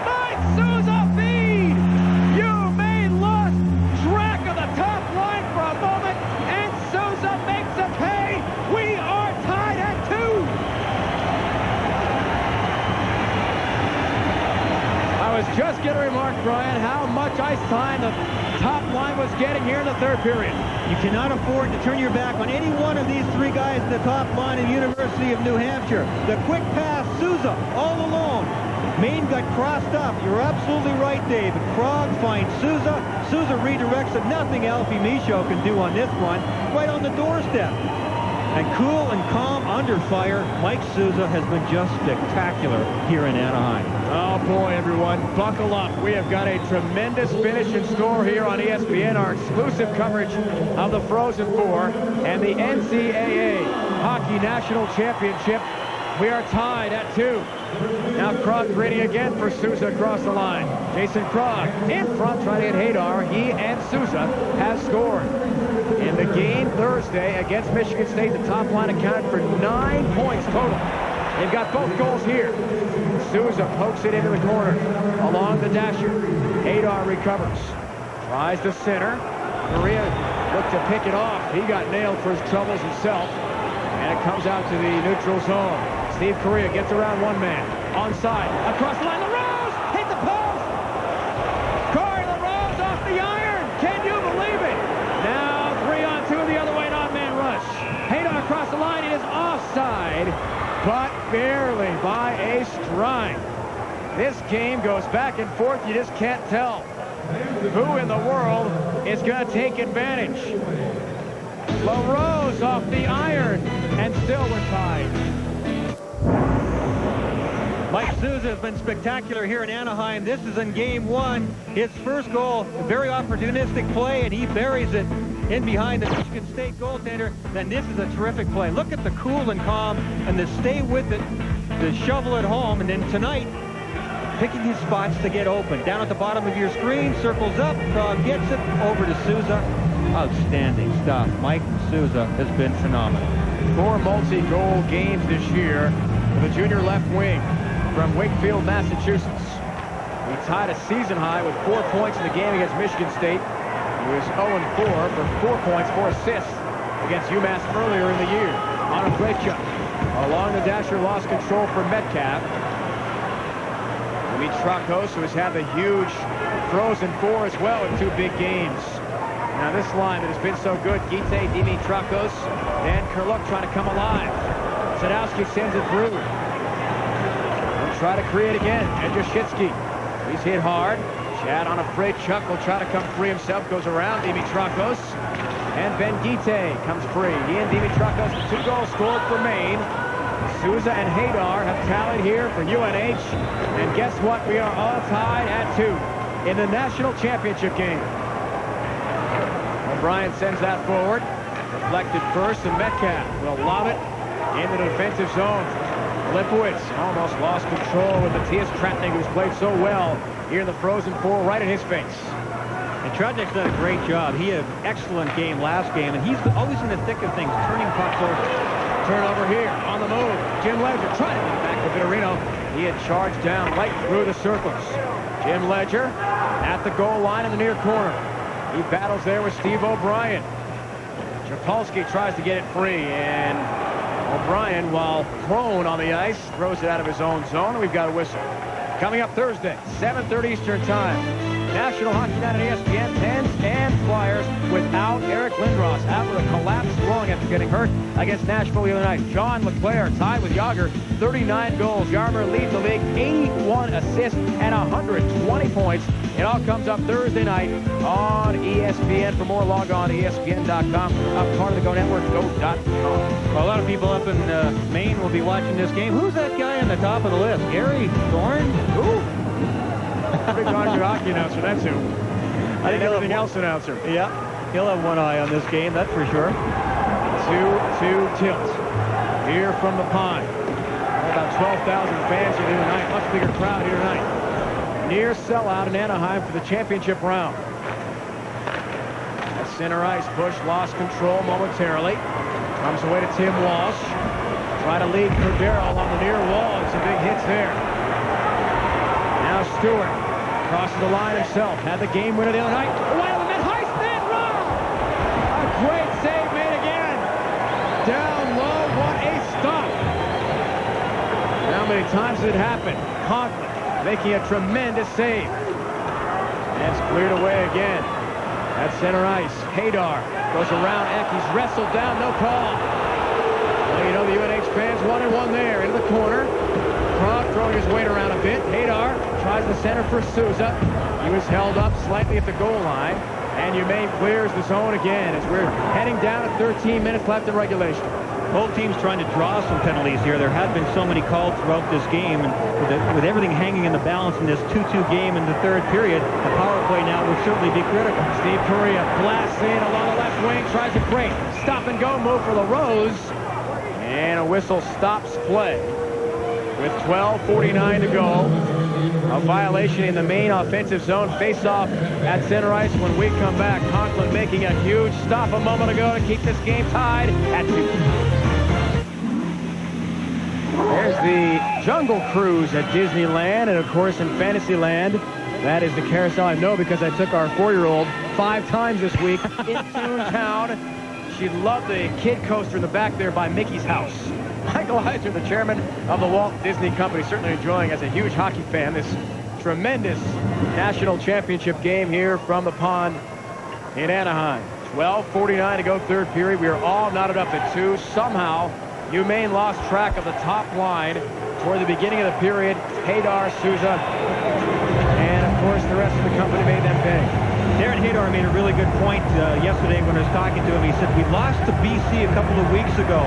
Mike Souza feed! UMaine lost track of the top line for a moment, and Souza makes a pay. We are tied at 2. I was just going to remark, Brian, how much ice time the top line was getting here in the third period. You cannot afford to turn your back on any one of these three guys at the top line in University of New Hampshire. The quick pass, Souza, all alone. Maine got crossed up. You're absolutely right, David. Krog finds Souza. Souza redirects it. Nothing Alfie Michaud can do on this one. Right on the doorstep. And cool and calm under fire, Mike Souza has been just spectacular here in Anaheim. Oh, boy, everyone, buckle up. We have got a tremendous finish in store here on ESPN, our exclusive coverage of the Frozen Four and the NCAA Hockey National Championship. We are tied at 2. Now Krog ready again for Souza across the line. Jason Krog in front trying to hit Hadar. He and Souza have scored. In the game Thursday against Michigan State, the top line accounted for 9 points total. They've got both goals here. Souza pokes it into the corner along the dasher. Hadar recovers. Tries to center. Maria looked to pick it off. He got nailed for his troubles himself. And it comes out to the neutral zone. Steve Correa gets around one man. Onside. Across the line. LaRose! Hit the post! Corey LaRose off the iron! Can you believe it? Now 3-on-2 the other way. An odd man rush. Hadar across the line. It is offside, but barely by a stride. This game goes back and forth. You just can't tell who in the world is going to take advantage. LaRose off the iron, and still we're tied. Mike Souza has been spectacular here in Anaheim. This is in game 1. His first goal, a very opportunistic play, and he buries it in behind the Michigan State goaltender. Then this is a terrific play. Look at the cool and calm and the stay with it, the shovel it home, and then tonight, picking his spots to get open. Down at the bottom of your screen, circles up, Krog gets it, over to Souza. Outstanding stuff. Mike Souza has been phenomenal. 4 multi-goal games this year for the junior left wing from Wakefield, Massachusetts. He tied a season high with 4 points in the game against Michigan State. He was 0-4 for 4 points, 4 assists against UMass earlier in the year. On a great jump. Along the dasher, lost control for Metcalf. Dimitrakos, who has had the huge Frozen Four as well in 2 big games. Now this line that has been so good, Gite, Dimitrakos, and Kurluk trying to come alive. Sadowski sends it through. He'll try to create again. Edgershitsky. He's hit hard. Chad on a freight chuck will try to come free himself. Goes around Dimitrakos. And Ben Gite comes free. He and Dimitrakos, 2 goals scored for Maine. Souza and Hadar have tallied here for UNH. And guess what? We are all tied at 2 in the national championship game. O'Brien sends that forward. Deflected first, and Metcalf will lob it in the defensive zone. Lipowitz almost lost control with Matthias Tratnik, who's played so well here in the Frozen Four, right in his face. And Tratnik's done a great job. He had an excellent game last game, and he's always in the thick of things, turning pucks over. Turnover here on the move. Jim Ledger trying to get back to Vittorino. He had charged down right through the circles. Jim Ledger at the goal line in the near corner. He battles there with Steve O'Brien. Czapulski tries to get it free, and O'Brien, while prone on the ice, throws it out of his own zone, and we've got a whistle. Coming up Thursday, 7:30 Eastern Time. National Hockey Night on ESPN, Pens and Flyers without Eric Lindros, out with a collapsed lung after getting hurt against Nashville the other night. John LeClaire tied with Yager, 39 goals. Yarmer leads the league, 81 assists and 120 points. It all comes up Thursday night on ESPN. For more, log on to ESPN.com. Part of the Go Network, go.com. Well, a lot of people up in Maine will be watching this game. Who's that guy on the top of the list? Gary Thorne? Who? Big Roger hockey announcer, that's who. I think everything else announcer. Yeah, he'll have one eye on this game, that's for sure. 2-2 tilt here from the pond. About 12,000 fans here tonight. Much bigger crowd here tonight. Near sellout in Anaheim for the championship round. At center ice, Bush lost control momentarily. Comes away to Tim Walsh. Try to lead Cordero on the near wall. Some big hits there. Now Stewart crosses the line himself. Had the game winner the other night. Wide of the net, Heisman, run! A great save made again. Down low, what a stop. How many times did it happen? Conklin making a tremendous save. And it's cleared away again. At center ice, Haydar goes around Eck. He's wrestled down, no call. Well, you know the UNH fans wanted one there into the corner. Kronk throwing his weight around a bit. Haydar tries the center for Souza. He was held up slightly at the goal line. And Maine clears the zone again as we're heading down to 13 minutes left in regulation. Both teams trying to draw some penalties here. There have been so many called throughout this game, and with everything hanging in the balance in this 2-2 game in the third period, the power play now will certainly be critical. Steve Correa blasts in along the left wing, tries to break. Stop and go move for LaRose. And a whistle stops play with 12:49 to go. A violation in the Maine offensive zone. Face-off at center ice when we come back. Conklin making a huge stop a moment ago to keep this game tied at 2. There's the Jungle Cruise at Disneyland, and of course in Fantasyland, that is the carousel I know because I took our 4-year-old 5 times this week in Toontown. She loved the kid coaster in the back there by Mickey's house. Michael Eisner, the chairman of the Walt Disney Company, certainly enjoying, as a huge hockey fan, this tremendous national championship game here from the pond in Anaheim. 12:49 to go, third period. We are all knotted up at 2. Somehow, UMaine lost track of the top line toward the beginning of the period. Haydar, Souza, and of course the rest of the company made them pay. Darren Haydar made a really good point yesterday when I was talking to him. He said, we lost to BC a couple of weeks ago.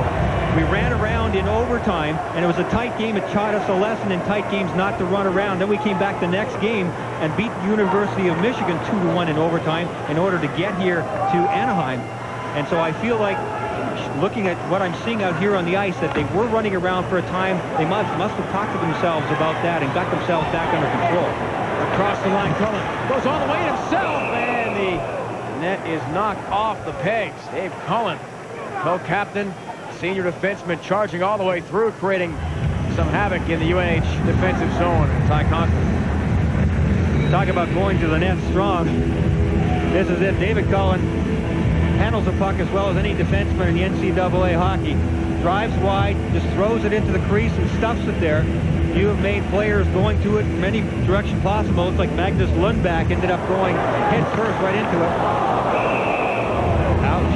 We ran around in overtime, and it was a tight game. It taught us a lesson in tight games not to run around. Then we came back the next game and beat the University of Michigan 2-1 in overtime in order to get here to Anaheim. And so I feel like, looking at what I'm seeing out here on the ice, that they were running around for a time. They must have talked to themselves about that and got themselves back under control. Across the line, Cullen goes all the way himself, and the net is knocked off the pegs. Dave Cullen, co-captain, senior defenseman, charging all the way through, creating some havoc in the UNH defensive zone. Ty Conklin. Talk about going to the net strong. This is it. David Cullen handles the puck as well as any defenseman in the NCAA hockey. Drives wide, just throws it into the crease and stuffs it there. You have made players going to it from any direction possible. Looks like Magnus Lundback ended up going head first right into it. Ouch.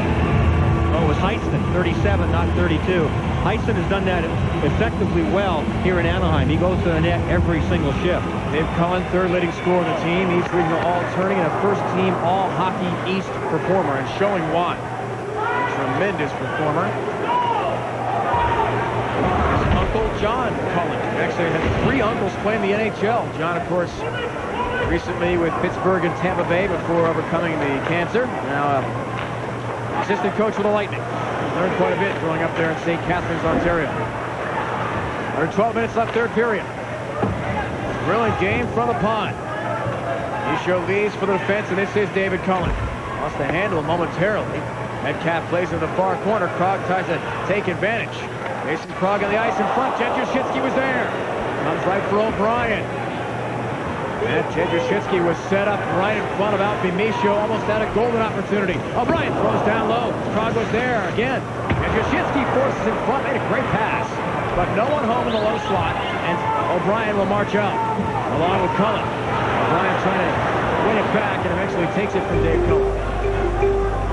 Oh, it was Heisman, 37, not 32. Heisman has done that effectively well here in Anaheim. He goes to the net every single shift. Dave Cullen, third leading scorer of the team. East Regional All-Tourney and a first-team All-Hockey East performer, and showing why. A tremendous performer. His uncle, John Cullen. Actually had 3 uncles playing the NHL. John, of course, recently with Pittsburgh and Tampa Bay before overcoming the cancer. Now, assistant coach for the Lightning. Learned quite a bit growing up there in St. Catharines, Ontario. Under 12 minutes left, third period. Brilliant game from the pond. Isho leads for the defense, and this is David Cullen. Lost the handle momentarily. Metcalf plays in the far corner. Krog tries to take advantage. Jason Krog on the ice in front. Jedrzejczycki was there. Comes right for O'Brien. And Jedrzejczycki was set up right in front of Alfie Michaud. Almost had a golden opportunity. O'Brien throws down low. Krog was there again. Jedrzejczycki forces in front. Made a great pass. But no one home in the low slot. And O'Brien will march up along with Cullen. O'Brien trying to win it back and eventually takes it from Dave Cullen.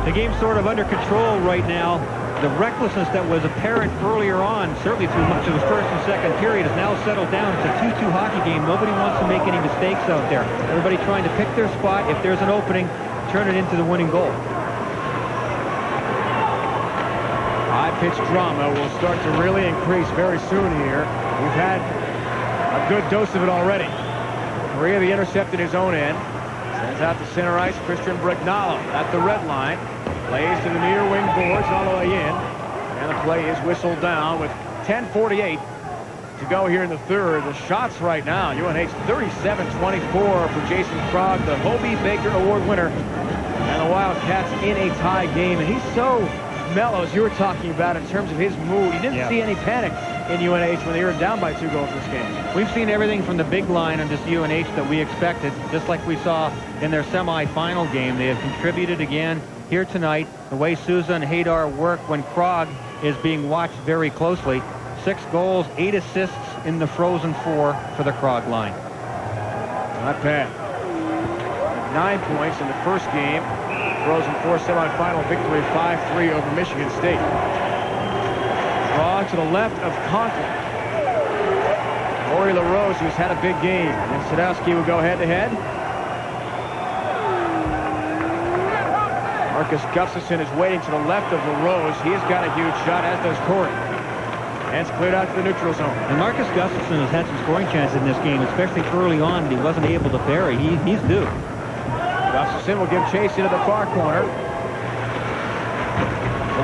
The game's sort of under control right now. The recklessness that was apparent earlier on, certainly through much of the first and second period, has now settled down. It's a 2-2 hockey game. Nobody wants to make any mistakes out there. Everybody trying to pick their spot. If there's an opening, turn it into the winning goal. High-pitch drama will start to really increase very soon here. We've had a good dose of it already. Korea, the intercept in his own end. Sends out to center ice, Christian Brignalo at the red line. Plays to the near wing boards all the way in. And the play is whistled down with 10:48 to go here in the third. The shots right now, UNH 37-24 for Jason Krog, the Hobie Baker Award winner. And the Wildcats in a tie game. And he's so mellow, as you were talking about, in terms of his mood. You didn't see any panic in UNH when they were down by 2 goals this game. We've seen everything from the big line on this UNH that we expected, just like we saw in their semi-final game. They have contributed again here tonight. The way Souza and Haydar work when Krog is being watched very closely. 6 goals, 8 assists in the Frozen 4 for the Krog line. Not bad. 9 points in the first game. Frozen 4 semifinal victory 5-3 over Michigan State. Krog to the left of Conklin. Corey LaRose, who's had a big game. And Sadowski will go head-to-head. Marcus Gustafson is waiting to the left of LaRose. He has got a huge shot, as does Corey. And it's cleared out to the neutral zone. And Marcus Gustafson has had some scoring chances in this game, especially early on, but he wasn't able to bury. He's due. Gustafson will give chase into the far corner.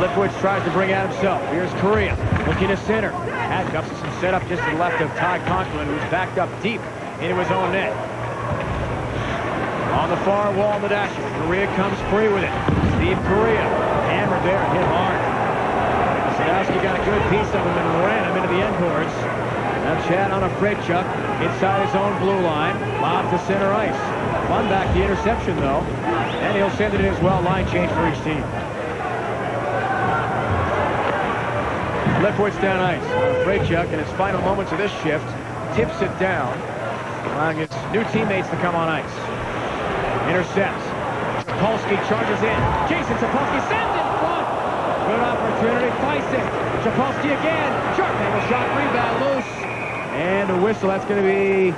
Lipowitz tries to bring out himself. Here's Correa looking to center. Had Gustafson set up just to the left of Ty Conklin, who's backed up deep into his own net. On the far wall, the dasher. Correa comes free with it. Steve Correa hammered there and hit hard. Sadowski got a good piece of him and ran him into the end boards. Now Chad on a freight chuck inside his own blue line. Lob to center ice. Won back the interception, though. And he'll send it in as well. Line change for each team. Lipowitz down ice. Freight chuck in his final moments of this shift. Tips it down, allowing his new teammates to come on ice. Intercepts. Sapolsky charges in. Jason Sapolsky sends it in front. Good opportunity. Fights it. Sapolsky again. Sharp angle shot. Rebound loose. And a whistle. That's going to be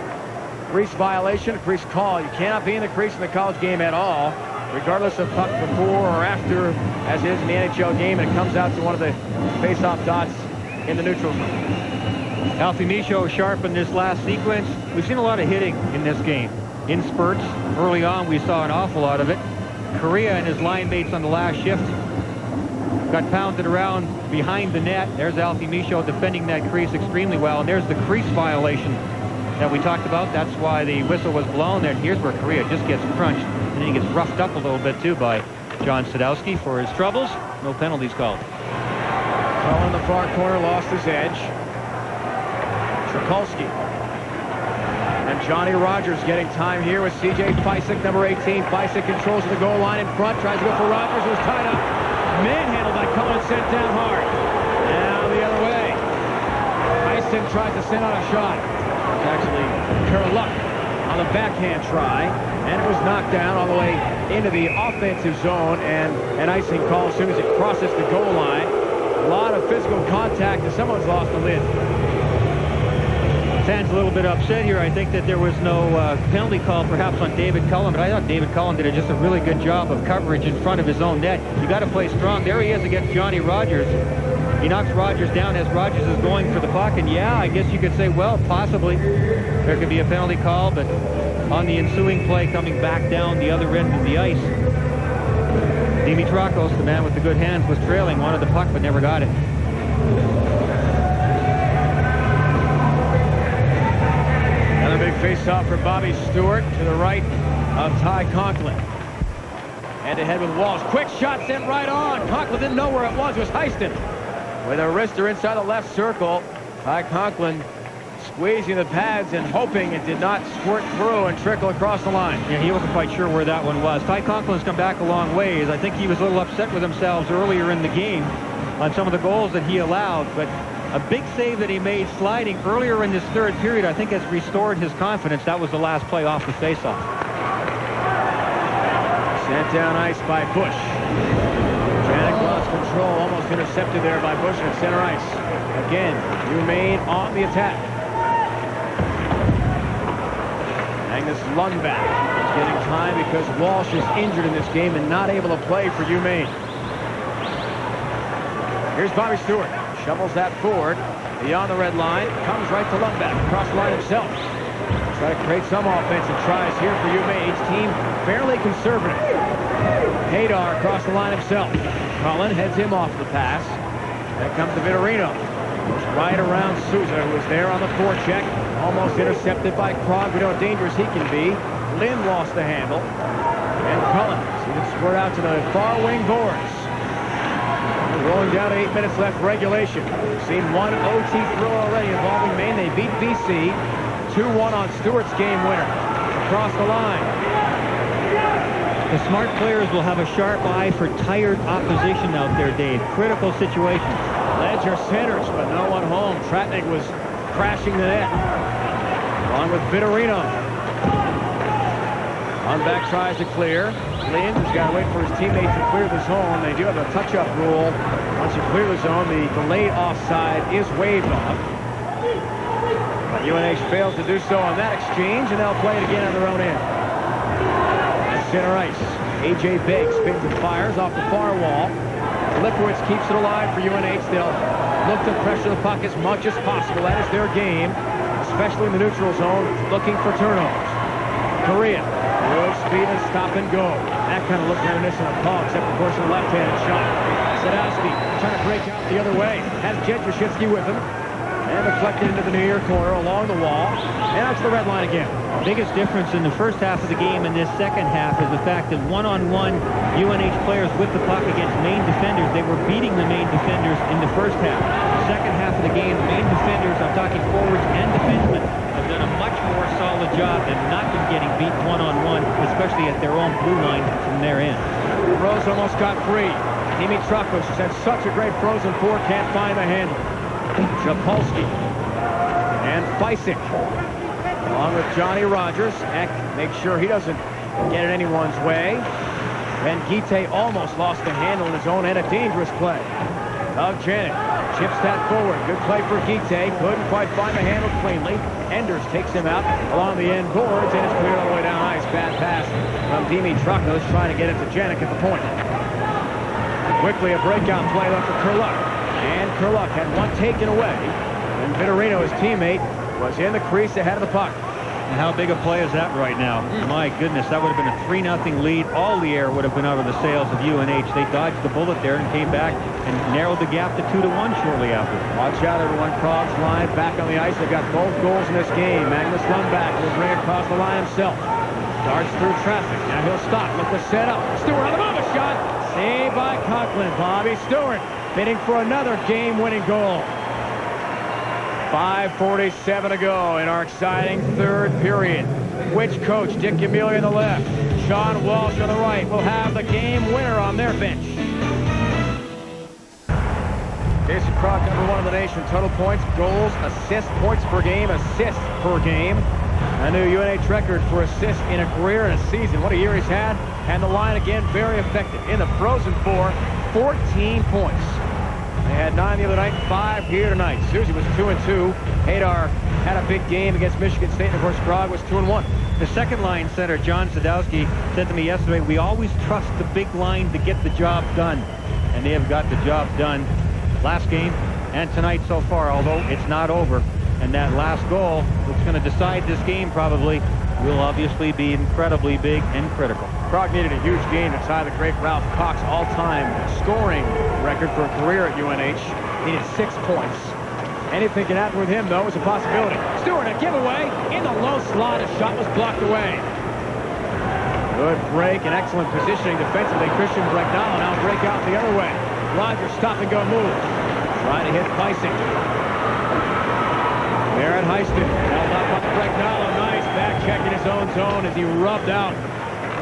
crease violation, a crease call. You cannot be in the crease in the college game at all, regardless of puck before or after, as it is in the NHL game, and it comes out to one of the face-off dots in the neutral zone. Alfie Michaud sharp in this last sequence. We've seen a lot of hitting in this game. In spurts. Early on, we saw an awful lot of it. Correa and his line mates on the last shift got pounded around behind the net. There's Alfie Michaud defending that crease extremely well, and there's the crease violation that we talked about. That's why the whistle was blown there. And here's where Correa just gets crunched, and then he gets roughed up a little bit, too, by John Sadowski for his troubles. No penalties called. Cullen in the far corner lost his edge. Tripolsky. And Johnny Rogers getting time here with C.J. Fysick, number 18. Fysick controls the goal line in front, tries to go for Rogers, who's tied up. Manhandled by Cullen, sent down hard. Now the other way. Tyson tries to send out a shot. It's actually Kerluck on the backhand try, and it was knocked down all the way into the offensive zone, and an icing call as soon as it crosses the goal line. A lot of physical contact, and someone's lost the lid. Fans a little bit upset here. I think that there was no penalty call perhaps on David Cullen, but I thought David Cullen did just a really good job of coverage in front of his own net. You got to play strong. There he is against Johnny Rogers. He knocks Rogers down as Rogers is going for the puck, and yeah, I guess you could say, well, possibly there could be a penalty call, but on the ensuing play coming back down the other end of the ice, Dimitrakos, the man with the good hands, was trailing, wanted the puck, but never got it. Another big face-off for Bobby Stewart to the right of Ty Conklin. Head-to-head with Walsh. Quick shot sent right on. Conklin didn't know where it was. It was Heiston with a wrister inside the left circle. Ty Conklin squeezing the pads and hoping it did not squirt through and trickle across the line. Yeah, he wasn't quite sure where that one was. Ty Conklin's come back a long ways. I think he was a little upset with himself earlier in the game on some of the goals that he allowed, but a big save that he made sliding earlier in this third period, I think, has restored his confidence. That was the last play off the faceoff. Sent down ice by Bush. Janik lost control, almost intercepted there by Bush at center ice. Again, Maine on the attack. Magnus Lundback is getting time because Walsh is injured in this game and not able to play for Maine. Here's Bobby Stewart. Shovels that forward beyond the red line. Comes right to Lundback. Across the line himself. Try to create some offensive tries here for Maine's team. Fairly conservative. Hadar across the line himself. Cullen heads him off the pass. Then comes to Vitorino. Right around Souza, who was there on the forecheck. Almost intercepted by Krog. We know how dangerous he can be. Lynn lost the handle. And Cullen sees it squirt out to the far wing boards. Rolling down to 8 minutes left regulation. We've seen one OT throw already involving Maine. They beat BC 2-1 on Stewart's game winner. Across the line. The smart players will have a sharp eye for tired opposition out there, Dave. Critical situations. Ledger centers, but no one home. Tratnik was crashing the net. Along with Vitorino. On back tries to clear. Lynn has got to wait for his teammate to clear the zone. They do have a touch-up rule. Once you clear the zone, the delayed offside is waved off. But UNH fails to do so on that exchange, and they'll play it again on their own end. At center ice, A.J. Begg spins and fires off the far wall. Lipowitz keeps it alive for UNH. They'll look to pressure the puck as much as possible. That is their game, especially in the neutral zone, looking for turnovers. Korea. Good speed and stop and go. That kind of looked reminiscent of Paul, except of course a left-handed shot. Sadowski trying to break out the other way. Has Jedrzejewski with him. And deflected into the near corner along the wall. And out to the red line again. The biggest difference in the first half of the game and this second half is the fact that one-on-one UNH players with the puck against Maine defenders, they were beating the Maine defenders in the first half. The second half of the game, the Maine defenders, I'm talking forwards and defensemen, have done a much more solid job and not been getting beat one-on-one, especially at their own blue line from their end. Rose almost got free. Dimitrokos has had such a great frozen four, can't find the handle. Chapolsky and Feisik along with Johnny Rogers. Eck makes sure he doesn't get in anyone's way. And Guite almost lost the handle in his own end. A dangerous play. Doug Janik chips that forward. Good play for Guite. Couldn't quite find the handle cleanly. Enders takes him out along the end boards, and it's cleared all the way down ice. Bad pass from Dimitrokos trying to get it to Janik at the point. Quickly a breakout play left for Kurluck. And Kurluck had one taken away. And Vitorino, his teammate, was in the crease ahead of the puck. And how big a play is that right now? My goodness, that would have been a 3-0 lead. All the air would have been out of the sails of UNH. They dodged the bullet there and came back and narrowed the gap to 2-1 shortly after. Watch out, everyone. Krog's line back on the ice. They've got both goals in this game. Magnus Lundback will bring it across the line himself. Darts through traffic. Now he'll stop. Look to set up. Stewart on the move. A shot. Saved by Conklin. Bobby Stewart bidding for another game-winning goal. 5:47 to go in our exciting third period. Which coach? Dick Amelia on the left. Sean Walsh on the right will have the game winner on their bench. Jason Krog, #1 in the nation. Total points, goals, assists, points per game, assists per game. A new UNH record for assists in a career and a season. What a year he's had. And the line again very effective. In the Frozen Four, 14 points. They had 9 the other night, 5 here tonight. Susie was 2-2. Hadar had a big game against Michigan State, and of course Krog was 2-1. The second line center, John Sadowski, said to me yesterday, we always trust the big line to get the job done. And they have got the job done last game and tonight so far, although it's not over. And that last goal, that's going to decide this game probably, will obviously be incredibly big and critical. Krog needed a huge game to tie the great Ralph Cox all-time scoring record for a career at UNH. He needed 6 points. Anything can happen with him, though, is a possibility. Stewart, a giveaway in the low slot. His shot was blocked away. Good break and excellent positioning defensively. Christian Brecknall now break out the other way. Rogers stop and go move. Trying to hit Peising. Barrett Heiston held up on Brecknall. Nice back check in his own zone as he rubbed out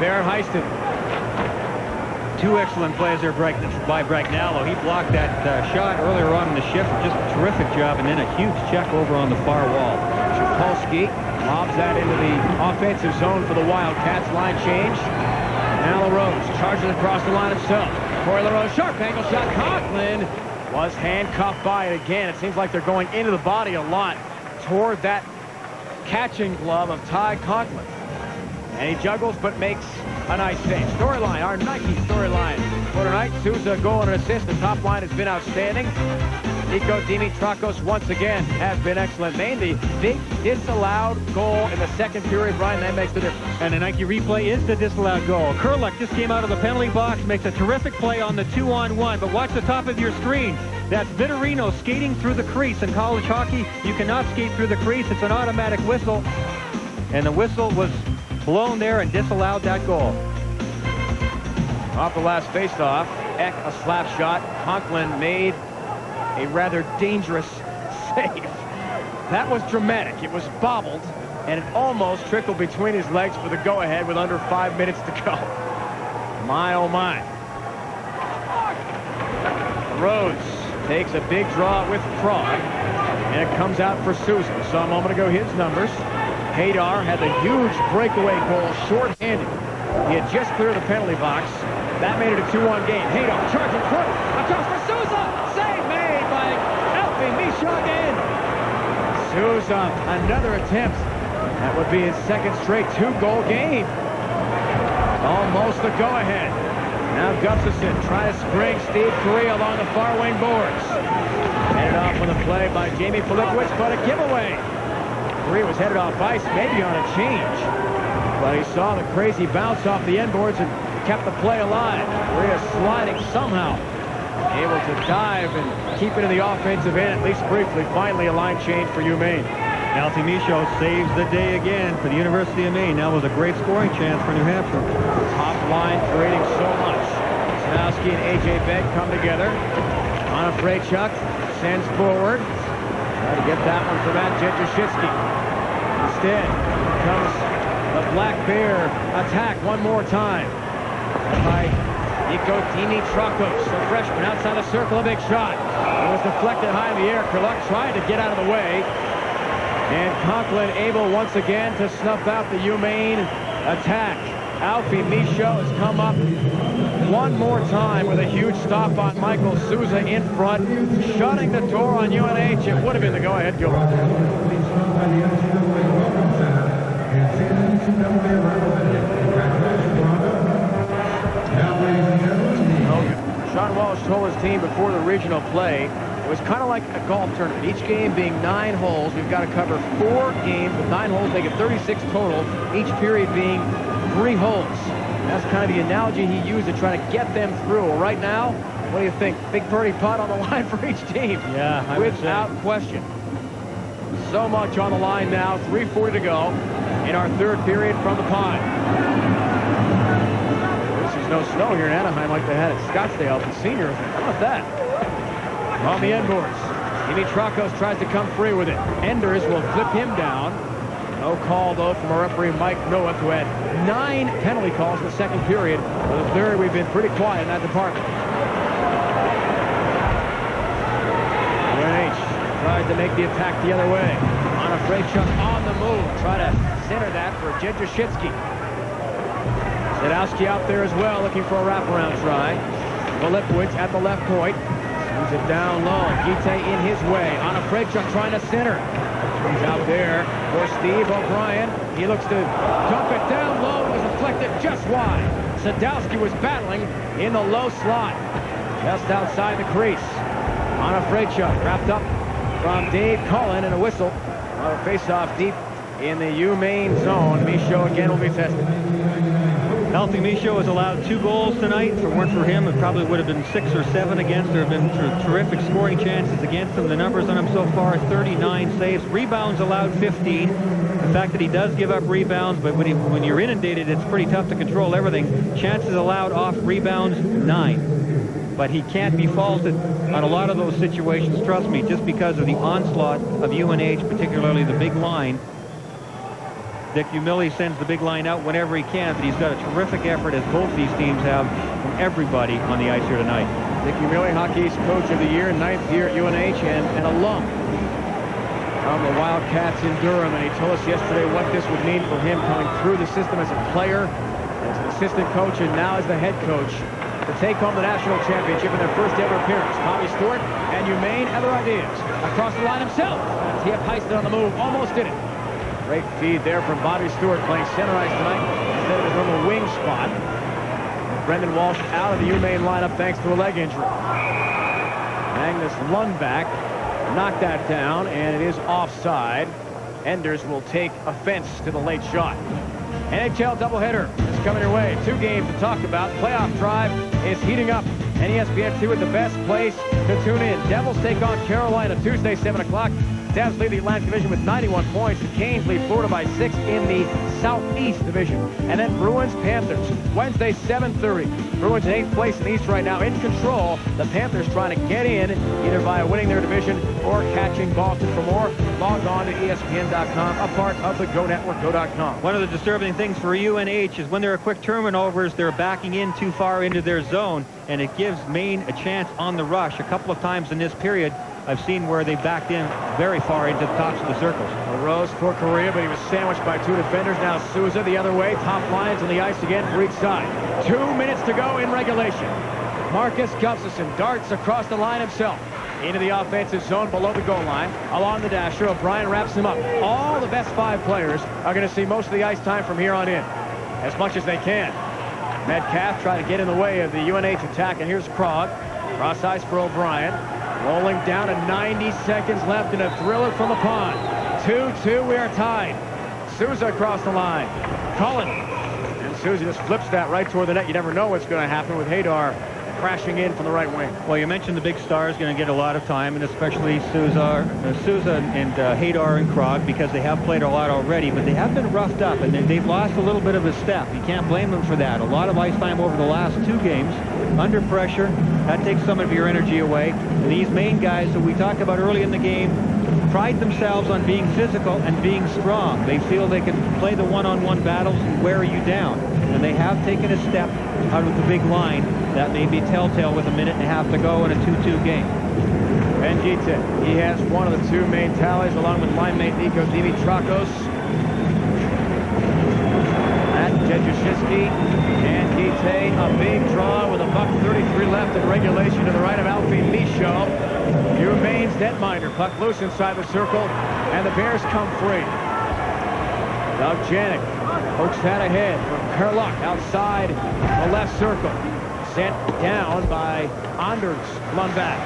Barrett Heiston. Two excellent plays there by Brecknall. He blocked that shot earlier on in the shift. Just a terrific job, and then a huge check over on the far wall. Schapolsky lobs that into the offensive zone for the Wildcats. Line change. Now LaRose charges across the line himself. Corey LaRose, sharp angle shot. Conklin was handcuffed by it again. It seems like they're going into the body a lot toward that catching glove of Ty Conklin. And he juggles but makes a nice save. Storyline, our Nike storyline for tonight. Souza, goal and an assist. The top line has been outstanding. Nico Dimitrakos once again has been excellent. Maine, the big disallowed goal in the second period. Brian, that makes the difference. And the Nike replay is the disallowed goal. Kurluk just came out of the penalty box, makes a terrific play on the 2-on-1. But watch the top of your screen. That's Vitorino skating through the crease. In college hockey, you cannot skate through the crease. It's an automatic whistle. And the whistle was blown there and disallowed that goal. Off the last faceoff, Eck a slap shot. Conklin made a rather dangerous save. That was dramatic. It was bobbled, and it almost trickled between his legs for the go-ahead with under 5 minutes to go. My, oh my. Rhodes takes a big draw with Prague, and it comes out for Souza. We saw a moment ago his numbers. Hadar had the huge breakaway goal short-handed. He had just cleared the penalty box. That made it a 2-1 game. Hadar charging through. Across for Souza. Save made by Alfie Misha again. Souza, another attempt. That would be his second straight 2-goal game. Almost a go-ahead. Now Gustafson trying to spring Steve Correa along the far wing boards. Headed off with a play by Jamie Filipowicz, but a giveaway. Correa was headed off ice, maybe on a change. But he saw the crazy bounce off the end boards and kept the play alive. Correa sliding somehow. Able to dive and keep it in the offensive end, at least briefly. Finally, a line change for UMaine. Alfie Michaud saves the day again for the University of Maine. That was a great scoring chance for New Hampshire. Top line creating so much. Sanowski and A.J. Beck come together. On a Freychuk sends forward. Try to get that one for Matt Jędraszewski. Instead comes the Black Bear attack one more time by Nico Dimitrakos, the freshman outside the circle, a big shot. It was deflected high in the air. Kurluk tried to get out of the way. And Conklin able once again to snuff out the UMaine attack. Alfie Michaud has come up one more time with a huge stop on Michael Souza in front, shutting the door on UNH. It would have been the go-ahead goal. Sean Walsh told his team before the regional play, it was kind of like a golf tournament. Each game being 9 holes. We've got to cover 4 games with 9 holes, make it 36 total, each period being 3 holes. That's kind of the analogy he used to try to get them through. Well, right now, what do you think? Big birdie putt on the line for each team. Yeah, I would without question. So much on the line now. 3:40 to go in our third period from the pond. There's no snow here in Anaheim like they had at Scottsdale. The seniors, how about that? On the end boards. Dimitrakos tries to come free with it. Enders will flip him down. No call, though, from our referee, Mike Noah, who had 9 penalty calls in the second period. For the third, we've been pretty quiet in that department. UNH tried to make the attack the other way. On a Freychuk on the move. Try to center that for Jędraszewski. Sadowski out there as well, looking for a wraparound try. Filipowicz at the left point. Moves it down low. Gite in his way. On a Freychuk trying to center. He's out there for Steve O'Brien. He looks to dump it down low. It was deflected just wide. Sadowski was battling in the low slot. Just outside the crease. On a Freychuk. Wrapped up from Dave Cullen and a whistle. On a face-off deep in the UMaine zone. Michaud again will be tested. Alfie Michaud was allowed 2 goals tonight. If it weren't for him, it probably would have been 6 or 7 against. There have been terrific scoring chances against him. The numbers on him so far, 39 saves. Rebounds allowed 15. The fact that he does give up rebounds, but when you're inundated, it's pretty tough to control everything. Chances allowed off rebounds, 9. But he can't be faulted on a lot of those situations, trust me, just because of the onslaught of UNH, particularly the big line. Dick Umile sends the big line out whenever he can, but he's got a terrific effort, as both these teams have, from everybody on the ice here tonight. Dick Umile, Hockey's Coach of the Year, 9th year at UNH, and an alum from the Wildcats in Durham, and he told us yesterday what this would mean for him coming through the system as a player, as an assistant coach, and now as the head coach, to take home the national championship in their first ever appearance. Bobby Stewart and Umane, other ideas. Across the line himself. T.F. Heisted on the move, almost did it. Great feed there from Bobby Stewart, playing center ice tonight instead of his normal wing spot. Brendan Walsh out of the UMaine lineup thanks to a leg injury. Magnus Lundback knocked that down, and it is offside. Enders will take offense to the late shot. NHL doubleheader is coming your way. 2 games to talk about. Playoff drive is heating up. And ESPN 2 is the best place to tune in. Devils take on Carolina Tuesday, 7 o'clock. Devils lead the Atlantic Division with 91 points. The Canes lead Florida by 6 in the Southeast Division. And then Bruins, Panthers. Wednesday, 7:30. Bruins in 8th place in the East right now, in control. The Panthers trying to get in, either by winning their division or catching Boston. For more, log on to ESPN.com, a part of the Go Network, go.com. One of the disturbing things for UNH is when there are quick turnovers, they're backing in too far into their zone, and it gives Maine a chance on the rush. A couple of times in this period, I've seen where they backed in very far into the tops of the circles. Rose for Korea, but he was sandwiched by 2 defenders. Now Souza the other way. Top lines on the ice again for each side. 2 minutes to go in regulation. Marcus Gustafson darts across the line himself. Into the offensive zone below the goal line. Along the dasher, O'Brien wraps him up. All the best 5 players are going to see most of the ice time from here on in, as much as they can. Metcalf trying to get in the way of the UNH attack, and here's Krog. Cross ice for O'Brien. Rolling down to 90 seconds left in a thriller from the pond. 2-2, we are tied. Souza across the line. Cullen. And Souza just flips that right toward the net. You never know what's going to happen with Hadar crashing in from the right wing. Well, you mentioned the big stars going to get a lot of time, and especially Souza and Hadar and Krog, because they have played a lot already, but they have been roughed up, and they've lost a little bit of a step. You can't blame them for that. A lot of ice time over the last 2 games, under pressure. That takes some of your energy away. And these Maine guys that we talked about early in the game pride themselves on being physical and being strong. They feel they can play the one-on-one battles and wear you down. And they have taken a step out of the big line. That may be telltale with 1.5 minutes to go in a 2-2 game. Ben Gite, he has one of the 2 main tallies, along with line mate Nico Dimitrakos. Matt Jedrzejewski and Gite, a big draw with $1:33 left in regulation to the right of Alfie Michaud. UMaine's netminder, puck loose inside the circle, and the Bears come free. Doug Janik pokes that ahead from Kerluck outside the left circle. Sent down by Anders Lundback.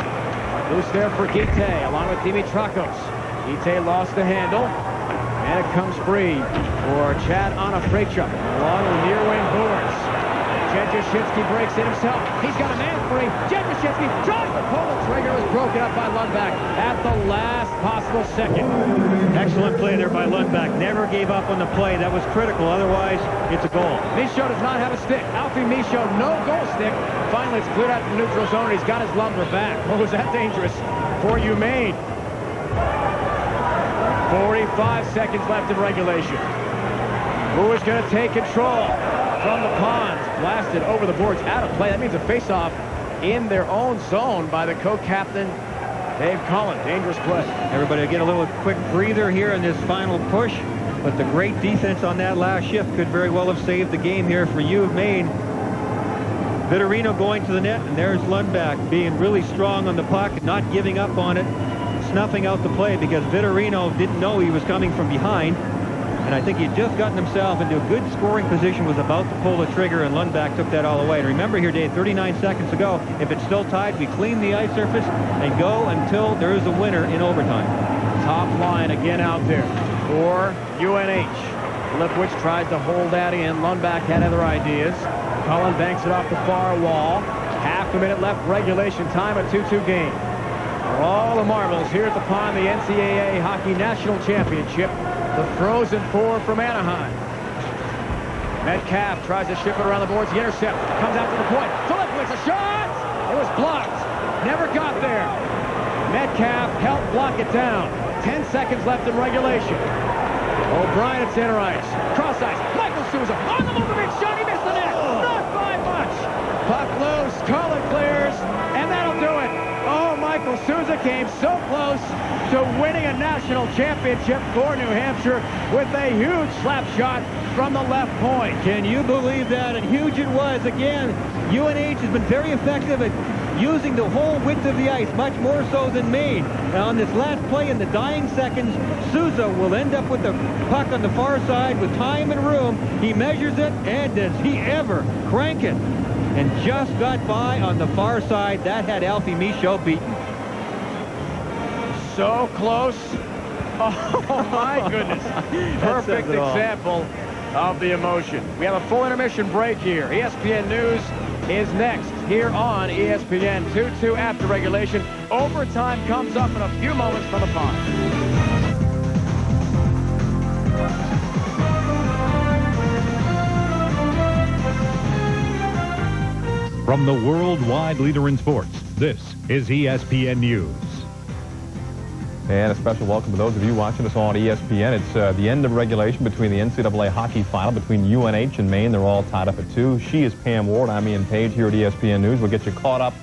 Loose there for Gite, along with Dimitrakos. Gite lost the handle, and it comes free for Chad Onofrechuk, along with near wing boards. Jedrzejewski breaks it himself. He's got a man free. Jedrzejewski tries to pull the trigger. Was broken up by Lundback at the last possible second. Excellent play there by Lundback. Never gave up on the play. That was critical. Otherwise, it's a goal. Michaud does not have a stick. Alfie Michaud, no goal stick. Finally, it's cleared out the neutral zone. He's got his lumber back. Oh, was that dangerous for UMaine. 45 seconds left in regulation. Who is going to take control from the pond? Blasted over the boards, out of play. That means a face-off in their own zone by the co-captain, Dave Cullen. Dangerous play. Everybody get a little quick breather here in this final push, but the great defense on that last shift could very well have saved the game here for U of Maine. Vitorino going to the net, and there's Lundback being really strong on the puck, not giving up on it, snuffing out the play because Vitorino didn't know he was coming from behind. And I think he'd just gotten himself into a good scoring position, was about to pull the trigger, and Lundback took that all away. And remember here, Dave, 39 seconds ago, if it's still tied, we clean the ice surface and go until there is a winner in overtime. Top line again out there for UNH. Lipwitz tried to hold that in. Lundback had other ideas. Cullen banks it off the far wall. Half a minute left, regulation time, a 2-2 game. For all the marbles here at the pond, the NCAA Hockey National Championship. The Frozen Four from Anaheim. Metcalf tries to ship it around the boards. The intercept comes out to the point. To Lipwitz, a shot! It was blocked. Never got there. Metcalf helped block it down. 10 seconds left in regulation. O'Brien at center ice. Cross ice. Michael Souza on the move, a big shot. He missed the net. Not by much. Puck loose. Cullen clears. And that'll do it. Oh, Michael Souza came so close to winning a national championship for New Hampshire with a huge slap shot from the left point. Can you believe that? And huge it was. Again, UNH has been very effective at using the whole width of the ice, much more so than Maine. Now, on this last play in the dying seconds, Souza will end up with the puck on the far side with time and room. He measures it, and does he ever crank it? And just got by on the far side. That had Alfie Michaud beaten. So close. Oh, my goodness. Perfect example of the emotion. We have a full intermission break here. ESPN News is next here on ESPN. 2-2 after regulation. Overtime comes up in a few moments from the pond. From the worldwide leader in sports, this is ESPN News. And a special welcome to those of you watching us on ESPN. It's the end of regulation between the NCAA Hockey final between UNH and Maine. They're all tied up at 2. She is Pam Ward. I'm Ian Page here at ESPN News. We'll get you caught up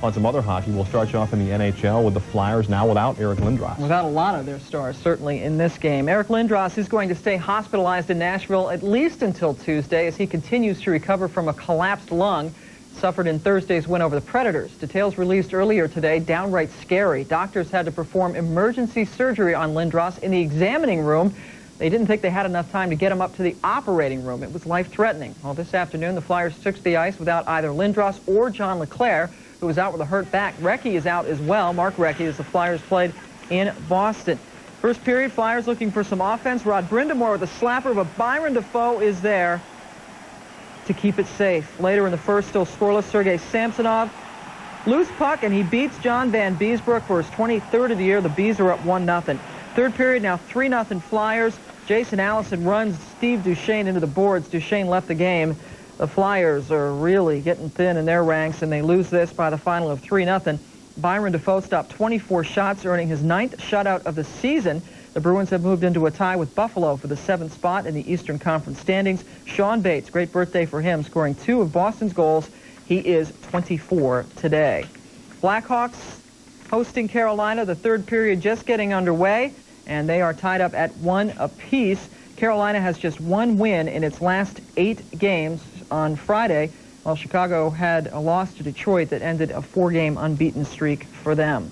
on some other hockey. We'll start you off in the NHL with the Flyers now without Eric Lindros. Without a lot of their stars, certainly, in this game. Eric Lindros is going to stay hospitalized in Nashville at least until Tuesday as he continues to recover from a collapsed lung suffered in Thursday's win over the Predators. Details released earlier today, downright scary. Doctors had to perform emergency surgery on Lindros in the examining room. They didn't think they had enough time to get him up to the operating room. It was life-threatening. Well, this afternoon, the Flyers took to the ice without either Lindros or John LeClaire, who was out with a hurt back. Recchi is out as well. Mark Recchi, as the Flyers played in Boston. First period, Flyers looking for some offense. Rod Brindamore with a slapper, but Byron Defoe is there to keep it safe. Later in the first, still scoreless, Sergei Samsonov. Loose puck, and he beats John Van Beesbrook for his 23rd of the year. The Bees are up 1-0. Third period, now 3-0 Flyers. Jason Allison runs Steve Duchesne into the boards. Duchesne left the game. The Flyers are really getting thin in their ranks, and they lose this by the final of 3-0. Byron Defoe stopped 24 shots, earning his 9th shutout of the season. The Bruins have moved into a tie with Buffalo for the 7th spot in the Eastern Conference standings. Sean Bates, great birthday for him, scoring 2 of Boston's goals. He is 24 today. Blackhawks hosting Carolina, the third period just getting underway, and they are tied up at 1 apiece. Carolina has just 1 win in its last 8 games. On Friday, while Chicago had a loss to Detroit that ended a 4-game unbeaten streak for them.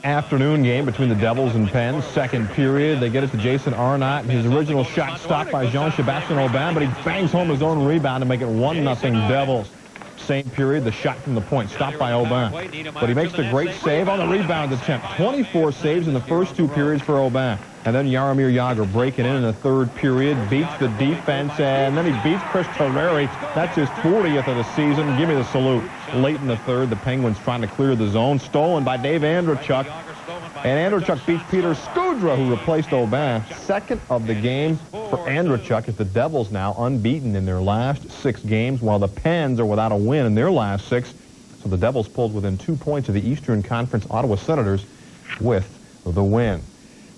Afternoon game between the Devils and Penn. Second period, they get it to Jason Arnott. His original shot stopped by Jean-Sébastien Aubin, but he bangs home his own rebound to make it 1-0 Devils. Same period, the shot from the point, stopped by Aubin. But he makes the great save on the rebound attempt. 24 saves in the first 2 periods for Aubin. And then Jaromir Jagr breaking in the third period, beats the defense, and then he beats Chris Terreri. That's his 40th of the season. Give me the salute. Late in the third, the Penguins trying to clear the zone. Stolen by Dave Andrechuk. And Andrechuk beats Peter Skudra, who replaced Aubin. Second of the game for Andrechuk as the Devils now unbeaten in their last 6 games, while the Pens are without a win in their last 6. So the Devils pulled within 2 points of the Eastern Conference Ottawa Senators with the win.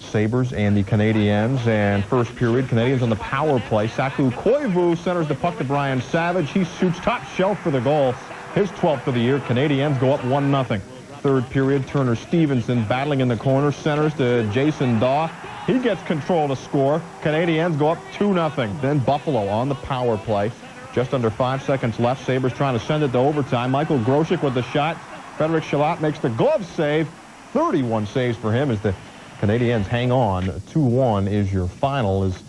Sabres and the Canadiens, and first period, Canadiens on the power play. Saku Koivu centers the puck to Brian Savage. He shoots top shelf for the goal. His 12th of the year. Canadiens go up 1-0. Third period, Turner Stevenson battling in the corner, centers to Jason Daw. He gets control to score. Canadiens go up 2-0. Then Buffalo on the power play. Just under 5 seconds left. Sabres trying to send it to overtime. Michael Grosek with the shot. Frederick Shalat makes the glove save. 31 saves for him as the Canadiens hang on. 2-1 is your final as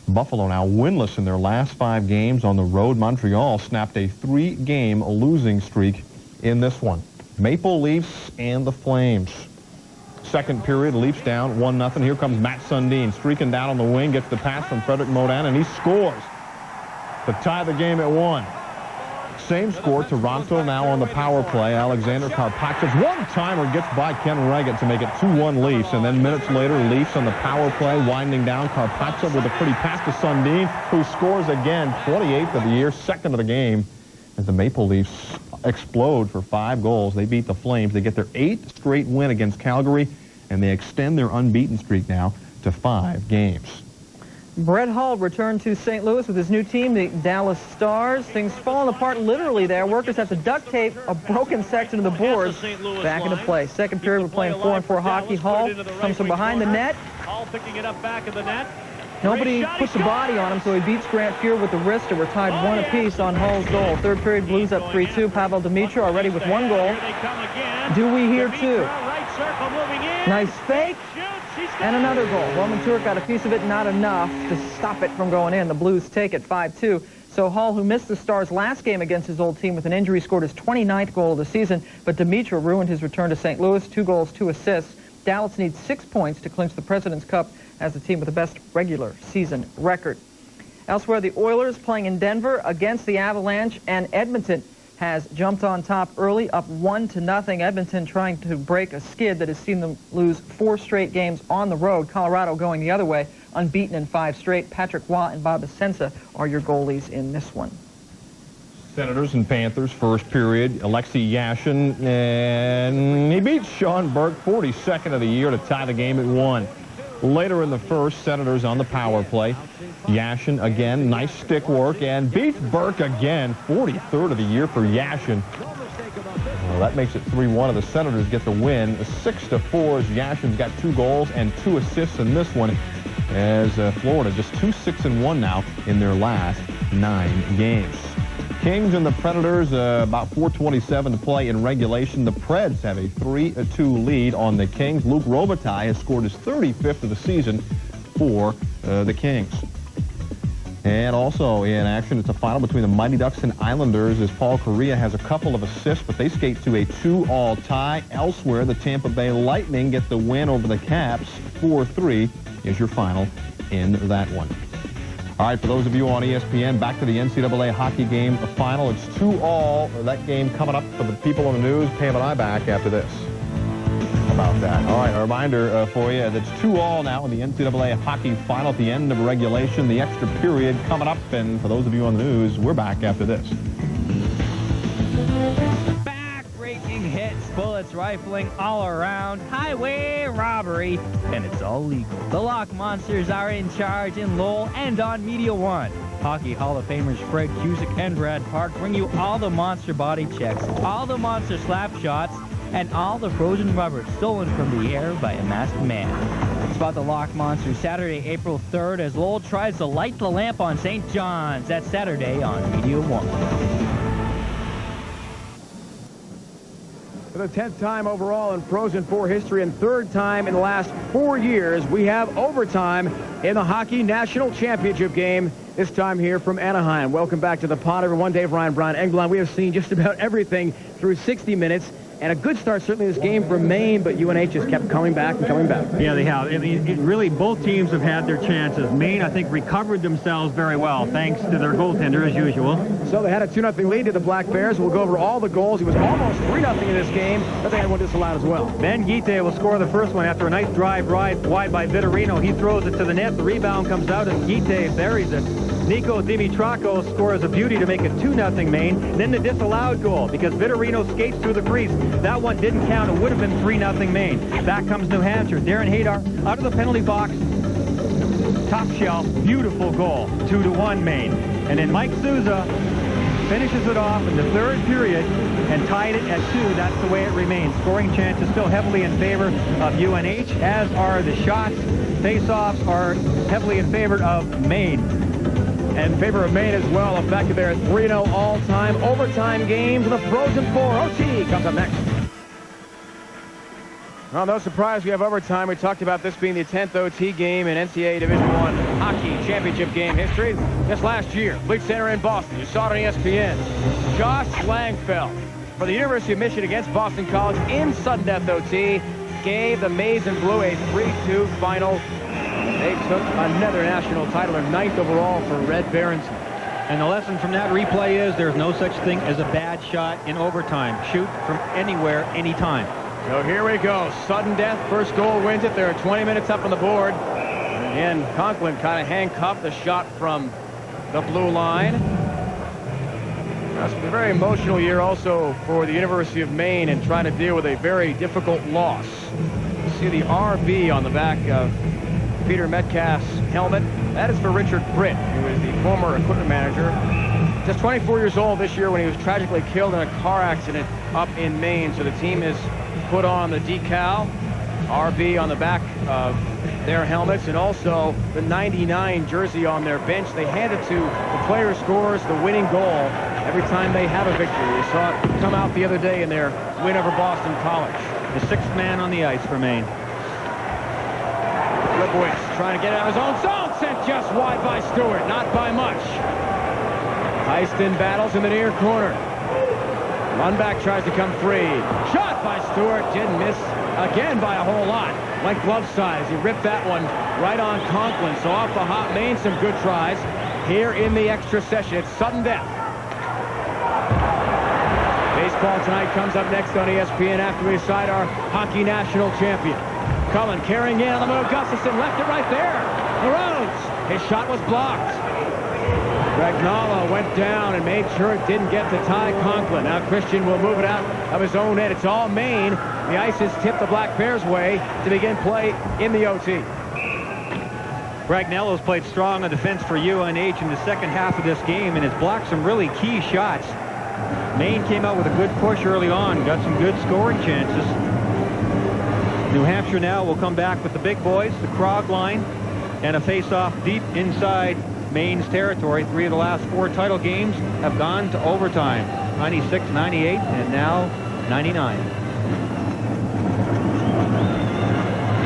Buffalo now winless in their last 5 games on the road. Montreal snapped a 3-game losing streak in this one. Maple Leafs and the Flames. second period. Leafs down 1-0. Here comes Matt Sundin streaking down on the wing, gets the pass from Frederick Modan, and he scores to tie the game at 1. Same score. Toronto now on the power play. Alexander Karpatsa's one-timer gets by Ken Reggett to make it 2-1 Leafs. And then minutes later, Leafs on the power play, winding down. Karpatsa with a pretty pass to Sundin, who scores again, 28th of the year, second of the game, as the Maple Leafs explode for 5 goals. They beat the Flames. They get their 8th straight win against Calgary, and they extend their unbeaten streak now to 5 games. Brett Hull returned to St. Louis with his new team, the Dallas Stars. Things falling apart literally there. Workers have to duct tape a broken section of the boards back into play. Second period, we're playing 4-on-4 hockey. Hull comes from behind the net. Hull picking it up back of the net. Nobody puts a body on him, so he beats Grant Fuhr with the wrister. We're tied 1 apiece on Hull's goal. Third period, Blues up 3-2. Pavel Demitra already with 1 goal. Do we hear 2? Nice fake. And another goal. Roman Turek got a piece of it, not enough to stop it from going in. The Blues take it 5-2. So Hull, who missed the Stars' last game against his old team with an injury, scored his 29th goal of the season. But Demitra ruined his return to St. Louis. 2 goals, 2 assists. Dallas needs 6 points to clinch the President's Cup as the team with the best regular season record. Elsewhere, the Oilers playing in Denver against the Avalanche, and Edmonton has jumped on top early, up 1-0. Edmonton trying to break a skid that has seen them lose 4 straight games on the road. Colorado going the other way, unbeaten in 5 straight. Patrick Waugh and Bob Essensa are your goalies in this one. Senators and Panthers, first period. Alexei Yashin, and he beats Sean Burke, 42nd of the year, to tie the game at 1. Later in the first, Senators on the power play. Yashin again, nice stick work, and beats Burke again, 43rd of the year for Yashin. Well, that makes it 3-1, and the Senators get the win. 6-4 as Yashin's got 2 goals and 2 assists in this one, as Florida just 2-6-1 now in their last 9 games. Kings and the Predators, about 4:27 to play in regulation. The Preds have a 3-2 lead on the Kings. Luke Robitaille has scored his 35th of the season for the Kings. And also in action, it's a final between the Mighty Ducks and Islanders, as Paul Correa has a couple of assists, but they skate to a 2-all tie. Elsewhere, the Tampa Bay Lightning get the win over the Caps. 4-3 is your final in that one. All right, for those of you on ESPN, back to the NCAA hockey game final. It's 2-all. That game coming up for the people on the news. Pam and I back after this. How about that? All right, a reminder for you that it's 2-all now in the NCAA hockey final at the end of regulation. The extra period coming up, and for those of you on the news, we're back after this. Back-breaking hits, bullets rifling all around, highway robbery, and it's all legal. The Lock Monsters are in charge in Lowell and on Media One. Hockey Hall of Famers Fred Cusick and Brad Park bring you all the monster body checks, all the monster slap shots, and all the frozen rubber stolen from the air by a masked man. Spot the Lock Monsters Saturday, April 3rd, as Lowell tries to light the lamp on St. John's. That's Saturday on Media One. For the 10th time overall in Frozen 4 history and 3rd time in the last 4 years, we have overtime in the Hockey National Championship game, this time here from Anaheim. Welcome back to the pod, everyone. Dave Ryan, Brian Engelon. We have seen just about everything through 60 minutes. And a good start, certainly, this game for Maine, but UNH just kept coming back and coming back. Yeah, they have. I mean, really, both teams have had their chances. Maine, I think, recovered themselves very well, thanks to their goaltender, as usual. So they had a 2-0 lead to the Black Bears. We'll go over all the goals. It was almost 3-0 in this game, but they had one disallowed as well. Ben Guite will score the first one after a nice drive wide by Vitorino. He throws it to the net. The rebound comes out, and Guite buries it. Nico Dimitrako scores a beauty to make it 2-0 Maine. Then the disallowed goal, because Vitorino skates through the crease. That one didn't count. It would have been 3-0 Maine. Back comes New Hampshire. Darren Hadar out of the penalty box. Top shelf. Beautiful goal. 2-1 Maine. And then Mike Souza finishes it off in the 3rd period and tied it at 2. That's the way it remains. Scoring chances still heavily in favor of UNH, as are the shots. Face-offs are heavily in favor of Maine. And in favor of Maine as well. In fact, they're 3-0 all-time overtime game for the Frozen 4. OT comes up next. Well, no surprise we have overtime. We talked about this being the 10th OT game in NCAA Division I Hockey Championship game history. Just last year, Bleach Center in Boston. You saw it on ESPN. Josh Langfeld for the University of Michigan against Boston College in sudden death OT. gave the Maize and Blue a 3-2 final. They took another national title, their 9th overall for Red Barons. And the lesson from that replay is there's no such thing as a bad shot in overtime. Shoot from anywhere, anytime. So here we go. Sudden death. First goal wins it. There are 20 minutes up on the board. And Conklin kind of handcuffed the shot from the blue line. It's been a very emotional year also for the University of Maine and trying to deal with a very difficult loss. You see the RB on the back of Peter Metcalf's helmet. That is for Richard Britt, who is the former equipment manager. Just 24 years old this year when he was tragically killed in a car accident up in Maine. So the team has put on the decal, RB on the back of their helmets, and also the 99 jersey on their bench. They hand it to the player who scores the winning goal every time they have a victory. We saw it come out the other day in their win over Boston College. The 6th man on the ice for Maine. Lipowitz trying to get out of his own zone, sent just wide by Stewart, not by much. Heiston battles in the near corner. Lundback tries to come free. Shot by Stewart, didn't miss again by a whole lot. Like glove size, he ripped that one right on Conklin. So off the hop, Maine, some good tries here in the extra session. It's sudden death. Baseball tonight comes up next on ESPN after we decide our hockey national champion. Cullen carrying in on the move. Gustafson left it right there. LaRose. His shot was blocked. Ragnala went down and made sure it didn't get to Ty Conklin. Now Christian will move it out of his own end. It's all Maine. The ice is tipped the Black Bears' way to begin play in the OT. Ragnello's played strong on defense for UNH in the second half of this game and has blocked some really key shots. Maine came out with a good push early on, got some good scoring chances. New Hampshire now will come back with the big boys, the Krog line, and a face-off deep inside Maine's territory. 3 of the last 4 title games have gone to overtime. 96, 98, and now 99.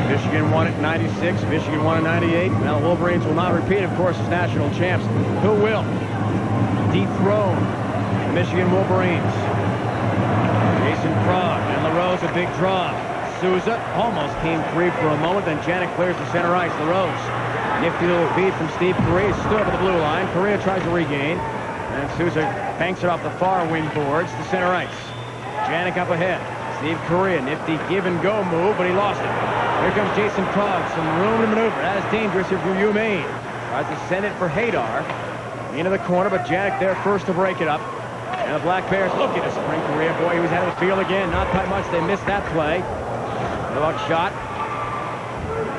Michigan won it 96. Michigan won it 98. Now the Wolverines will not repeat, of course, as national champs. Who will dethrone the Michigan Wolverines? Jason Krog and LaRose a big draw. Souza almost came free for a moment, then Janik clears the center ice. LaRose, nifty little feed from Steve Correa, stood up at the blue line. Correa tries to regain, and Souza banks it off the far wing boards to center ice. Janik up ahead. Steve Correa, nifty give-and-go move, but he lost it. Here comes Jason Krog, some room to maneuver. That is dangerous if you're Maine. Tries to send it for Hadar into the corner, but Janik there first to break it up. And the Black Bears looking to spring Correa. Boy, he was out of the field again. Not by much. They missed that play. The luck shot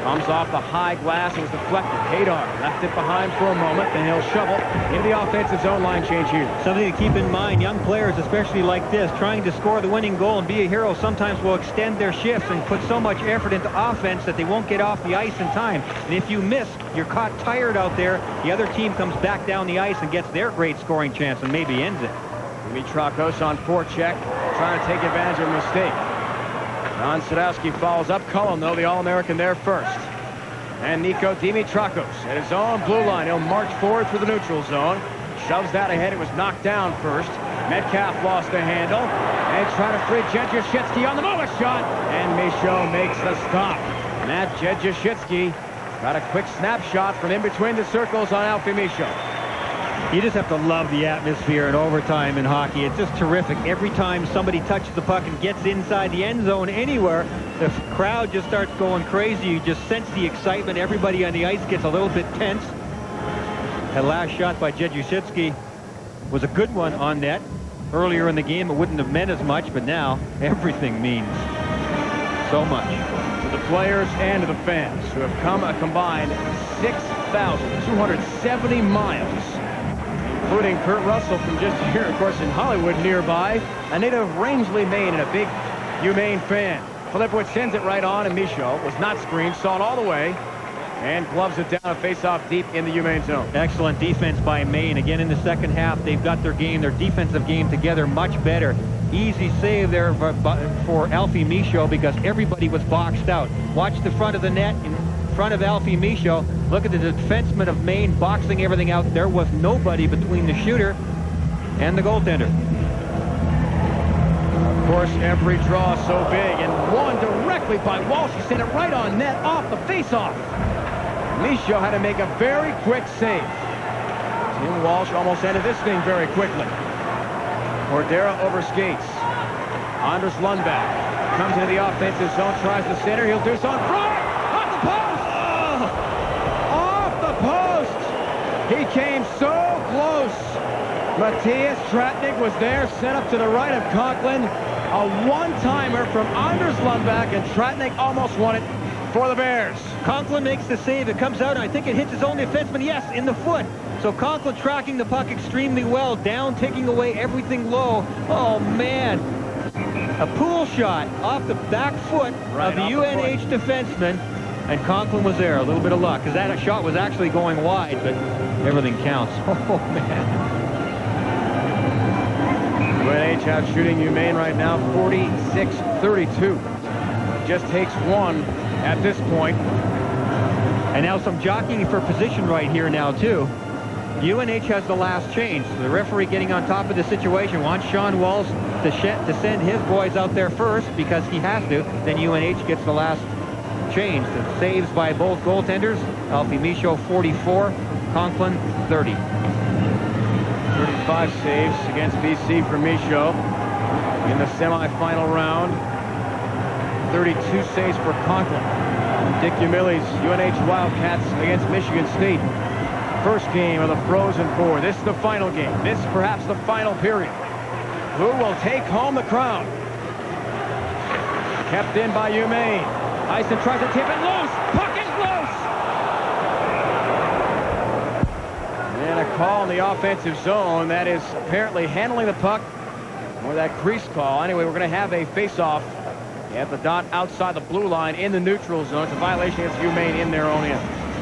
comes off the high glass. It was deflected. Hadar left it behind for a moment. Then he'll shovel into the offensive zone. Line change here. Something to keep in mind, young players, especially like this, trying to score the winning goal and be a hero, sometimes will extend their shifts and put so much effort into offense that they won't get off the ice in time. And if you miss, you're caught tired out there. The other team comes back down the ice and gets their great scoring chance and maybe ends it. Dimitrakos on forecheck, trying to take advantage of a mistake. Ron Sadowski follows up. Cullen, though, the All-American there first. And Nico Dimitrakos at his own blue line. He'll march forward through the neutral zone. Shoves that ahead. It was knocked down first. Metcalf lost the handle. And trying to free Jedrzejczycki on the move. A shot. And Michaud makes the stop. Matt Jedrzejczycki got a quick snapshot from in between the circles on Alfie Michaud. You just have to love the atmosphere in overtime in hockey. It's just terrific. Every time somebody touches the puck and gets inside the end zone anywhere, the crowd just starts going crazy. You just sense the excitement. Everybody on the ice gets a little bit tense. That last shot by Jedrzejczycki was a good one on net. Earlier in the game, it wouldn't have meant as much, but now everything means so much. To the players and to the fans who have come a combined 6,270 miles, including Kurt Russell from just here, of course, in Hollywood nearby, a native of Rangeley, Maine, and a big UMaine fan. Filipowicz sends it right on, and Michaud was not screened, saw it all the way, and gloves it down, a face-off deep in the UMaine zone. Excellent defense by Maine. Again, in the second half, they've got their defensive game together much better. Easy save there for Alfie Michaud because everybody was boxed out. Watch the front of the net in front of Alfie Michaud. Look at the defenseman of Maine boxing everything out. There was nobody between the shooter and the goaltender. Of course, every draw so big, and one direct quickly by Walsh. He sent it right on net off the faceoff. Michaud had to make a very quick save. Tim Walsh almost ended this thing very quickly. Cordera over skates. Anders Lundback comes into the offensive zone, tries the center. He'll do so on front. Off the post! Oh! Off the post! He came so close. Matthias Tratnik was there, set up to the right of Conklin. A one-timer from Anders Lundback, and Tratnik almost won it for the Bears. Conklin makes the save. It comes out, and I think it hits his own defenseman. Yes, in the foot. So Conklin tracking the puck extremely well, down, taking away everything low. Oh, man. A pool shot off the back foot of the UNH defenseman, and Conklin was there. A little bit of luck, because that shot was actually going wide, but everything counts. Oh, man. UNH out shooting Maine right now, 46-32. Just takes one at this point. And now some jockeying for position right here now, too. UNH has the last change. So the referee getting on top of the situation wants Sean Walsh to send his boys out there first because he has to. Then UNH gets the last change. The saves by both goaltenders. Alfie Michaud, 44. Conklin, 30. 35 saves against BC for Michaud in the semifinal round. 32 saves for Conklin. Dick Umili's UNH Wildcats against Michigan State. First game of the Frozen Four. This is the final game. This is perhaps the final period. Who will take home the crown? Kept in by Maine. Eisen tries to tip it loose. Puck is loose. And a call in the offensive zone. That is apparently handling the puck. Or that crease call. Anyway, we're going to have a face-off at the dot outside the blue line in the neutral zone. It's a violation against Maine in their own end.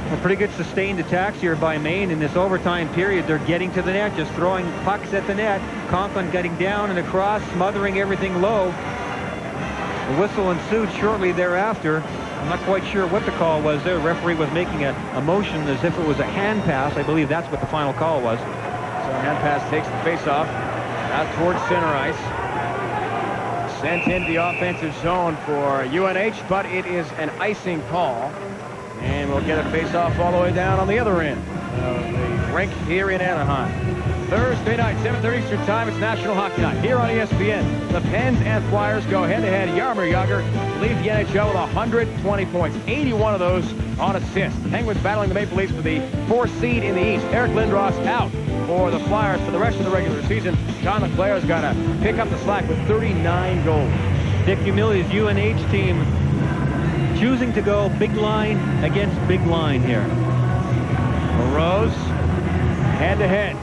A pretty good sustained attacks here by Maine in this overtime period. They're getting to the net, just throwing pucks at the net. Conklin getting down and across, smothering everything low. The whistle ensued shortly thereafter. I'm not quite sure what the call was there. The referee was making a motion as if it was a hand pass. I believe that's what the final call was. So hand pass takes the face-off out towards center ice. Sent into the offensive zone for UNH, but it is an icing call. And we'll get a face-off all the way down on the other end of the rink here in Anaheim. Thursday night, 7:30 Eastern Time, it's National Hockey Night here on ESPN. The Pens and Flyers go head-to-head. Jaromir Jagr leads the NHL with 120 points, 81 of those on assists. The Penguins battling the Maple Leafs for the 4th seed in the East. Eric Lindros out for the Flyers for the rest of the regular season. John LeClair's got to pick up the slack with 39 goals. Dick Umili's UNH team choosing to go big line against big line here. Rose head-to-head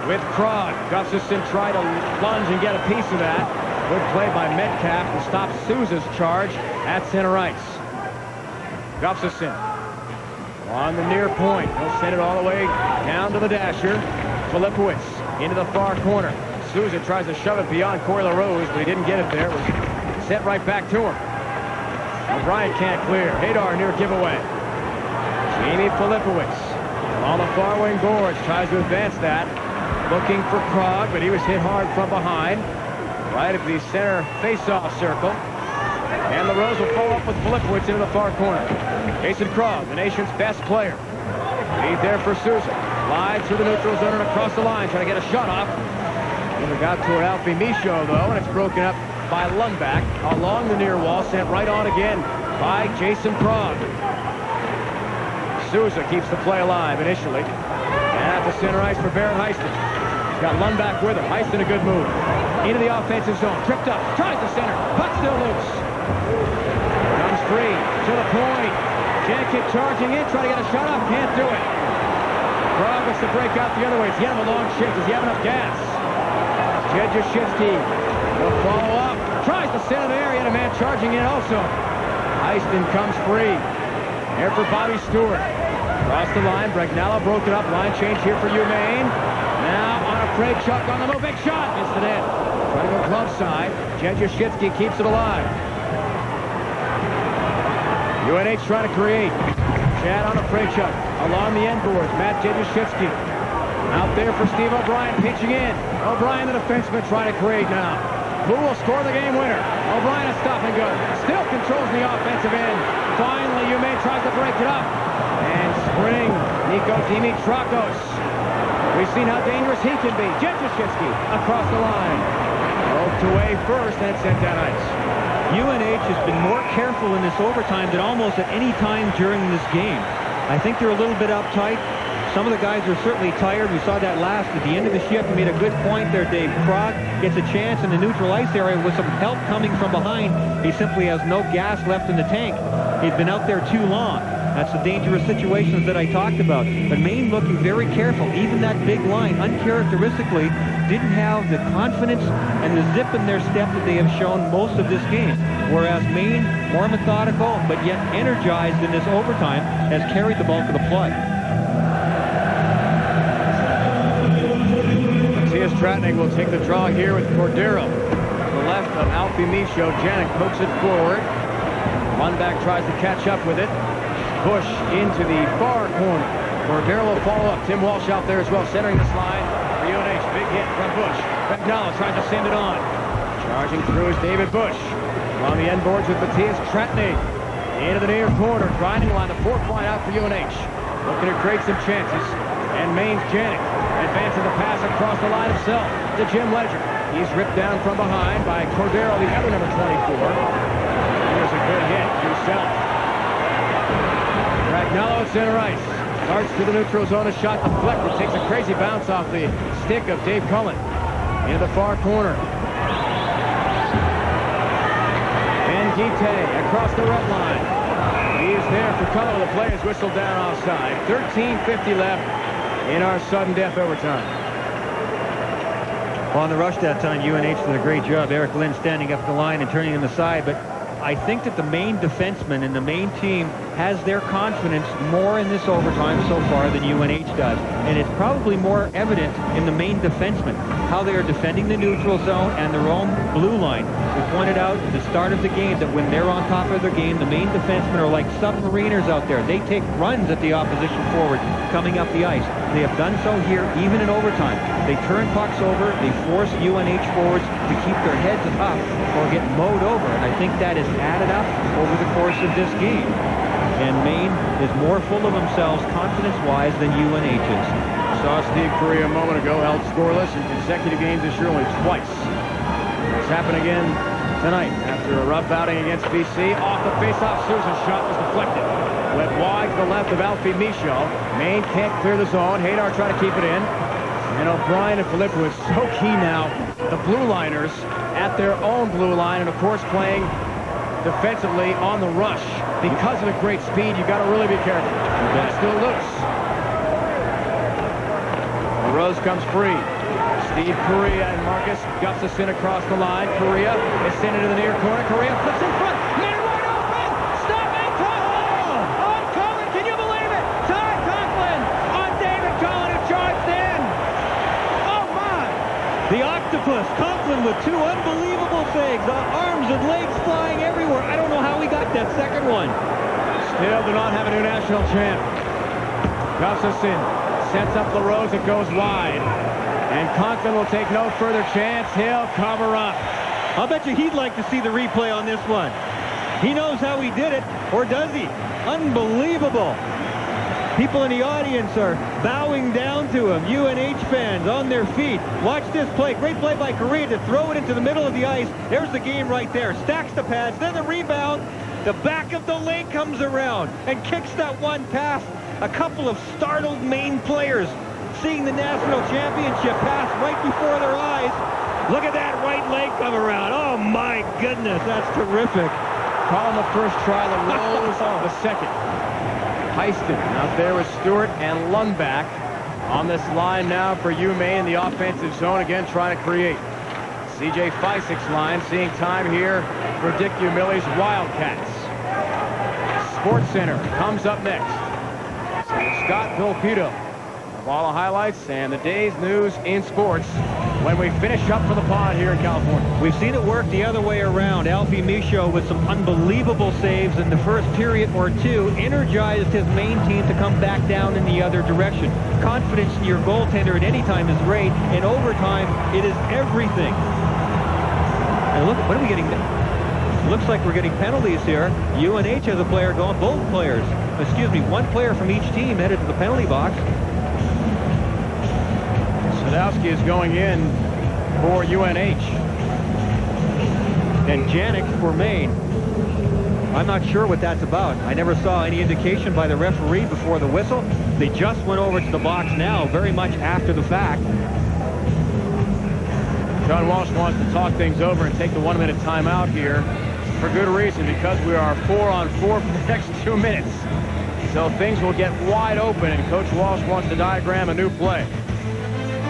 with Krog. Gustafson tried to plunge and get a piece of that. Good play by Metcalf to stop Souza's charge at center ice. Gustafson on the near point. He'll send it all the way down to the dasher. Filipowicz into the far corner. Souza tries to shove it beyond Corey LaRose, but he didn't get it there. It was sent right back to him. O'Brien can't clear. Hadar near giveaway. Jamie Filipowicz on the far wing boards. Tries to advance that. Looking for Krog, but he was hit hard from behind. Right at the center face-off circle. And LaRose will follow up with Filipowicz into the far corner. Jason Krog, the nation's best player. Lead there for Souza. Live through the neutral zone and across the line. Trying to get a shot off. Never got toward Alfie Michaud, though, and it's broken up by Lundback along the near wall, sent right on again by Jason Krog. Souza keeps the play alive initially. And at the center ice for Barrett Heiston. He's got Lundback with him. Heiston a good move. Into the offensive zone. Tripped up. Tries the center. Puck still loose. Comes free to the point. Jankit charging in. Trying to get a shot off. Can't do it. Krog wants to break out the other way. Does he have a long shift? Does he have enough gas? Jed Jashinsky will follow up. Tries to center there. He had a man charging in also. Heiston comes free. Here for Bobby Stewart. Across the line. Bregnella broke it up. Line change here for Maine. Now on a Craig Chuck on the move. Big shot. Missed it in. Trying to go glove side. Jed Jashinsky keeps it alive. UNH trying to create. Chad on a Freychuk. Along the end boards. Matt Jashinsky. Out there for Steve O'Brien pitching in. O'Brien, the defenseman, trying to create now. Who will score the game winner? O'Brien a stop and go. Still controls the offensive end. Finally, UMaine tries to break it up. And spring, Nico Dimitrakos. We've seen how dangerous he can be. Jędraszewski across the line. Roped away first and sent down ice. UNH has been more careful in this overtime than almost at any time during this game. I think they're a little bit uptight. Some of the guys are certainly tired. We saw that last at the end of the shift. You made a good point there, Dave. Krog gets a chance in the neutral ice area with some help coming from behind. He simply has no gas left in the tank. He'd been out there too long. That's the dangerous situations that I talked about. But Maine looking very careful. Even that big line, uncharacteristically, didn't have the confidence and the zip in their step that they have shown most of this game. Whereas Maine, more methodical, but yet energized in this overtime, has carried the bulk of the play. Matthias Tratnik will take the draw here with Cordero. To the left of Alfie Michaud. Janik pokes it forward. Lundback tries to catch up with it. Bush into the far corner. Cordero will follow up. Tim Walsh out there as well, centering this line for UNH. Big hit from Bush. Bagnala tries to send it on. Charging through is David Bush. On the end boards with Matthias Tratnik. Into the near corner. Grinding line. The fourth line out for UNH. Looking to create some chances. And Maine's Janik advancing the pass across the line himself to Jim Ledger. He's ripped down from behind by Cordero, the other number 24. Here's a good hit himself. Ragnello center ice. Starts to the neutral zone. A shot deflected. Takes a crazy bounce off the stick of Dave Cullen. Into the far corner. And Guite across the red line. He's there for Cullen. The play is whistled down offside. 13:50 left in our sudden death overtime. Well, on the rush that time, UNH did a great job. Eric Lynn standing up the line and turning him aside, but I think that the Maine defenseman and the Maine team has their confidence more in this overtime so far than UNH does. And it's probably more evident in the Maine defensemen, how they are defending the neutral zone and their own blue line. We pointed out at the start of the game that when they're on top of their game, the Maine defensemen are like submariners out there. They take runs at the opposition forward coming up the ice. They have done so here even in overtime. They turn pucks over. They force UNH forwards to keep their heads up or get mowed over. And I think that is added up over the course of this game. And Maine is more full of themselves confidence-wise than UNH is. Saw Steve Correa a moment ago, held scoreless in consecutive games this year only twice. It's happened again tonight after a rough outing against BC. Off the faceoff, Sousa's shot was deflected. Went wide to the left of Alfie Michaud. Maine can't clear the zone. Haydar trying to keep it in. And O'Brien and Filippo is so key now. The blue liners at their own blue line, and of course playing defensively on the rush. Because of the great speed, you've got to really be careful. That's still loose. Rose comes free. Steve Correa and Marcus Gustafson across the line. Correa is sent into the near corner. Correa flips in front. Man wide open. Stop and Conklin. On Cullen. Can you believe it? Ty Conklin on David Cullen who charged in. Oh my. The octopus, Conklin with two unbelievable saves. Arms and legs flying everywhere. I don't know how he got that second one. Still do not have a new national champ. Gustafson sets up LaRose. It goes wide. And Conklin will take no further chance. He'll cover up. I'll bet you he'd like to see the replay on this one. He knows how he did it, or does he? Unbelievable. People in the audience are bowing down to him. UNH fans on their feet. Watch this play. Great play by Correa to throw it into the middle of the ice. There's the game right there. Stacks the pads. Then the rebound. The back of the lane comes around and kicks that one past a couple of startled Maine players seeing the national championship pass right before their eyes. Look at that right leg come around. Oh, my goodness. That's terrific. Call him the first try. LaRose the second. Heiston out there with Stewart and Lundback on this line now for UMaine in the offensive zone, again trying to create. C.J. Fysek's line seeing time here for Dick Umili's Wildcats. Sports Center comes up next. Scott Vilpito. All the highlights and the day's news in sports when we finish up for the pod here in California. We've seen it work the other way around. Alfie Michaud with some unbelievable saves in the first period or two energized his Maine team to come back down in the other direction. Confidence in your goaltender at any time is great. In overtime, it is everything. And look, what are we getting? Looks like we're getting penalties here. UNH has a player going, both players. Excuse me, one player from each team headed to the penalty box. Sadowski is going in for UNH. And Janik for Maine. I'm not sure what that's about. I never saw any indication by the referee before the whistle. They just went over to the box now, very much after the fact. John Walsh wants to talk things over and take the 1-minute timeout here for good reason, because we are 4-on-4 for the next 2 minutes. So things will get wide open, and Coach Walsh wants to diagram a new play.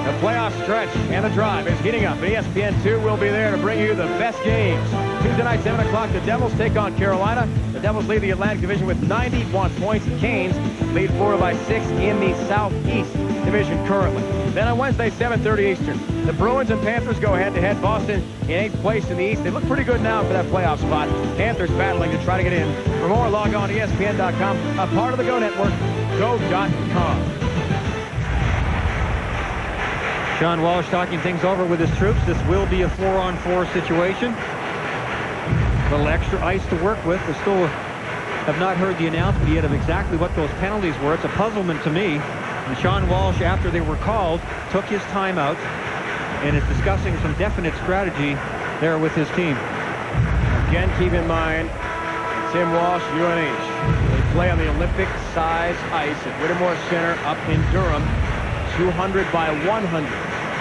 The playoff stretch and the drive is heating up. ESPN2 will be there to bring you the best games. Tuesday night, 7 o'clock, the Devils take on Carolina. The Devils lead the Atlantic Division with 91 points. The Canes lead Florida by 6 in the Southeast Division currently. Then on Wednesday, 7:30 Eastern, the Bruins and Panthers go head-to-head. Boston in 8th place in the East. They look pretty good now for that playoff spot. Panthers battling to try to get in. For more, log on to ESPN.com, a part of the Go Network, go.com. John Walsh talking things over with his troops. This will be a 4-on-4 situation. A little extra ice to work with. We still have not heard the announcement yet of exactly what those penalties were. It's a puzzlement to me. And Sean Walsh, after they were called, took his timeout and is discussing some definite strategy there with his team. Again, keep in mind, Tim Walsh, UNH. They play on the Olympic-size ice at Whittemore Center up in Durham. 200 by 100.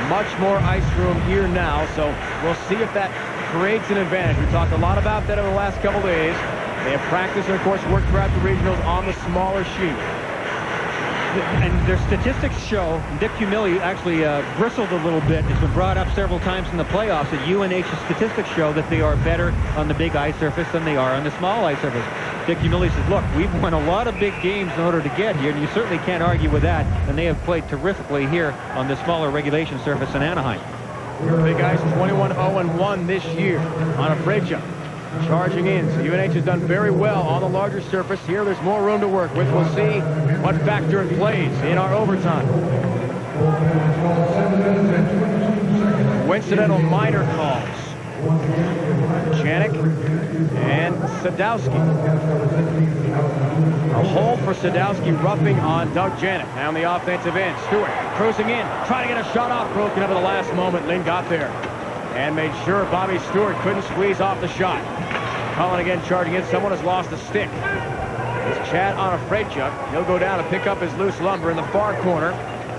Much more ice room here now, so we'll see if that creates an advantage. We talked a lot about that over the last couple days. They have practiced and, of course, worked throughout the regionals on the smaller sheet. And their statistics show, Dick Humilli actually bristled a little bit. It's been brought up several times in the playoffs that UNH's statistics show that they are better on the big ice surface than they are on the small ice surface. Dick Humilli says, look, we've won a lot of big games in order to get here, and you certainly can't argue with that. And they have played terrifically here on the smaller regulation surface in Anaheim. Big ice 21-0-1 this year on a freight jump. Charging in. So UNH has done very well on the larger surface. Here there's more room to work with. We'll see what factor it plays in our overtime. Coincidental minor calls. Janik and Sadowski. A hold for Sadowski, roughing on Doug Janik. Now on the offensive end. Stewart cruising in, trying to get a shot off. Broken up at the last moment. Lynn got there and made sure Bobby Stewart couldn't squeeze off the shot. Cullen again charging in. Someone has lost a stick. It's Chad on a freight jump. He'll go down to pick up his loose lumber in the far corner.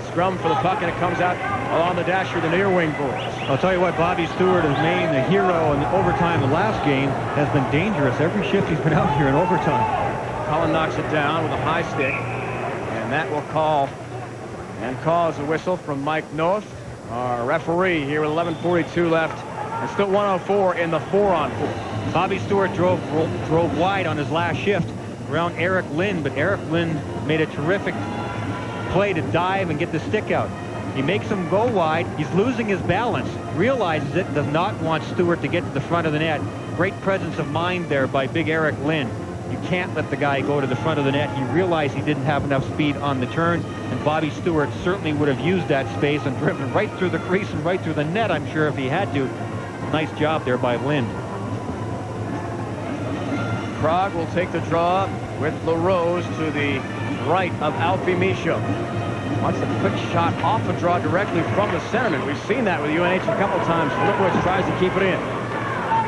Scrum for the puck, and it comes out along the dasher, the near wing boys. I'll tell you what, Bobby Stewart of Maine, the hero in the overtime the last game, has been dangerous every shift he's been out here in overtime. Cullen knocks it down with a high stick, and that will cause a whistle from Mike North, our referee, here with 11:42 left, and still 1:04 in the 4-on-4. Bobby Stewart drove wide on his last shift around Eric Lynn, but Eric Lynn made a terrific play to dive and get the stick out. He makes him go wide. He's losing his balance, realizes it, does not want Stewart to get to the front of the net. Great presence of mind there by big Eric Lynn. You can't let the guy go to the front of the net. He realized he didn't have enough speed on the turns, and Bobby Stewart certainly would have used that space and driven right through the crease and right through the net, I'm sure, if he had to. Nice job there by Lynn. Prague will take the draw with LaRose to the right of Alfie Michaud. Wants a quick shot off a draw directly from the centerman. We've seen that with UNH a couple times. Lipowitz tries to keep it in.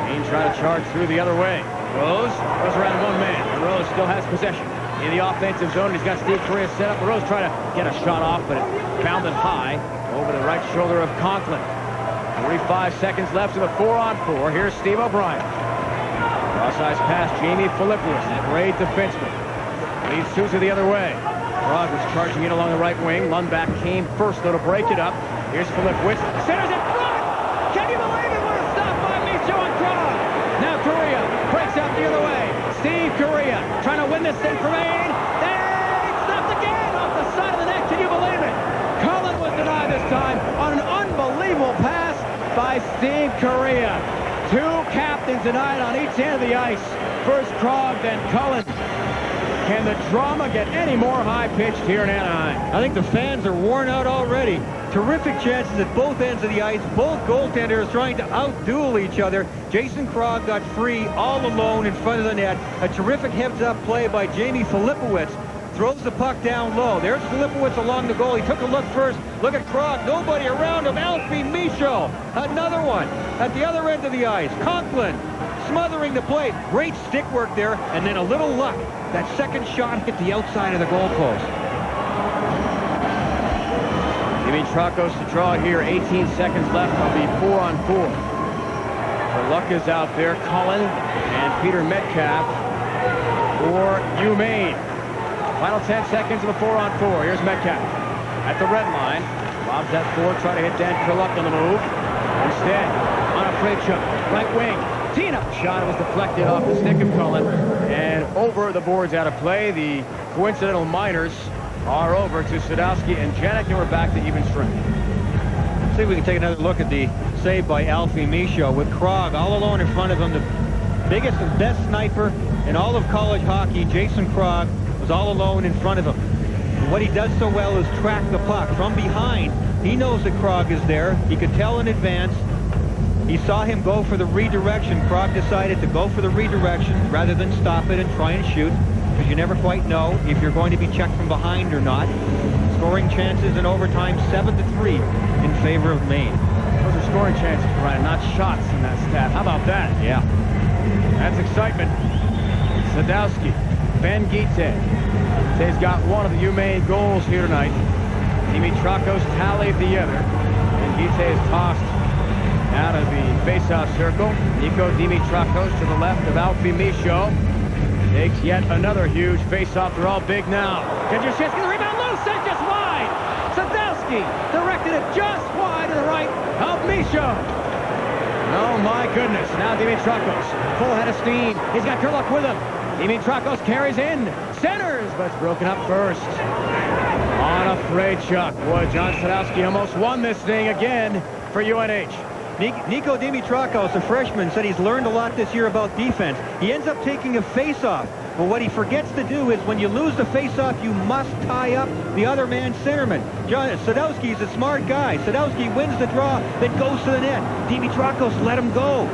Maine trying to charge through the other way. Rose goes around one man. Rose still has possession in the offensive zone. He's got Steve Correa set up. Rose trying to get a shot off, but it bounded high over the right shoulder of Conklin. 45 seconds left in the 4-on-4. Here's Steve O'Brien. Cross-ice pass, Jamie Philippowicz, great defenseman. Leads Sousa the other way. Prague was charging in along the right wing. Lundback came first, though, to break it up. Here's Philippowicz. Centers it front! Can you believe it? What a stop by Michaud and Prague! Now Correa breaks out the other way. Steve Correa trying to win this thing for Maine. They stopped again off the side of the net. Can you believe it? Cullen was denied this time on an unbelievable pass by Steve Correa. Two captains tonight on each end of the ice. First Krog, then Cullen. Can the drama get any more high-pitched here in Anaheim? I think the fans are worn out already. Terrific chances at both ends of the ice. Both goaltenders trying to outduel each other. Jason Krog got free all alone in front of the net. A terrific heads-up play by Jamie Filipowicz. Throws the puck down low. There's Filipowicz along the goal. He took a look first. Look at Krog. Nobody around him. Alfie Michaud. Another one at the other end of the ice. Conklin smothering the plate. Great stick work there. And then a little luck. That second shot hit the outside of the goalpost. Dimitrakos to draw here. 18 seconds left. It'll be 4-on-4. The luck is out there. Cullen and Peter Metcalf for UMaine. Final 10 seconds of a 4-on-4. Here's Metcalf at the red line. Lobs that forward, try to hit Dan Kurluck on the move. Instead, on a freight shot, right wing. Tee-up shot was deflected off the stick of Cullen and over the boards out of play. The coincidental minors are over to Sadowski and Janik, and we're back to even strength. See if we can take another look at the save by Alfie Michaud with Krog all alone in front of him. The biggest and best sniper in all of college hockey, Jason Krog, was all alone in front of him. And what he does so well is track the puck from behind. He knows that Krog is there. He could tell in advance. He saw him go for the redirection. Krog decided to go for the redirection rather than stop it and try and shoot, because you never quite know if you're going to be checked from behind or not. Scoring chances in overtime, 7-3 in favor of Maine. Those are scoring chances, Brian, not shots in that stat. How about that? Yeah. That's excitement. Sadowski, Ben Guite. He's got one of the UMaine goals here tonight. Dimitrakos tallied the other. And Guite is tossed out of the faceoff circle. Nico Dimitrakos to the left of Alfie Michaud. Takes yet another huge faceoff. They're all big now. Kendrushinsky, the rebound loose, sent just wide. Sadowski directed it just wide to the right of Michaud. Oh my goodness. Now Dimitrakos, full head of steam. He's got Kurluck with him. Dimitrakos carries in, centers, but it's broken up first. On a freight shot. Boy, John Sadowski almost won this thing again for UNH. Nico Dimitrakos, a freshman, said he's learned a lot this year about defense. He ends up taking a face-off. But what he forgets to do is when you lose the face-off, you must tie up the other man's centerman. Sadowski's a smart guy. Sadowski wins the draw, then goes to the net. Dimitrakos let him go.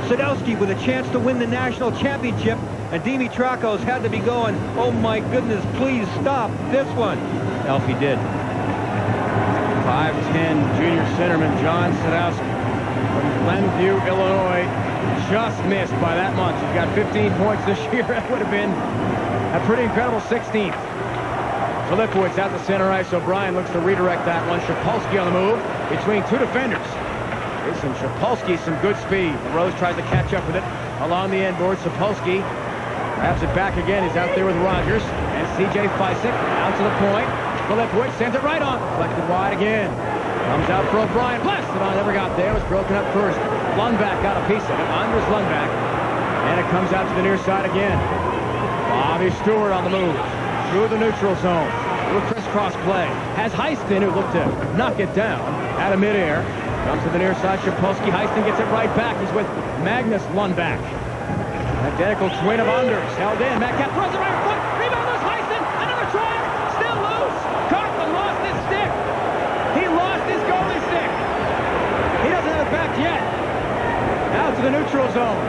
Sadowski with a chance to win the national championship, and Dimitrakos had to be going, oh my goodness, please stop this one. Alfie did. 5'10" junior centerman John Sadowski from Glenview, Illinois, just missed by that much. He's got 15 points this year. That would have been a pretty incredible 16th. Filipowicz out the center ice. O'Brien looks to redirect that one. Shapolsky on the move between two defenders. Jason Shapolsky, some good speed. Rose tries to catch up with it along the end board. Shapolsky grabs it back again. He's out there with Rogers. And C.J. Fysick out to the point. Filipowicz sends it right on. Deflected wide again. Comes out for O'Brien. Blasted on. Never got there. It was broken up first. Lundback got a piece of it. Anders Lundback. And it comes out to the near side again. Bobby Stewart on the move. Through the neutral zone. Little crisscross play. Has Heiston, who looked to knock it down out of midair. Comes to the near side. Shapolsky. Heiston gets it right back. He's with Magnus Lundback. Identical twin of Anders. Held in. Metcalf throws it right in front. Rebound is Heiston. Another try. Still loose. Conklin lost his stick. He lost his goalie stick. He doesn't have it back yet. Out to the neutral zone.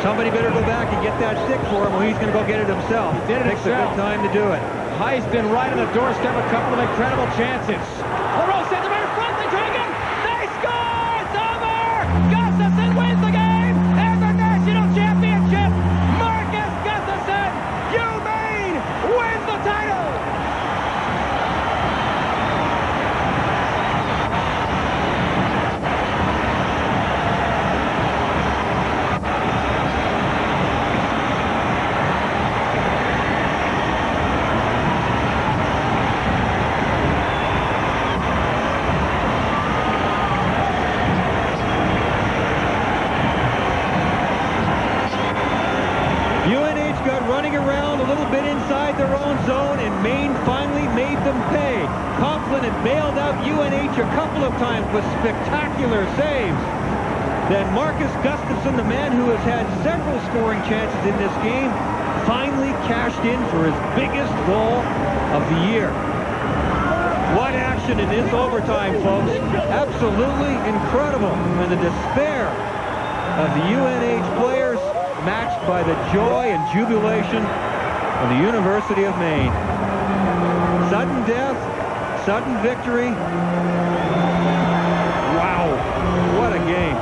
Somebody better go back and get that stick for him, or he's going to go get it himself. He did it himself. Takes a good time to do it. Heiston right on the doorstep. A couple of incredible chances. LaRose sends it right in front. They try again. They score! It's over! Gustafson wins the game and the national championship. Marcus Gustafson, UMaine wins the title. UNH got running around a little bit inside their own zone, and Maine finally made them pay. Conklin had bailed out UNH a couple of times with spectacular saves. Then Marcus Gustafson, the man who has had several scoring chances in this game, finally cashed in for his biggest goal of the year. What action in this overtime, folks. Absolutely incredible. And the despair of the UNH players matched by the joy and jubilation of the University of Maine. Sudden death, sudden victory. Wow, what a game.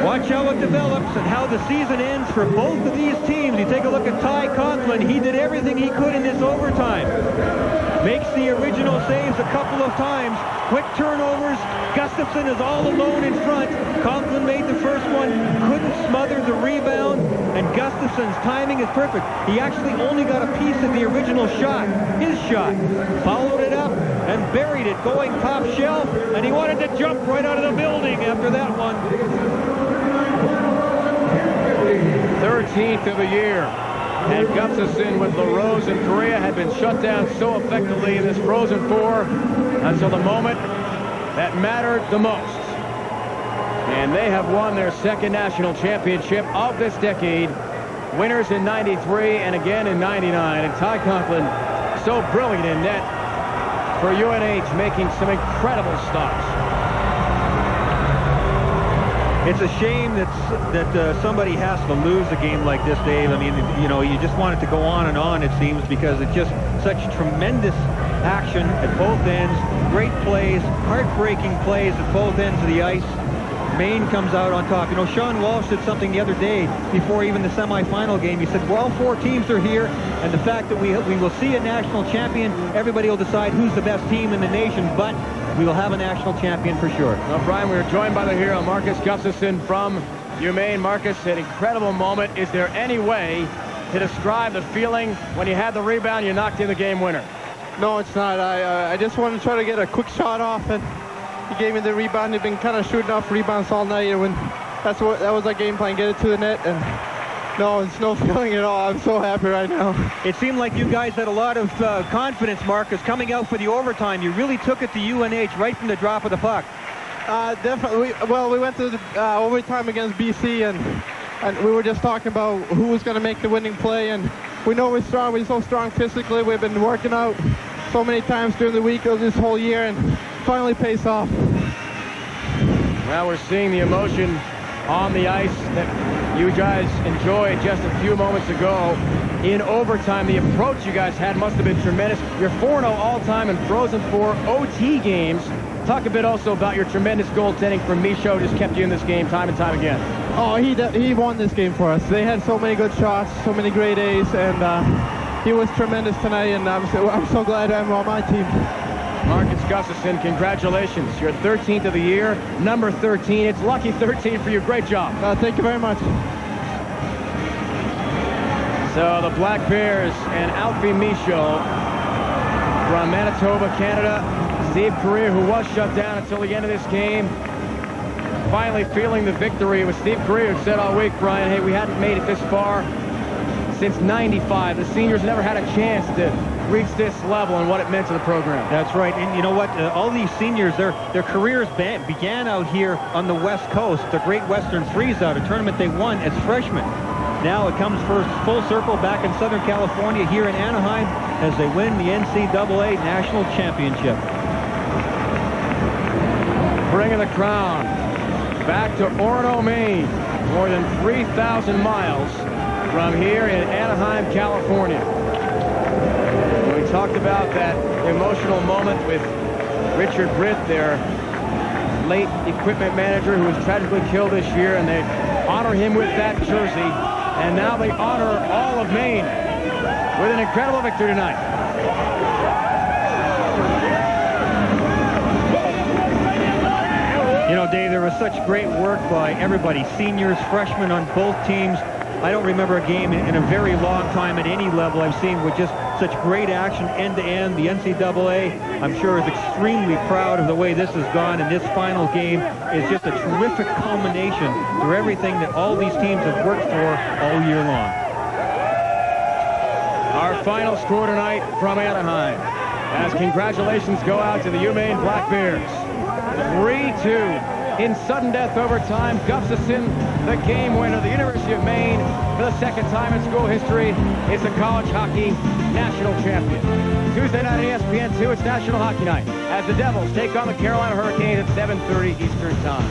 Watch how it develops and how the season ends for both of these teams. You take a look at Ty Conklin. He did everything he could in this overtime. Makes the original saves a couple of times. Quick turnovers. Gustafson is all alone in front. Conklin made the first one. Couldn't smother the rebound. And Gustafson's timing is perfect. He actually only got a piece of the original shot. His shot. Followed it up and buried it going top shelf. And he wanted to jump right out of the building after that one. 13th of the year. And Gustafson with LaRose and Correa had been shut down so effectively in this Frozen Four until the moment that mattered the most. And they have won their second national championship of this decade. Winners in 93 and again in 99. And Ty Conklin so brilliant in net for UNH, making some incredible stops. It's a shame that somebody has to lose a game like this, Dave. I mean, you know, you just want it to go on and on, it seems, because it's just such tremendous action at both ends. Great plays, heartbreaking plays at both ends of the ice. Maine comes out on top. You know, Sean Walsh said something the other day before even the semifinal game. He said, well, all four teams are here, and the fact that we will see a national champion, everybody will decide who's the best team in the nation, but we will have a national champion for sure. Well, Brian, we are joined by the hero, Marcus Gustafson from UMaine. Marcus, an incredible moment. Is there any way to describe the feeling when you had the rebound, you knocked in the game winner? No, it's not. I just want to try to get a quick shot off, and he gave me the rebound. He'd been kind of shooting off rebounds all night, and that was our game plan, get it to the net, and no, it's no feeling at all. I'm so happy right now. It seemed like you guys had a lot of confidence, Marcus, coming out for the overtime. You really took it to UNH right from the drop of the puck. Definitely. We went to the overtime against BC, and we were just talking about who was going to make the winning play, and we know we're strong. We're so strong physically. We've been working out so many times during the week of this whole year, and finally pays off. Well, we're seeing the emotion on the ice that you guys enjoyed just a few moments ago in overtime. The approach you guys had must have been tremendous. You're 4-0 all-time in Frozen Four OT games. Talk a bit also about your tremendous goaltending from Michaud. Just kept you in this game time and time again. Oh, he won this game for us. They had so many good shots, so many great A's, and he was tremendous tonight, and I'm so glad I'm on my team. Marcus Gustafson, congratulations. You're 13th of the year, number 13. It's lucky 13 for you. Great job. Thank you very much. So the Black Bears and Alfie Michaud from Manitoba, Canada. Steve Correa, who was shut down until the end of this game, finally feeling the victory. It was Steve Correa who said all week, Brian, hey, we hadn't made it this far since 95. The seniors never had a chance to reach this level and what it meant to the program. That's right. And you know what? All these seniors, their careers began out here on the West Coast, the Great Western Freeze-Out, a tournament they won as freshmen. Now it comes full circle back in Southern California here in Anaheim as they win the NCAA National Championship. Bringing the crown back to Orono, Maine, more than 3,000 miles from here in Anaheim, California. We talked about that emotional moment with Richard Britt, their late equipment manager who was tragically killed this year, and they honor him with that jersey. And now they honor all of Maine with an incredible victory tonight. You know, Dave, there was such great work by everybody, seniors, freshmen on both teams. I don't remember a game in a very long time at any level I've seen with just such great action end-to-end. The NCAA, I'm sure, is extremely proud of the way this has gone, and this final game is just a terrific culmination for everything that all these teams have worked for all year long. Our final score tonight from Anaheim, as congratulations go out to the UMaine Black Bears. 3-2 in sudden death overtime. Gustafson, the game winner. The University of Maine the second time in school history, is the college hockey national champion. Tuesday night at ESPN2, it's National Hockey Night as the Devils take on the Carolina Hurricanes at 7:30 Eastern Time.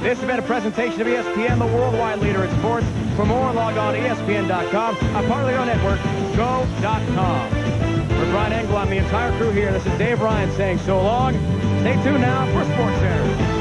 This has been a presentation of ESPN, the worldwide leader in sports. For more, log on to ESPN.com, a part of the network, go.com. For Brian Engel, I'm the entire crew here. This is Dave Ryan saying so long. Stay tuned now for Sports Center.